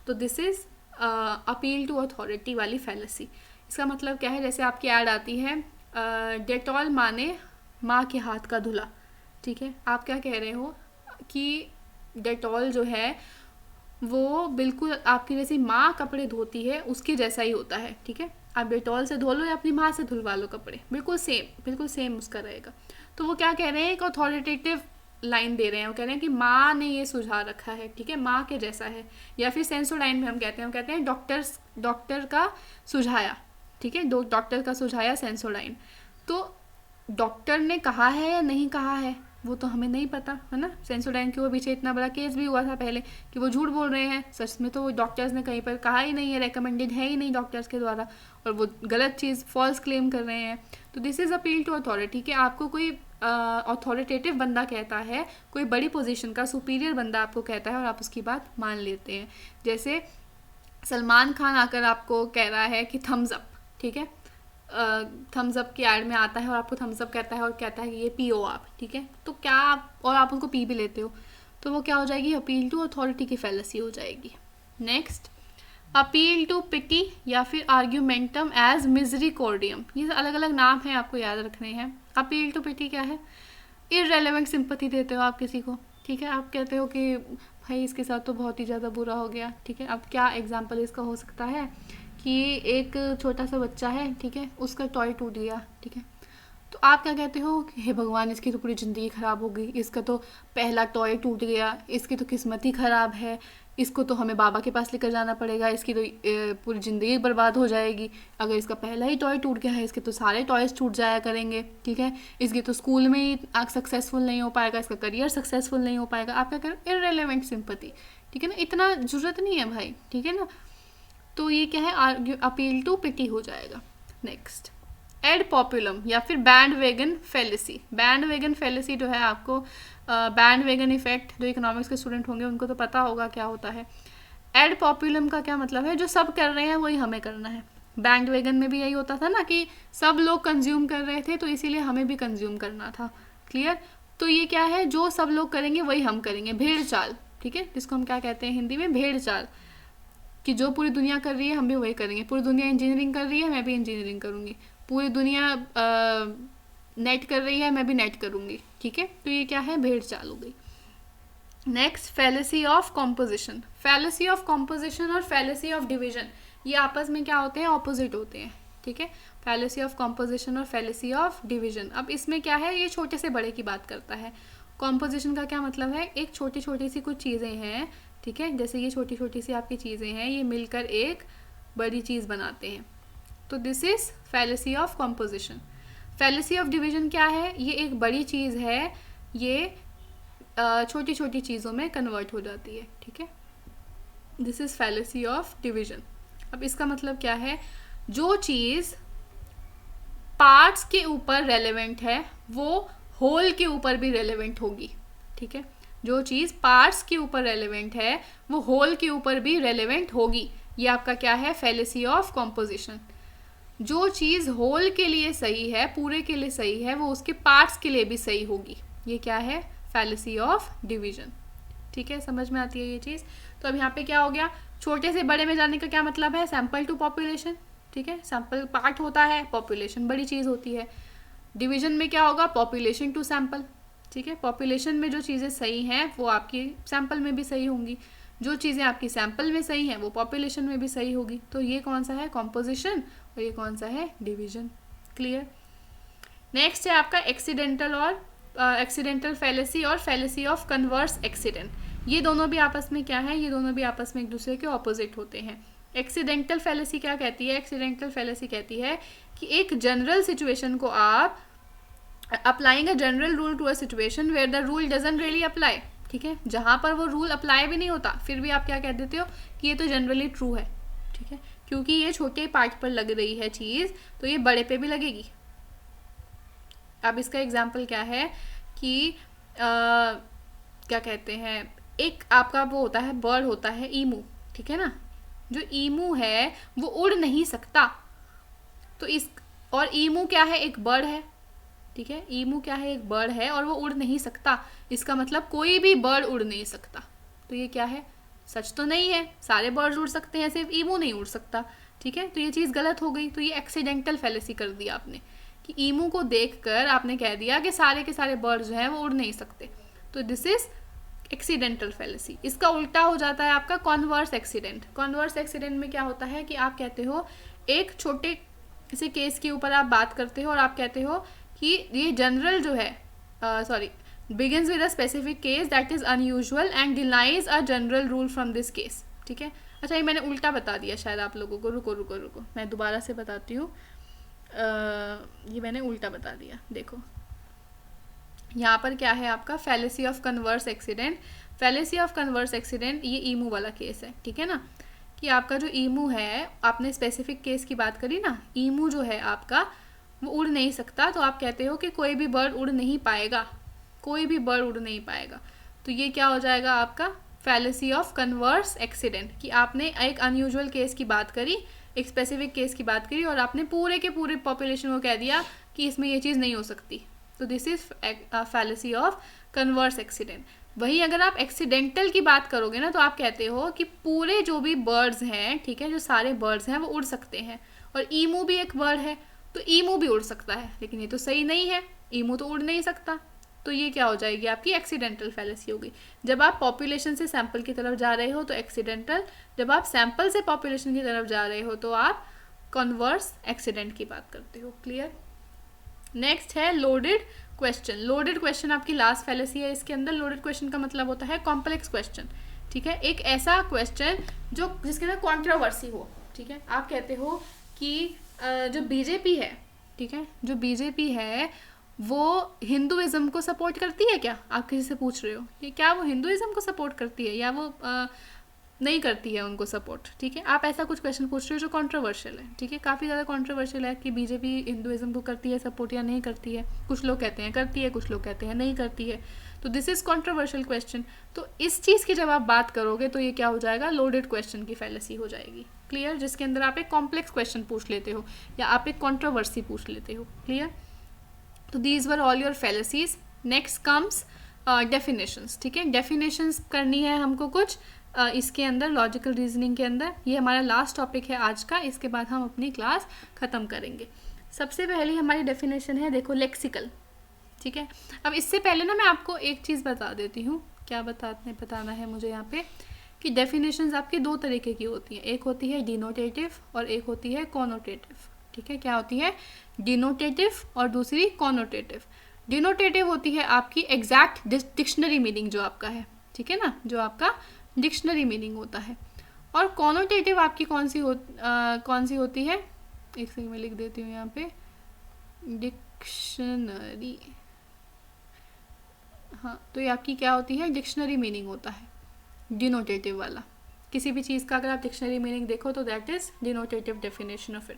तो this is appeal to authority वाली फैलेसी। इसका मतलब क्या है, जैसे आपकी ऐड आती है डेटॉल माने माँ के हाथ का धुला, ठीक है। आप क्या कह रहे हो कि डेटॉल जो है वो बिल्कुल आपकी जैसी माँ कपड़े धोती है उसके जैसा ही होता है, ठीक है। आप डेटॉल से धो लो या अपनी माँ से धुलवा लो कपड़े, बिल्कुल सेम उसका रहेगा। तो वो क्या कह रहे हैं, एक अथॉरिटेटिव लाइन दे रहे हैं, वो कह रहे हैं कि माँ ने ये सुझा रखा है, ठीक है, माँ के जैसा है। या फिर सेंसोडाइन में हम कहते हैं डॉक्टर का सुझाया, ठीक है, डॉक्टर का सुझाया सेंसोडाइन। तो डॉक्टर ने कहा है या नहीं कहा है वो तो हमें नहीं पता, है ना। सेंसोडाइन के वो पीछे इतना बड़ा केस भी हुआ था पहले कि वो झूठ बोल रहे हैं, सच में तो डॉक्टर्स ने कहीं पर कहा ही नहीं है, रेकमेंडेड है ही नहीं डॉक्टर्स के द्वारा, और वो गलत चीज़ फॉल्स क्लेम कर रहे हैं। तो this is appeal to authority, कि आपको कोई अथॉरिटेटिव बंदा कहता है, कोई बड़ी पोजीशन का सुपीरियर बंदा आपको कहता है और आप उसकी बात मान लेते हैं। जैसे सलमान खान आकर आपको कह रहा है कि थम्स अप, ठीक है, थम्स अप की एड में आता है और आपको थम्स अप कहता है और कहता है कि ये पियो आप, ठीक है, तो क्या आप, और आप उसको पी भी लेते हो, तो वो क्या हो जाएगी, अपील टू अथॉरिटी की फैलेसी हो जाएगी। नेक्स्ट, अपील टू पिटी या फिर आर्ग्यूमेंटम एज मिजरिकॉर्डियम। ये अलग अलग नाम हैं, आपको याद रखने हैं। अपील टू पिटी क्या है, इररेलेवेंट सिंपैथी देते हो आप किसी को, ठीक है। आप कहते हो कि भाई इसके साथ तो बहुत ही ज़्यादा बुरा हो गया, ठीक है। अब क्या एग्जाम्पल इसका हो सकता है कि एक छोटा सा बच्चा है, ठीक है, उसका टॉय टूट गया, ठीक है, तो आप क्या कहते हो कि हे भगवान इसकी तो पूरी ज़िंदगी ख़राब हो गई, इसका तो पहला टॉय टूट गया, इसकी तो किस्मत ही ख़राब है, इसको तो हमें बाबा के पास लेकर जाना पड़ेगा, इसकी तो पूरी ज़िंदगी बर्बाद हो जाएगी। अगर इसका पहला ही टॉय टूट गया है, इसके तो सारे टॉयज़ टूट जाया करेंगे, ठीक है, इसकी तो स्कूल में ही सक्सेसफुल नहीं हो पाएगा, इसका करियर सक्सेसफुल नहीं हो पाएगा। आप क्या करें, इररेलेवेंट सिंपैथी, ठीक है ना, इतना ज़रूरत नहीं है भाई, ठीक है ना। तो ये क्या है, अपील टू पिटी हो जाएगा। नेक्स्ट, एड पॉपुलम या फिर bandwagon fallacy. Bandwagon fallacy जो है, आपको बैंड वेगन इफेक्ट, जो इकोनॉमिक्स के स्टूडेंट होंगे उनको तो पता होगा क्या होता है। एड पॉपुलम का क्या मतलब है, जो सब कर रहे हैं वही हमें करना है। बैंड वेगन में भी यही होता था ना कि सब लोग कंज्यूम कर रहे थे तो इसीलिए हमें भी कंज्यूम करना था, क्लियर। तो ये क्या है, जो सब लोग करेंगे वही हम करेंगे, भेड़ चाल, ठीक है, जिसको हम क्या कहते हैं हिंदी में, भेड़ चाल, कि जो पूरी दुनिया कर रही है हम भी वही करेंगे। पूरी दुनिया इंजीनियरिंग कर रही है, मैं भी इंजीनियरिंग करूँगी। पूरी दुनिया नेट कर रही है, मैं भी नेट करूँगी, ठीक है। तो ये क्या है, भेड़ चाल हो गई। Next, fallacy of composition. Fallacy of composition और फैलेसी ऑफ डिवीजन, ये आपस में क्या होते हैं, ऑपोजिट होते हैं, ठीक है, फैलेसी ऑफ कॉम्पोजिशन और फैलेसी ऑफ डिवीजन। अब इसमें क्या है, ये छोटे से बड़े की बात करता है। कॉम्पोजिशन का क्या मतलब है, एक छोटी छोटी सी कुछ चीज़ें हैं, ठीक है, जैसे ये छोटी छोटी सी आपकी चीज़ें हैं, ये मिलकर एक बड़ी चीज़ बनाते हैं, तो this is fallacy of composition. Fallacy of division क्या है, ये एक बड़ी चीज़ है, ये छोटी छोटी चीज़ों में कन्वर्ट हो जाती है, ठीक है, this is fallacy of division. अब इसका मतलब क्या है, जो चीज़ पार्ट्स के ऊपर रेलेवेंट है वो होल के ऊपर भी रेलेवेंट होगी, ठीक है, जो चीज़ पार्ट्स के ऊपर रेलेवेंट है वो होल के ऊपर भी रेलेवेंट होगी, ये आपका क्या है, फैलेसी ऑफ कॉम्पोजिशन। जो चीज़ होल के लिए सही है, पूरे के लिए सही है, वो उसके पार्ट्स के लिए भी सही होगी, ये क्या है, फैलेसी ऑफ डिवीजन, ठीक है, समझ में आती है ये चीज़। तो अब यहाँ पे क्या हो गया, छोटे से बड़े में जाने का क्या मतलब है, सैंपल टू पॉपुलेशन, ठीक है, सैंपल पार्ट होता है, पॉपुलेशन बड़ी चीज़ होती है। डिवीजन में क्या होगा, पॉपुलेशन टू सैंपल, ठीक है, पॉपुलेशन में जो चीज़ें सही हैं वो आपकी सैंपल में भी सही होंगी, जो चीज़ें आपकी सैंपल में सही हैं वो पॉपुलेशन में भी सही होगी। तो ये कौन सा है, कॉम्पोजिशन, और ये कौन सा है, डिवीजन। क्लियर। नेक्स्ट है आपका एक्सीडेंटल और एक्सीडेंटल फैलेसी और फैलेसी ऑफ कन्वर्स एक्सीडेंट। ये दोनों भी आपस में क्या है, ये दोनों भी आपस में एक दूसरे के ऑपोजिट होते हैं। एक्सीडेंटल फैलेसी क्या कहती है, एक्सीडेंटल फैलेसी कहती है कि एक जनरल सिचुएशन को आप applying a general rule to a situation where the rule doesn't really apply, ठीक है, जहाँ पर वो रूल अप्लाई भी नहीं होता फिर भी आप क्या कह देते हो कि ये तो जनरली ट्रू है, ठीक है, क्योंकि ये छोटे पार्ट पर लग रही है चीज़ तो ये बड़े पे भी लगेगी। अब इसका एग्जाम्पल क्या है कि क्या कहते हैं, एक आपका वो होता है, बर्ड होता है ईमू, ठीक है ना, जो ईमू है वो उड़ नहीं सकता, तो इस और ईमू क्या है, एक बर्ड है, ठीक है, ईमू क्या है, एक बर्ड है और वो उड़ नहीं सकता, इसका मतलब कोई भी बर्ड उड़ नहीं सकता, तो ये क्या है, सच तो नहीं है, सारे बर्ड्स उड़ सकते हैं, सिर्फ ईमू नहीं उड़ सकता, ठीक है, तो ये चीज़ गलत हो गई। तो ये एक्सीडेंटल फैलेसी कर दिया आपने कि ईमू को देखकर आपने कह दिया कि सारे के सारे बर्ड्स जो हैं वो उड़ नहीं सकते, तो दिस इज एक्सीडेंटल फैलेसी। इसका उल्टा हो जाता है आपका कॉन्वर्स एक्सीडेंट। कॉन्वर्स एक्सीडेंट में क्या होता है कि आप कहते हो, एक छोटे से केस के ऊपर आप बात करते हो और आप कहते हो कि ये जनरल जो है, begins with a specific case that is unusual and denies a general rule from this case, ठीक है। अच्छा, ये मैंने उल्टा बता दिया शायद आप लोगों को, रुको मैं दोबारा से बताती हूँ, ये मैंने उल्टा बता दिया। देखो यहाँ पर क्या है आपका fallacy of converse accident. Fallacy of converse accident ये ईमू वाला केस है, ठीक है ना, कि आपका जो ईमू है, आपने स्पेसिफिक केस की बात करी ना, ईमू जो है आपका वो उड़ नहीं सकता, तो आप कहते हो कि कोई भी बर्ड उड़ नहीं पाएगा, कोई भी बर्ड उड़ नहीं पाएगा, तो ये क्या हो जाएगा आपका फैलेसी ऑफ कन्वर्स एक्सीडेंट, कि आपने एक अनयूजुअल केस की बात करी, एक स्पेसिफिक केस की बात करी और आपने पूरे के पूरे पॉपुलेशन को कह दिया कि इसमें ये चीज़ नहीं हो सकती, तो this is fallacy of converse accident. वहीं अगर आप एक्सीडेंटल की बात करोगे ना, तो आप कहते हो कि पूरे जो भी बर्ड्स हैं, ठीक है, जो सारे बर्ड्स हैं वो उड़ सकते हैं, और ईमू भी एक बर्ड है तो ईमू भी उड़ सकता है, लेकिन ये तो सही नहीं है, ईमू तो उड़ नहीं सकता, तो ये क्या हो जाएगी आपकी एक्सीडेंटल फैलेसी होगी। जब आप पॉपुलेशन से सैंपल की तरफ जा रहे हो तो एक्सीडेंटल, जब आप सैंपल से पॉपुलेशन की तरफ जा रहे हो तो आप कन्वर्स एक्सीडेंट की बात करते हो। क्लियर। नेक्स्ट है लोडेड क्वेश्चन। लोडेड क्वेश्चन आपकी लास्ट फैलेसी है। इसके अंदर लोडेड क्वेश्चन का मतलब होता है कॉम्प्लेक्स क्वेश्चन, ठीक है, एक ऐसा क्वेश्चन जो जिसके अंदर कॉन्ट्रोवर्सी हो, ठीक है। आप कहते हो कि जो बीजेपी है, ठीक है, जो बीजेपी है वो हिंदुइज्म को सपोर्ट करती है क्या, आप किसी से पूछ रहे हो कि क्या वो हिंदुइज्म को सपोर्ट करती है या वो नहीं करती है उनको सपोर्ट, ठीक है, आप ऐसा कुछ क्वेश्चन पूछ रहे हो जो कंट्रोवर्शियल है, ठीक है, काफ़ी ज़्यादा कंट्रोवर्शियल है कि बीजेपी हिंदुइज्म को करती है सपोर्ट या नहीं करती है। कुछ लोग कहते हैं करती है, कुछ लोग कहते हैं नहीं करती है, तो दिस इज़ कंट्रोवर्शियल क्वेश्चन। तो इस चीज़ की जब आप बात करोगे तो ये क्या हो जाएगा, लोडेड क्वेश्चन की फैलेसी हो जाएगी। क्लियर, जिसके अंदर आप एक कॉम्प्लेक्स क्वेश्चन पूछ लेते हो या आप एक कंट्रोवर्सी पूछ लेते हो। क्लियर, तो these were all your फैलेसीज। Next comes definitions, ठीक है, डेफिनेशंस करनी है हमको कुछ इसके अंदर लॉजिकल रीजनिंग के अंदर। ये हमारा लास्ट टॉपिक है आज का, इसके बाद हम अपनी क्लास ख़त्म करेंगे। सबसे पहले हमारी डेफिनेशन है, देखो, लेक्सिकल, ठीक है। अब इससे पहले ना मैं आपको एक चीज़ बता देती हूँ, क्या बताना है मुझे यहाँ पे, कि डेफिनेशंस आपकी दो तरीके की होती हैं, एक होती है डिनोटेटिव और एक होती है कॉनोटेटिव। ठीक है, क्या होती है? डिनोटेटिव और दूसरी कॉनोटेटिव। डिनोटेटिव होती है आपकी एग्जैक्ट डिक्शनरी मीनिंग जो आपका है, ठीक है ना, जो आपका डिक्शनरी मीनिंग होता है। और कॉनोटेटिव आपकी कौन सी होती है? एक सेकंड में लिख देती हूँ यहाँ पे, डिक्शनरी। हाँ, तो ये आपकी क्या होती है? डिक्शनरी मीनिंग होता है डिनोटेटिव वाला। किसी भी चीज़ का अगर आप डिक्शनरी मीनिंग देखो तो that is denotative definition of it.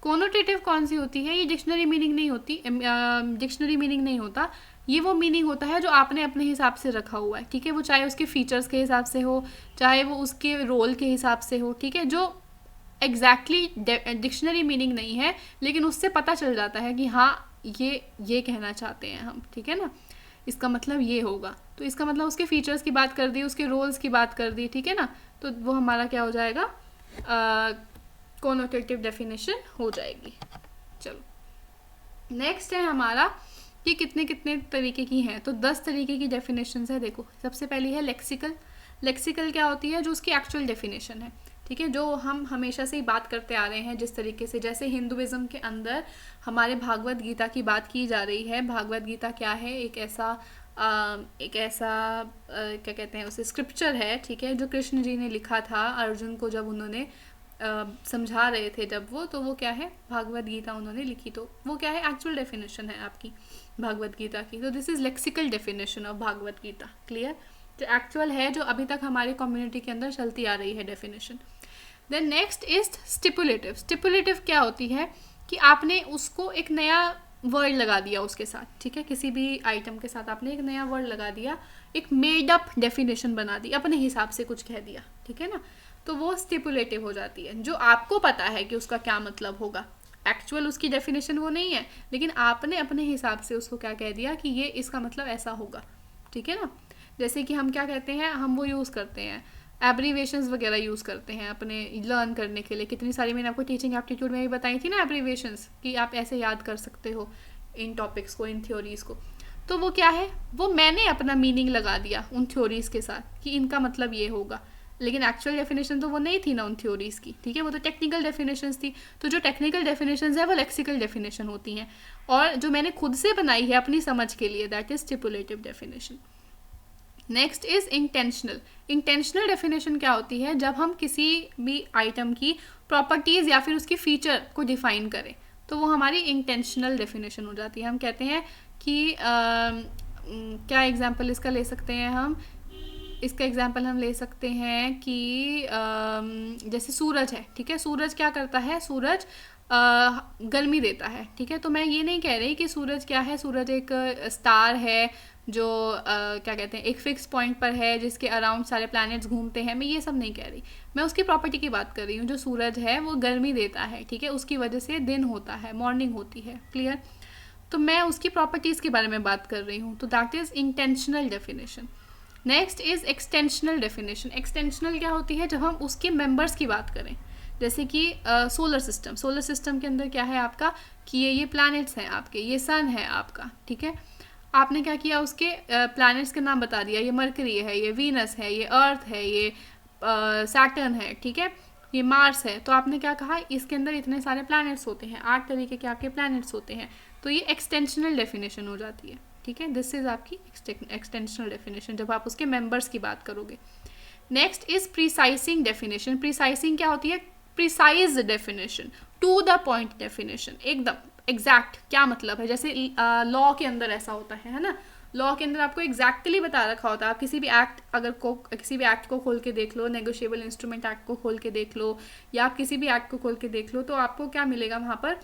Connotative कौन सी होती है? ये डिक्शनरी मीनिंग नहीं होती, डिक्शनरी मीनिंग नहीं होता, ये वो मीनिंग होता है जो आपने अपने हिसाब से रखा हुआ है। ठीक है, वो चाहे उसके फीचर्स के हिसाब से हो, चाहे वो उसके रोल के हिसाब से हो। ठीक है, जो एग्जैक्टली डिक्शनरी मीनिंग नहीं है, लेकिन उससे पता चल जाता है कि हाँ ये कहना चाहते हैं हम। ठीक है ना, इसका मतलब ये होगा, तो इसका मतलब उसके फीचर्स की बात कर दी, उसके रोल्स की बात कर दी। ठीक है ना, तो वो हमारा क्या हो जाएगा? कॉनोटेटिव डेफिनेशन हो जाएगी। चलो नेक्स्ट है हमारा कि कितने कितने तरीके की हैं। तो 10 तरीके की डेफिनेशंस है। देखो, सबसे पहली है लेक्सिकल। लेक्सिकल क्या होती है? जो उसकी एक्चुअल डेफिनेशन है। ठीक है, जो हम हमेशा से ही बात करते आ रहे हैं जिस तरीके से, जैसे हिंदुइज्म के अंदर हमारे भागवत गीता की बात की जा रही है। भागवत गीता क्या है? एक ऐसा क्या कहते हैं उसे, स्क्रिप्चर है। ठीक है, जो कृष्ण जी ने लिखा था अर्जुन को जब उन्होंने समझा रहे थे जब वो, तो वो क्या है? भागवत गीता उन्होंने लिखी। तो वो क्या है? एक्चुअल डेफिनेशन है आपकी भागवत गीता की। तो this is lexical definition of Bhagavad Gita. Clear? जो एक्चुअल है, जो अभी तक हमारी कम्युनिटी के अंदर चलती आ रही है definition. Then next is stipulative. Stipulative क्या होती है? कि आपने उसको एक नया वर्ड लगा दिया उसके साथ। ठीक है, किसी भी आइटम के साथ आपने एक नया वर्ड लगा दिया, एक मेड अप डेफिनेशन बना दी, अपने हिसाब से कुछ कह दिया। ठीक है ना, तो वो स्टिपुलेटिव हो जाती है, जो आपको पता है कि उसका क्या मतलब होगा। एक्चुअल उसकी डेफिनेशन वो नहीं है, लेकिन आपने अपने हिसाब से उसको क्या कह दिया कि ये इसका मतलब ऐसा होगा। ठीक है ना, जैसे कि हम क्या कहते हैं, हम वो यूज़ करते हैं, एब्रीवेशंस वगैरह यूज़ करते हैं अपने लर्न करने के लिए। कितनी सारी मैंने आपको टीचिंग एप्टीट्यूड में भी बताई थी ना एब्रीवेशंस, कि आप ऐसे याद कर सकते हो इन टॉपिक्स को, इन थ्योरीज़ को। तो वो क्या है? वो मैंने अपना मीनिंग लगा दिया उन थ्योरीज़ के साथ कि इनका मतलब ये होगा, लेकिन एक्चुअल डेफिनेशन तो वो नहीं थी ना उन थ्योरीज़ की। ठीक है, वो तो टेक्निकल डेफिनेशंस थी। तो जो टेक्निकल डेफिनेशंस है वो लेक्सिकल डेफिनेशन होती हैं, और जो मैंने खुद से बनाई है अपनी समझ के लिए, that is stipulative definition. Next is intensional. Intensional definition क्या होती है? जब हम किसी भी आइटम की प्रॉपर्टीज़ या फिर उसकी फीचर को डिफाइन करें, तो वो हमारी इंटेंशनल डेफिनेशन हो जाती है। हम कहते हैं कि क्या एग्जांपल इसका ले सकते हैं हम? इसका एग्जांपल हम ले सकते हैं कि जैसे सूरज है। ठीक है, सूरज क्या करता है? सूरज गर्मी देता है। ठीक है, तो मैं ये नहीं कह रही कि सूरज क्या है, सूरज एक स्टार है जो क्या कहते हैं एक फिक्स पॉइंट पर है, जिसके अराउंड सारे प्लैनेट्स घूमते हैं। मैं ये सब नहीं कह रही, मैं उसकी प्रॉपर्टी की बात कर रही हूँ। जो सूरज है वो गर्मी देता है। ठीक है, उसकी वजह से दिन होता है, मॉर्निंग होती है। क्लियर? तो मैं उसकी प्रॉपर्टीज़ के बारे में बात कर रही हूँ, तो that is intensional definition. Next is extensional definition. Extensional क्या होती है? जब हम उसके मेंबर्स की बात करें, जैसे कि सोलर सिस्टम। सोलर सिस्टम के अंदर क्या है आपका कि ये प्लैनेट्स हैं आपके, ये सन है आपका। ठीक है, आपने क्या किया? उसके प्लैनेट्स के नाम बता दिया, ये मरकरी है, ये वीनस है, ये अर्थ है, ये सैटर्न है। ठीक है, ये मार्स है। तो आपने क्या कहा? इसके अंदर इतने सारे प्लैनेट्स होते हैं, 8 तरीके के आपके प्लैनेट्स होते हैं। तो ये एक्सटेंशनल डेफिनेशन हो जाती है। ठीक है, दिस इज आपकी एक्सटेंशनल डेफिनेशन जब आप उसके मेंबर्स की बात करोगे। Next is precising definition. Precising क्या होती है? Precise definition, to the point definition, एकदम एग्जैक्ट क्या मतलब है। जैसे लॉ के अंदर ऐसा होता है ना, लॉ के अंदर आपको एग्जैक्टली बता रखा होता है। आप किसी भी एक्ट किसी भी एक्ट को खोल के देख लो, नेगोशिएबल इंस्ट्रूमेंट एक्ट को खोल के देख लो, या आप किसी भी एक्ट को खोल के देख लो, तो आपको क्या मिलेगा वहाँ पर?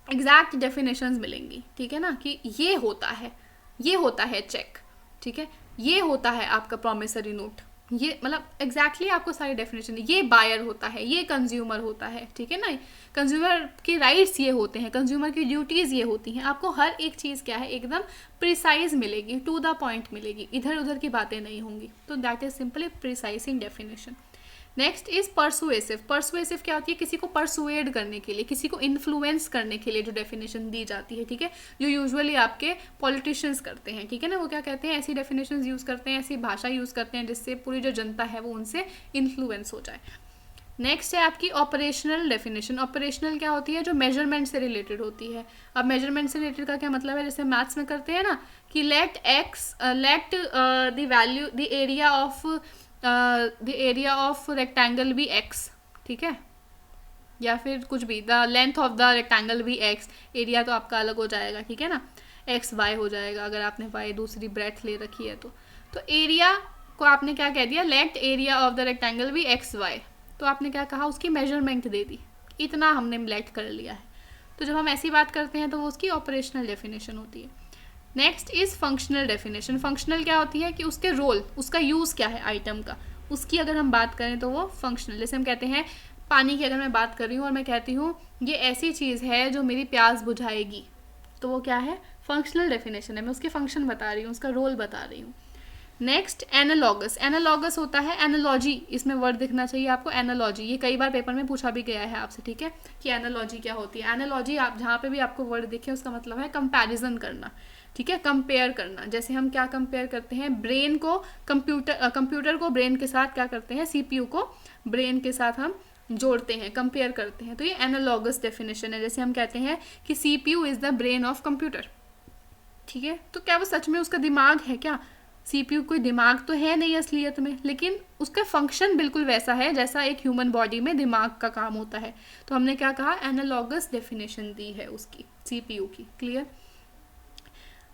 एग्जैक्ट डेफिनेशंस मिलेंगी। ठीक है ना, कि ये होता है चेक। ठीक है, ये होता है आपका प्रॉमिसरी नोट, ये मतलब एग्जैक्टली आपको सारी डेफिनेशन। ये बायर होता है, ये कंज्यूमर होता है। ठीक है ना, कंज्यूमर के राइट्स ये होते हैं, कंज्यूमर की ड्यूटीज़ ये होती हैं। आपको हर एक चीज़ क्या है? एकदम प्रिसाइज मिलेगी, टू द पॉइंट मिलेगी, इधर उधर की बातें नहीं होंगी। तो that is simply प्रिसाइजिंग definition. Next is persuasive. Persuasive क्या होती है? किसी को परसुएड करने के लिए, किसी को इन्फ्लुएंस करने के लिए जो डेफिनेशन दी जाती है, ठीक है, जो यूजुअली आपके पॉलिटिशियंस करते हैं, ठीक है ना, वो क्या कहते हैं, ऐसी डेफिनेशन यूज़ करते हैं, ऐसी भाषा यूज़ करते हैं जिससे पूरी जो जनता है वो उनसे इन्फ्लुएंस हो जाए। नेक्स्ट है आपकी ऑपरेशनल डेफिनेशन। ऑपरेशनल क्या होती है? जो मेजरमेंट से रिलेटेड होती है। अब मेजरमेंट से रिलेटेड का क्या मतलब है? जैसे मैथ्स में करते हैं ना कि let the value the area of rectangle be X, ठीक है, या फिर कुछ भी, the length of the rectangle be X, area तो आपका अलग हो जाएगा, ठीक है ना, एक्स वाई हो जाएगा अगर आपने वाई दूसरी ब्रेथ ले रखी है तो एरिया को आपने क्या कह दिया? Let area of the rectangle be X Y, तो आपने क्या कहा? उसकी मेजरमेंट दे दी, इतना हमने लेट कर लिया है। तो जब हम ऐसी बात करते हैं तो वो उसकी ऑपरेशनल डेफिनेशन होती है। Next is functional definition. Functional क्या होती है? कि उसके रोल, उसका यूज़ क्या है आइटम का, उसकी अगर हम बात करें तो वो फंक्शनल। जैसे हम कहते हैं पानी की अगर मैं बात कर रही हूँ और मैं कहती हूँ ये ऐसी चीज़ है जो मेरी प्यास बुझाएगी, तो वो क्या है? फंक्शनल डेफिनेशन है। मैं उसके फंक्शन बता रही हूँ, उसका रोल बता रही हूँ। Next analogous. एनालॉगस होता है एनालॉजी, इसमें वर्ड दिखना चाहिए आपको, एनालॉजी। ये कई बार पेपर में पूछा भी गया है आपसे, ठीक है, कि एनालॉजी क्या होती है। एनालॉजी आप जहाँ पे भी आपको वर्ड दिखे उसका मतलब है कंपैरिजन करना, ठीक है, कंपेयर करना। जैसे हम क्या कंपेयर करते हैं? ब्रेन को कंप्यूटर को ब्रेन के साथ क्या करते हैं? सीपीयू को ब्रेन के साथ हम जोड़ते हैं, कंपेयर करते हैं, तो ये एनालॉगस डेफिनेशन है। जैसे हम कहते हैं कि CPU is the brain of computer, ठीक है, तो क्या वो सच में उसका दिमाग है क्या? सीपीयू कोई दिमाग तो है नहीं असलियत में, लेकिन उसका फंक्शन बिल्कुल वैसा है जैसा एक ह्यूमन बॉडी में दिमाग का काम होता है। तो हमने क्या कहा? एनालॉगस डेफिनेशन दी है उसकी, सीपीयू की। क्लियर?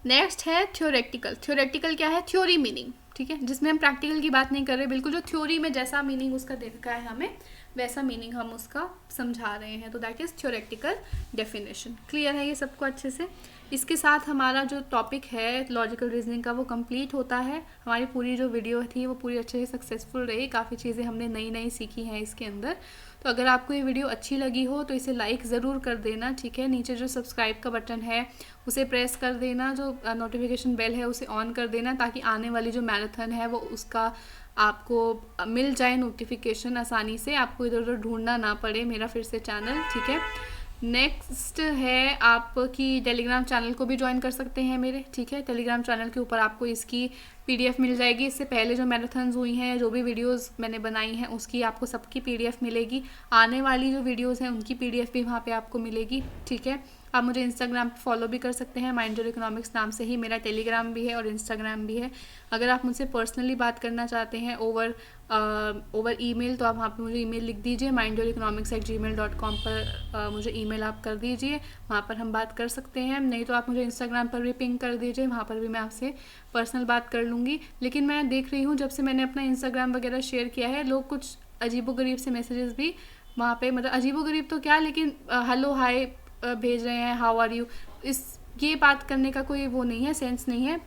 नेक्स्ट है थ्योरेटिकल। थ्योरेटिकल क्या है? थ्योरी मीनिंग, ठीक है, जिसमें हम प्रैक्टिकल की बात नहीं कर रहे, बिल्कुल जो थ्योरी में जैसा मीनिंग उसका देखा है हमें वैसा मीनिंग हम उसका समझा रहे हैं, तो that is theoretical definition. Clear है ये सबको अच्छे से? इसके साथ हमारा जो टॉपिक है लॉजिकल रीजनिंग का वो कंप्लीट होता है। हमारी पूरी जो वीडियो थी वो पूरी अच्छे से सक्सेसफुल रही, काफ़ी चीज़ें हमने नई नई सीखी हैं इसके अंदर। तो अगर आपको ये वीडियो अच्छी लगी हो तो इसे लाइक ज़रूर कर देना, ठीक है, नीचे जो सब्सक्राइब का बटन है उसे प्रेस कर देना, जो नोटिफिकेशन बेल है उसे ऑन कर देना, ताकि आने वाली जो मैराथन है वो उसका आपको मिल जाए नोटिफिकेशन आसानी से, आपको इधर उधर ढूंढना ना पड़े मेरा फिर से चैनल, ठीक है। नेक्स्ट है आपकी टेलीग्राम चैनल को भी ज्वाइन कर सकते हैं मेरे, ठीक है। टेलीग्राम चैनल के ऊपर आपको इसकी पीडीएफ मिल जाएगी। इससे पहले जो मैराथन्स हुई हैं, जो भी वीडियोस मैंने बनाई हैं उसकी आपको सबकी पीडीएफ मिलेगी। आने वाली जो वीडियोस हैं उनकी पीडीएफ भी वहाँ पे आपको मिलेगी, ठीक है। आप मुझे इंस्टाग्राम पे फॉलो भी कर सकते हैं, माइंड योर इकोनॉमिक्स नाम से ही मेरा टेलीग्राम भी है और इंस्टाग्राम भी है। अगर आप मुझसे पर्सनली बात करना चाहते हैं ओवर ईमेल, तो आप वहाँ पे मुझे ईमेल लिख दीजिए mindyoureconomics@gmail.com पर मुझे ईमेल आप कर दीजिए, वहाँ पर हम बात कर सकते हैं। नहीं तो आप मुझे इंस्टाग्राम पर भी पिंग कर दीजिए, वहाँ पर भी मैं आपसे पर्सनल बात कर लूँगी। लेकिन मैं देख रही हूँ जब से मैंने अपना इंस्टाग्राम वगैरह शेयर किया है, लोग कुछ अजीबोगरीब से मैसेजेस भी वहाँ पे, मतलब अजीबोगरीब तो क्या, लेकिन हेलो हाय भेज रहे हैं, हाउ आर यू। ये बात करने का कोई वो नहीं है, सेंस नहीं है।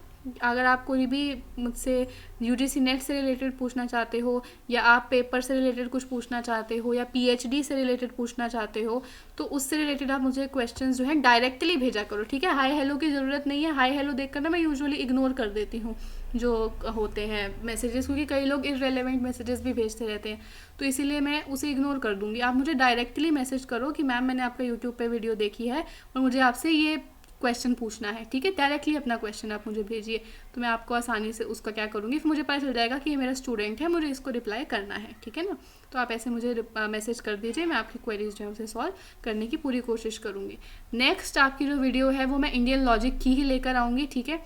अगर आप कोई भी मुझसे यूजीसी नेट से रिलेटेड पूछना चाहते हो, या आप पेपर से रिलेटेड कुछ पूछना चाहते हो, या पीएचडी से रिलेटेड पूछना चाहते हो, तो उससे रिलेटेड आप मुझे क्वेश्चंस जो है डायरेक्टली भेजा करो, ठीक है। हाय हेलो की ज़रूरत नहीं है। हाय हेलो देख कर ना मैं यूजुअली इग्नोर कर देती हूँ जो होते हैं मैसेजेस, क्योंकि कई लोग इररेलेवेंट मैसेजेस भी भेजते रहते हैं, तो इसीलिए मैं उसे इग्नोर कर दूँगी। आप मुझे डायरेक्टली मैसेज करो कि मैम मैंने आपका यूट्यूब पे वीडियो देखी है और मुझे आपसे ये क्वेश्चन पूछना है, ठीक है। डायरेक्टली अपना क्वेश्चन आप मुझे भेजिए, तो मैं आपको आसानी से उसका क्या करूँगी, फिर मुझे पता चल जाएगा कि ये मेरा स्टूडेंट है, मुझे इसको रिप्लाई करना है, ठीक है ना। तो आप ऐसे मुझे मैसेज कर दीजिए, मैं आपकी क्वेरीज जो है उसे सॉल्व करने की पूरी कोशिश करूँगी। नेक्स्ट आपकी जो वीडियो है वो मैं इंडियन लॉजिक की ही लेकर आऊँगी, ठीक है।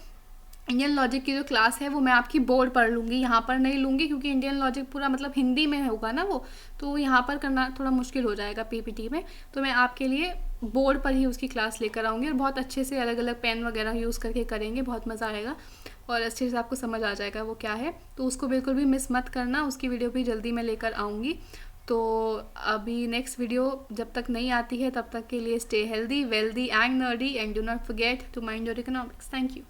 इंडियन लॉजिक की जो क्लास है वो मैं आपकी बोर्ड पर लूँगी, यहाँ पर नहीं लूँगी, क्योंकि इंडियन लॉजिक पूरा मतलब हिंदी में होगा ना वो, तो यहाँ पर करना थोड़ा मुश्किल हो जाएगा पीपीटी में। तो मैं आपके लिए बोर्ड पर ही उसकी क्लास लेकर आऊँगी, और बहुत अच्छे से अलग अलग पेन वगैरह यूज़ करके करेंगे, बहुत मज़ा आएगा और अच्छे से आपको समझ आ जाएगा वो क्या है। तो उसको बिल्कुल भी मिस मत करना, उसकी वीडियो भी जल्दी मैं लेकर आऊँगी। तो अभी नेक्स्ट वीडियो जब तक नहीं आती है तब तक के लिए stay healthy, wealthy and nerdy, and do not forget to mind your economics. Thank you.